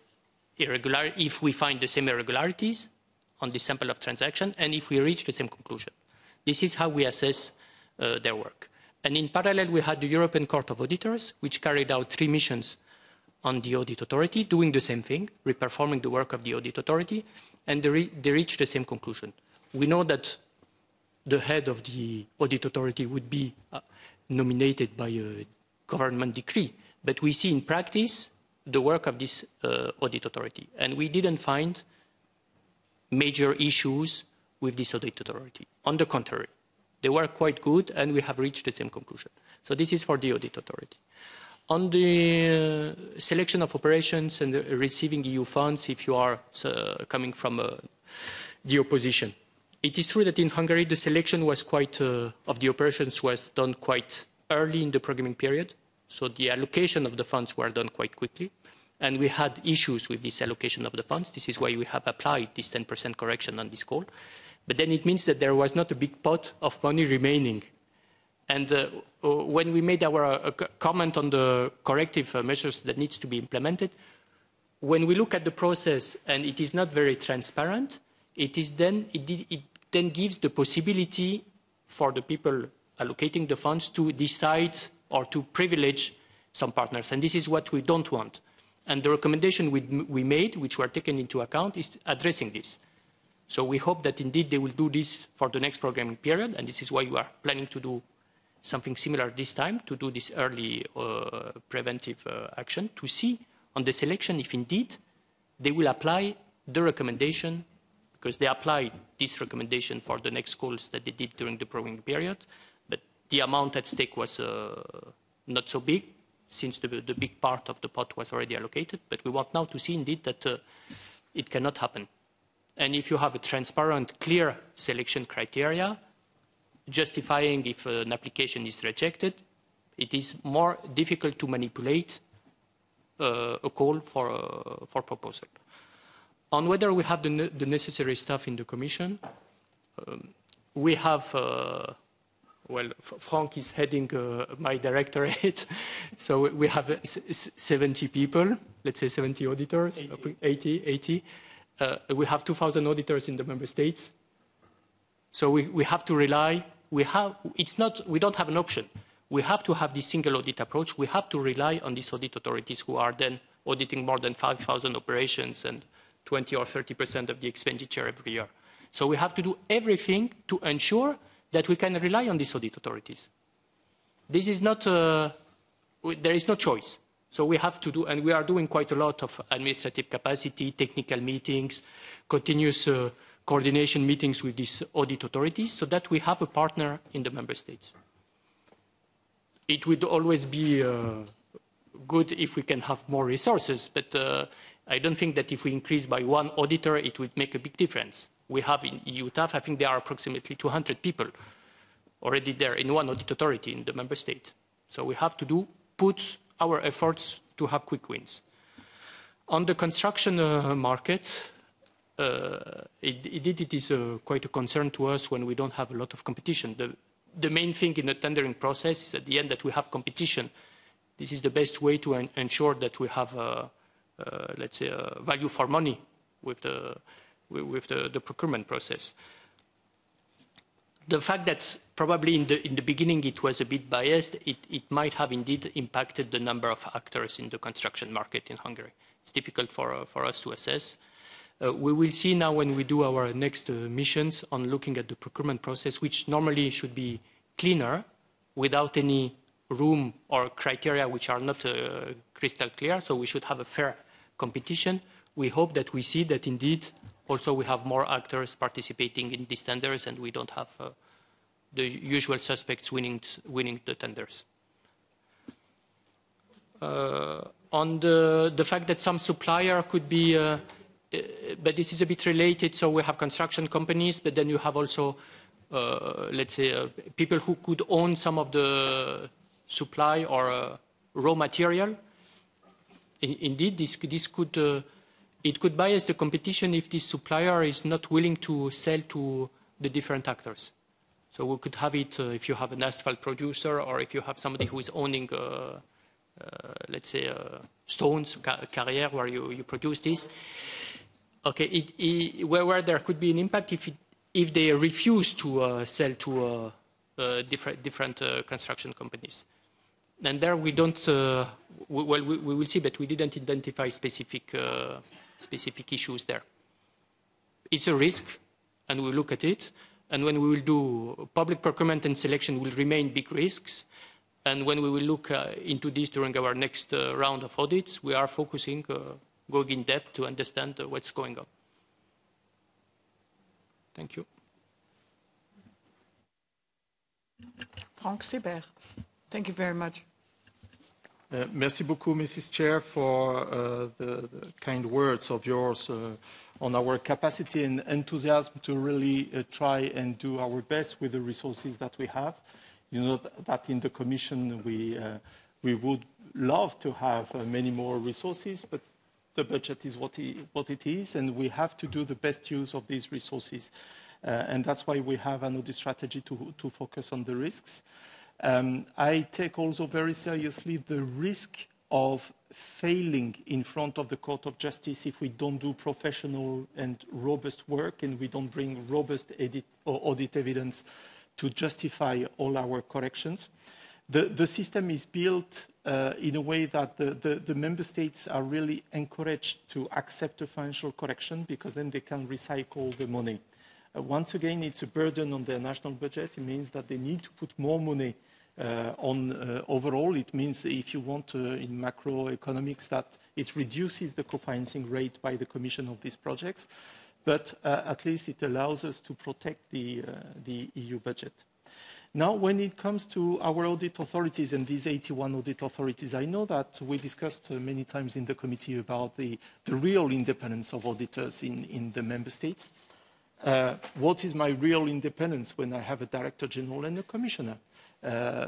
if we find the same irregularities on the sample of transaction and if we reach the same conclusion. This is how we assess their work. And in parallel, we had the European Court of Auditors, which carried out 3 missions on the audit authority, doing the same thing, reperforming the work of the audit authority, and they reached the same conclusion. We know that the head of the audit authority would be nominated by a government decree, but we see in practice the work of this audit authority, and we didn't find major issues with this audit authority. On the contrary, they were quite good, and we have reached the same conclusion. So this is for the audit authority. On the selection of operations and receiving EU funds, if you are coming from the opposition, it is true that in Hungary the selection was quite of the operations was done quite early in the programming period. So the allocation of the funds were done quite quickly. And we had issues with this allocation of the funds. This is why we have applied this 10% correction on this call. But then it means that there was not a big pot of money remaining. And when we made our comment on the corrective measures that needs to be implemented, when we look at the process and it is not very transparent, it then gives the possibility for the people allocating the funds to decide or to privilege some partners. And this is what we don't want. And the recommendation we made, which were taken into account, is addressing this. So we hope that indeed they will do this for the next programming period, and this is why we are planning to do something similar this time, to do this early preventive action, to see on the selection if indeed they will apply the recommendation, because they applied this recommendation for the next calls that they did during the programming period, but the amount at stake was not so big, since the big part of the pot was already allocated. But we want now to see indeed that it cannot happen. And if you have a transparent, clear selection criteria, justifying if an application is rejected, it is more difficult to manipulate a call for proposal. On whether we have the necessary staff in the Commission, we have well, Frank is heading my directorate, so we have 70 people, let's say 70 auditors, 80. We have 2,000 auditors in the member states. So we have to rely, we don't have an option. We have to have this single audit approach. We have to rely on these audit authorities who are then auditing more than 5,000 operations and 20 or 30% of the expenditure every year. So we have to do everything to ensure that we can rely on these audit authorities. This is not, there is no choice. So we have to do, and we are doing quite a lot of administrative capacity, technical meetings, continuous coordination meetings with these audit authorities so that we have a partner in the member states. It would always be good if we can have more resources, but I don't think that if we increase by one auditor, it would make a big difference. We have in EU TAF, I think there are approximately 200 people already there in one audit authority in the member state. So we have to put our efforts to have quick wins. On the construction market, it is quite a concern to us when we don't have a lot of competition. The main thing in the tendering process is at the end that we have competition. This is the best way to ensure that we have, let's say, value for money with the procurement process. The fact that probably in the beginning it was a bit biased, it might have indeed impacted the number of actors in the construction market in Hungary. It's difficult for us to assess. We will see now when we do our next missions on looking at the procurement process, which normally should be cleaner without any room or criteria which are not crystal clear, so we should have a fair competition. We hope that we see that indeed also we have more actors participating in these tenders and we don't have the usual suspects winning the tenders. On the fact that some supplier could be, but this is a bit related, so we have construction companies, but then you have also, let's say, people who could own some of the supply or raw material. Indeed, this could It could bias the competition if this supplier is not willing to sell to the different actors. So we could have it if you have an asphalt producer, or if you have somebody who is owning, let's say, stones, carrier, where you produce this. Okay, where there could be an impact if they refuse to sell to different construction companies. And there we don't, we will see, but we didn't identify specific issues there. It's a risk, and we look at it. And when we will do public procurement and selection will remain big risks. And when we will look into this during our next round of audits, we are focusing, going in depth to understand what's going on. Thank you. Franck Sibert, thank you very much. Merci beaucoup, Mrs. Chair, for the kind words of yours on our capacity and enthusiasm to really try and do our best with the resources that we have. You know that in the Commission we would love to have many more resources, but the budget is what it is, and we have to do the best use of these resources. And that's why we have an audit strategy to focus on the risks. I take also very seriously the risk of failing in front of the Court of Justice if we don't do professional and robust work and we don't bring robust audit evidence to justify all our corrections. The system is built in a way that the member states are really encouraged to accept a financial correction because then they can recycle the money. Once again, it's a burden on their national budget. It means that they need to put more money on overall. It means if you want in macroeconomics that it reduces the co-financing rate by the Commission of these projects, but at least it allows us to protect the EU budget. Now, when it comes to our audit authorities and these 81 audit authorities, I know that we discussed many times in the committee about the real independence of auditors in the member states. What is my real independence when I have a Director General and a Commissioner?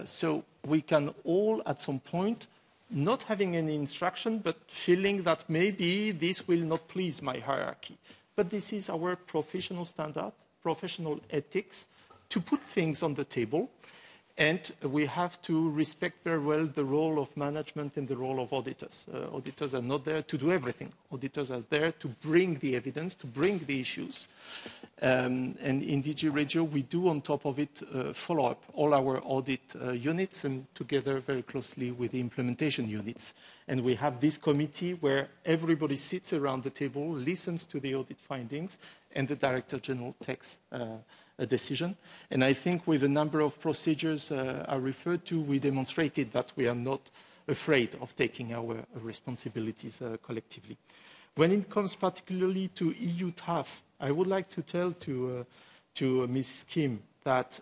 So we can all, at some point, not having any instruction, but feeling that maybe this will not please my hierarchy. But this is our professional standard, professional ethics, to put things on the table. And we have to respect very well the role of management and the role of auditors. Auditors are not there to do everything. Auditors are there to bring the evidence, to bring the issues. And in DG Regio, we do on top of it follow up all our audit units and together very closely with the implementation units. And we have this committee where everybody sits around the table, listens to the audit findings, and the Director General takes a decision. And I think with a number of procedures I referred to, we demonstrated that we are not afraid of taking our responsibilities collectively. When it comes particularly to EU TAF, I would like to tell to Mrs. Kim that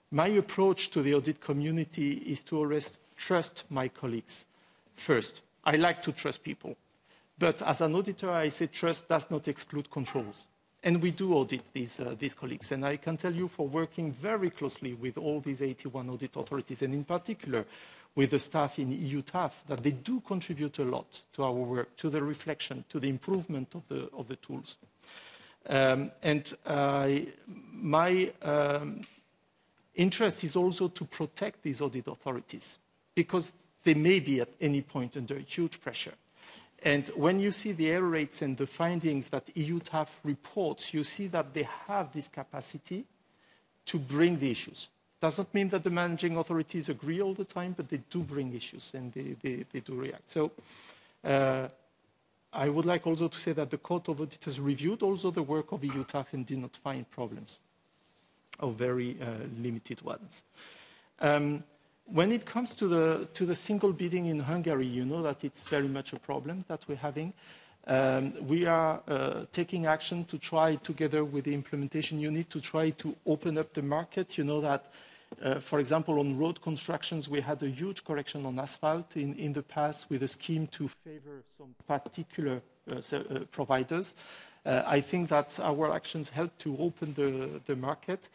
my approach to the audit community is to always trust my colleagues. First, I like to trust people. But as an auditor, I say trust does not exclude controls. And we do audit these colleagues. And I can tell you for working very closely with all these 81 audit authorities, and in particular with the staff in EU TAF, that they do contribute a lot to our work, to the reflection, to the improvement of the tools. My interest is also to protect these audit authorities because they may be at any point under huge pressure. And when you see the error rates and the findings that EU TAF reports, you see that they have this capacity to bring the issues. Does not mean that the managing authorities agree all the time, but they do bring issues and they do react. So I would like also to say that the Court of Auditors reviewed also the work of EU TAF and did not find problems, or very limited ones. When it comes to the single bidding in Hungary, you know that it's very much a problem that we're having. We are taking action to try, together with the implementation unit, to try to open up the market. You know that, for example, on road constructions, we had a huge correction on asphalt in the past with a scheme to favor some particular providers. I think that our actions help to open the market.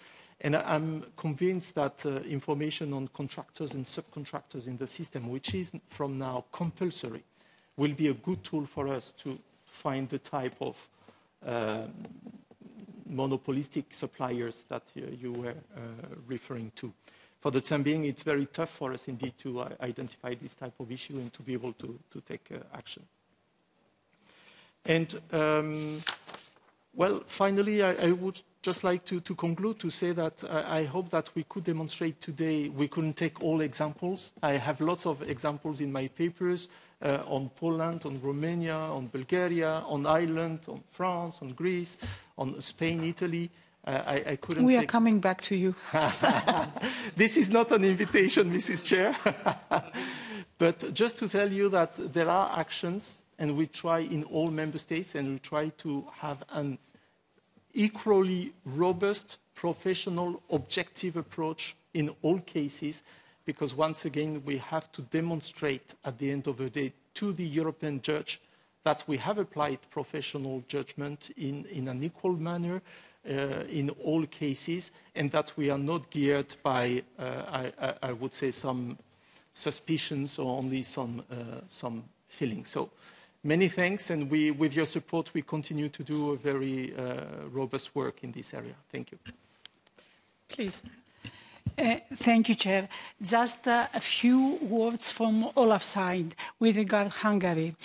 And I'm convinced that information on contractors and subcontractors in the system, which is from now compulsory, will be a good tool for us to find the type of monopolistic suppliers that you were referring to. For the time being, it's very tough for us indeed to identify this type of issue and to be able to take action. And well, finally, I would just like to conclude to say that I hope that we could demonstrate today. We couldn't take all examples. I have lots of examples in my papers on Poland, on Romania, on Bulgaria, on Ireland, on France, on Greece, on Spain, Italy. I couldn't. We are coming back to you. This is not an invitation, Mrs. Chair. But just to tell you that there are actions, and we try in all member states, and we try to have an equally robust, professional, objective approach in all cases, because once again, we have to demonstrate at the end of the day to the European judge that we have applied professional judgment in an equal manner in all cases, and that we are not geared by, I would say, some suspicions or only some feelings. So many thanks, and with your support, we continue to do a very robust work in this area. Thank you. Please. Thank you, Chair. Just a few words from Olaf's side with regard to Hungary.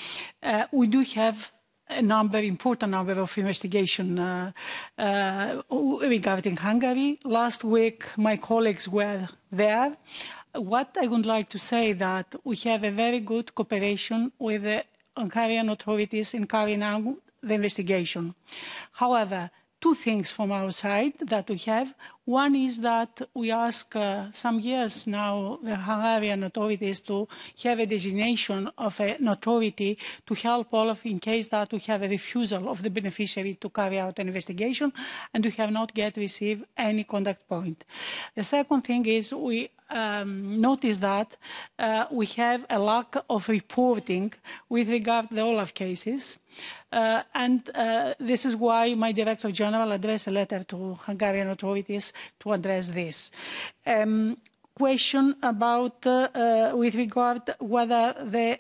We do have important number of investigations regarding Hungary. Last week, my colleagues were there. What I would like to say that we have a very good cooperation with the Hungarian authorities in carrying out the investigation. However, two things from our side that we have. One is that we ask some years now the Hungarian authorities to have a designation of an authority to help Olaf in case that we have a refusal of the beneficiary to carry out an investigation, and we have not yet received any contact point. The second thing is we notice that we have a lack of reporting with regard to the Olaf cases. This is why my Director General addressed a letter to Hungarian authorities to address this. Question about, with regard whether the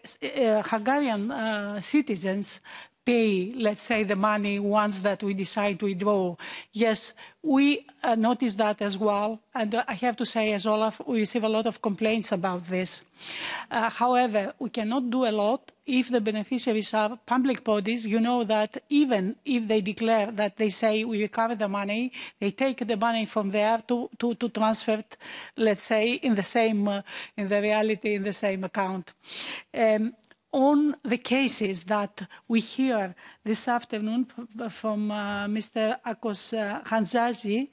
Hungarian citizens pay, let's say, the money once that we decide to withdraw. Yes, we notice that as well. And I have to say, as Olaf, we receive a lot of complaints about this. However, we cannot do a lot if the beneficiaries are public bodies. You know that even if they declare that they say we recover the money, they take the money from there to transfer it, let's say, in the same, in the reality, in the same account. On the cases that we hear this afternoon from Mr. Ákos Hadházy,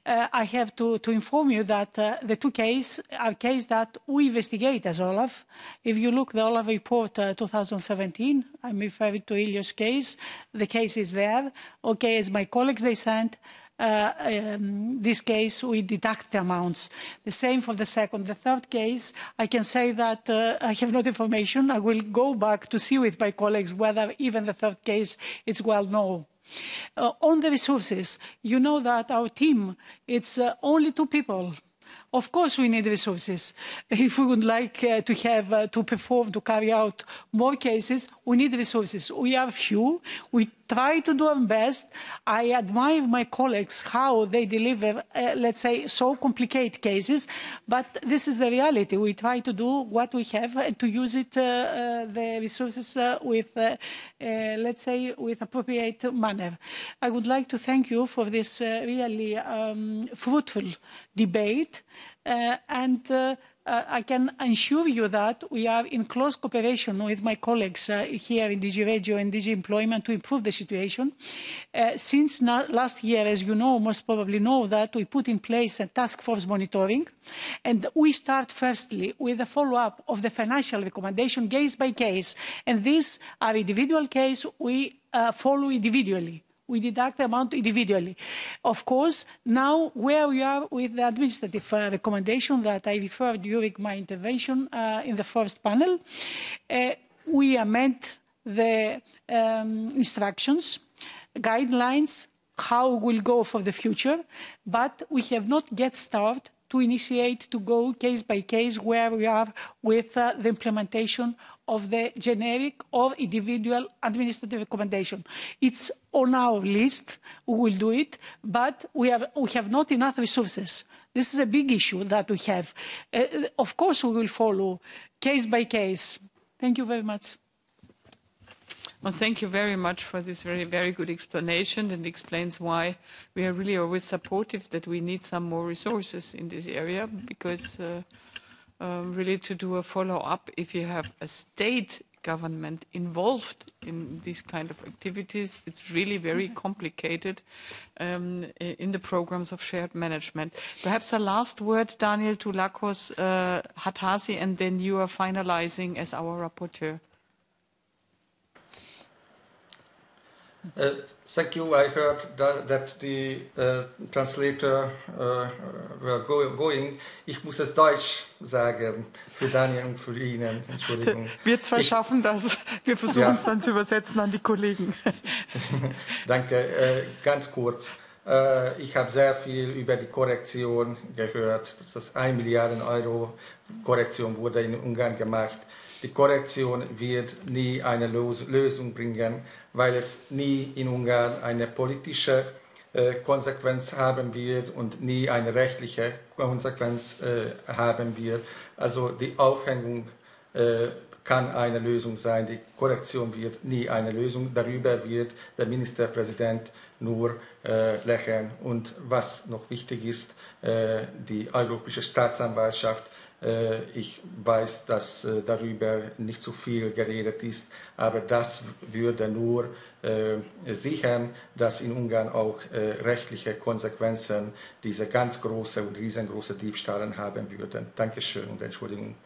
I have to inform you that the two cases are cases that we investigate as Olaf. If you look at the Olaf report 2017, I'm referring to Ilio's case, the case is there. Okay, as my colleagues, they sent, this case, we deduct the amounts. The same for the second. The third case, I can say that I have not information. I will go back to see with my colleagues whether even the third case is well known. On the resources, you know that our team, it's only 2 people. Of course, we need resources. If we would like to have, to perform, to carry out more cases, we need resources. We are few. We try to do our best. I admire my colleagues, how they deliver, let's say, so complicated cases. But this is the reality. We try to do what we have and to use it, the resources with, let's say, with appropriate manner. I would like to thank you for this really fruitful debate. I can assure you that we are in close cooperation with my colleagues here in DG Regio and DG Employment to improve the situation. Since last year, as you know, most probably know, that we put in place a task force monitoring, and we start firstly with a follow-up of the financial recommendation case by case, and these are individual case we follow individually. We deduct the amount individually. Of course, now where we are with the administrative recommendation that I referred during my intervention in the first panel, we amend the instructions, guidelines, how we'll go for the future, but we have not yet started to initiate to go case by case where we are with the implementation of the generic or individual administrative recommendation. It's on our list, we will do it, but we have not enough resources. This is a big issue that we have. Of course, we will follow case by case. Thank you very much. Well, thank you very much for this very good explanation, and explains why we are really always supportive that we need some more resources in this area, because really to do a follow-up, if you have a state government involved in these kind of activities, it's really very complicated in the programs of shared management. Perhaps a last word, Daniel, to Lakos, Hadházy, and then you are finalizing as our rapporteur. Thank you. I heard that the translator were going. Ich muss es Deutsch sagen, für Daniel und für Ihnen. Entschuldigung. Wir zwei schaffen das. Wir versuchen es dann zu übersetzen an die Kollegen. Danke. Ganz kurz. Ich habe sehr viel über die Korrektion gehört. Das 1 Milliarden Euro Korrektion wurde in Ungarn gemacht. Die Korrektion wird nie eine Lösung bringen, weil es nie in Ungarn eine politische Konsequenz haben wird und nie eine rechtliche Konsequenz haben wird. Also die Aufhängung kann eine Lösung sein, die Korrektion wird nie eine Lösung. Darüber wird der Ministerpräsident nur lächeln. Und was noch wichtig ist, die Europäische Staatsanwaltschaft, ich weiß, dass darüber nicht so viel geredet ist, aber das würde nur sichern, dass in Ungarn auch rechtliche Konsequenzen diese ganz große und riesengroße Diebstahlen haben würden. Dankeschön und Entschuldigung.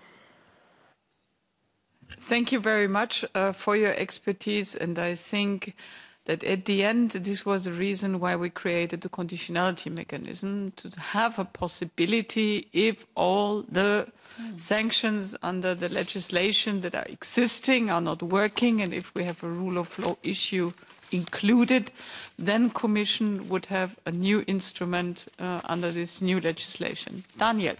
Thank you very much for your expertise, and I think that at the end this was the reason why we created the conditionality mechanism, to have a possibility if all the sanctions under the legislation that are existing are not working, and if we have a rule of law issue included, then Commission would have a new instrument under this new legislation. Daniel.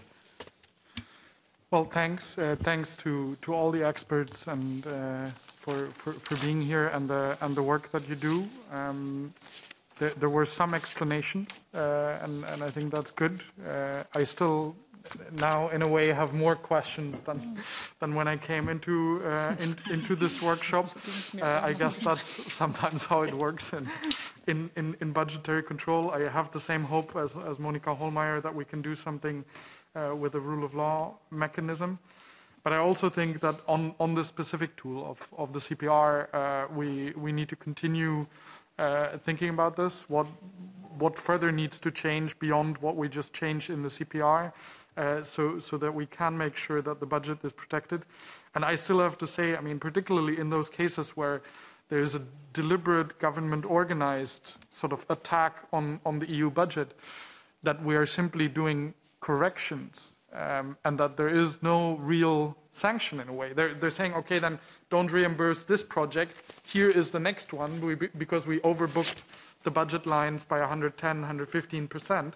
Well, thanks. Thanks to all the experts and for being here and the work that you do. There were some explanations, and I think that's good. I still now, in a way, have more questions than when I came into this workshop. I guess that's sometimes how it works in budgetary control. I have the same hope as Monika Hohlmeier that we can do something with the rule of law mechanism. But I also think that on this specific tool of the CPR, we need to continue thinking about this. What further needs to change beyond what we just changed in the CPR, so that we can make sure that the budget is protected. And I still have to say, I mean, particularly in those cases where there is a deliberate government-organized sort of attack on the EU budget, that we are simply doing corrections, and that there is no real sanction in a way. They're saying, okay, then don't reimburse this project. Here is the next one, because we overbooked the budget lines by 110, 115%.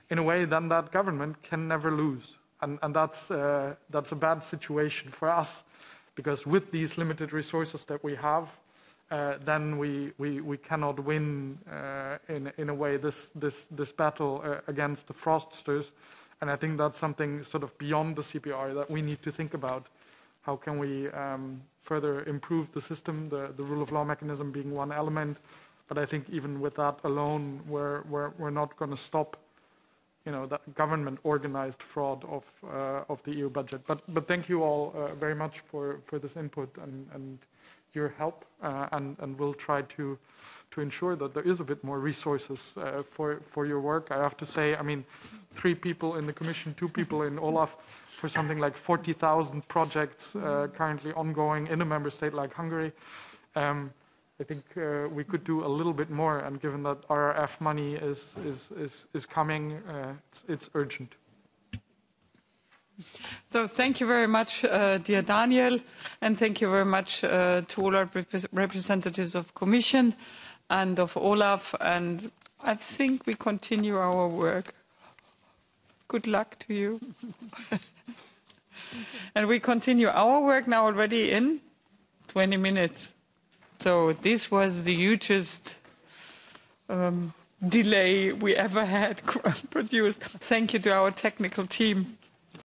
In a way, then that government can never lose. And that's a bad situation for us, because with these limited resources that we have, then we cannot win in a way this battle against the fraudsters. And I think that's something sort of beyond the CPR that we need to think about. How can we further improve the system, the rule of law mechanism being one element. But I think even with that alone, we're not going to stop, that government organized fraud of the EU budget. But thank you all very much for this input and your help, and we'll try to ensure that there is a bit more resources for your work. I have to say, I mean, 3 people in the Commission, 2 people in Olaf, for something like 40,000 projects currently ongoing in a member state like Hungary. I think we could do a little bit more, and given that RRF money is coming, it's urgent. So thank you very much, dear Daniel, and thank you very much to all our representatives of Commission and of Olaf, and I think we continue our work. Good luck to you. And we continue our work now already in 20 minutes. So this was the hugest delay we ever had produced. Thank you to our technical team.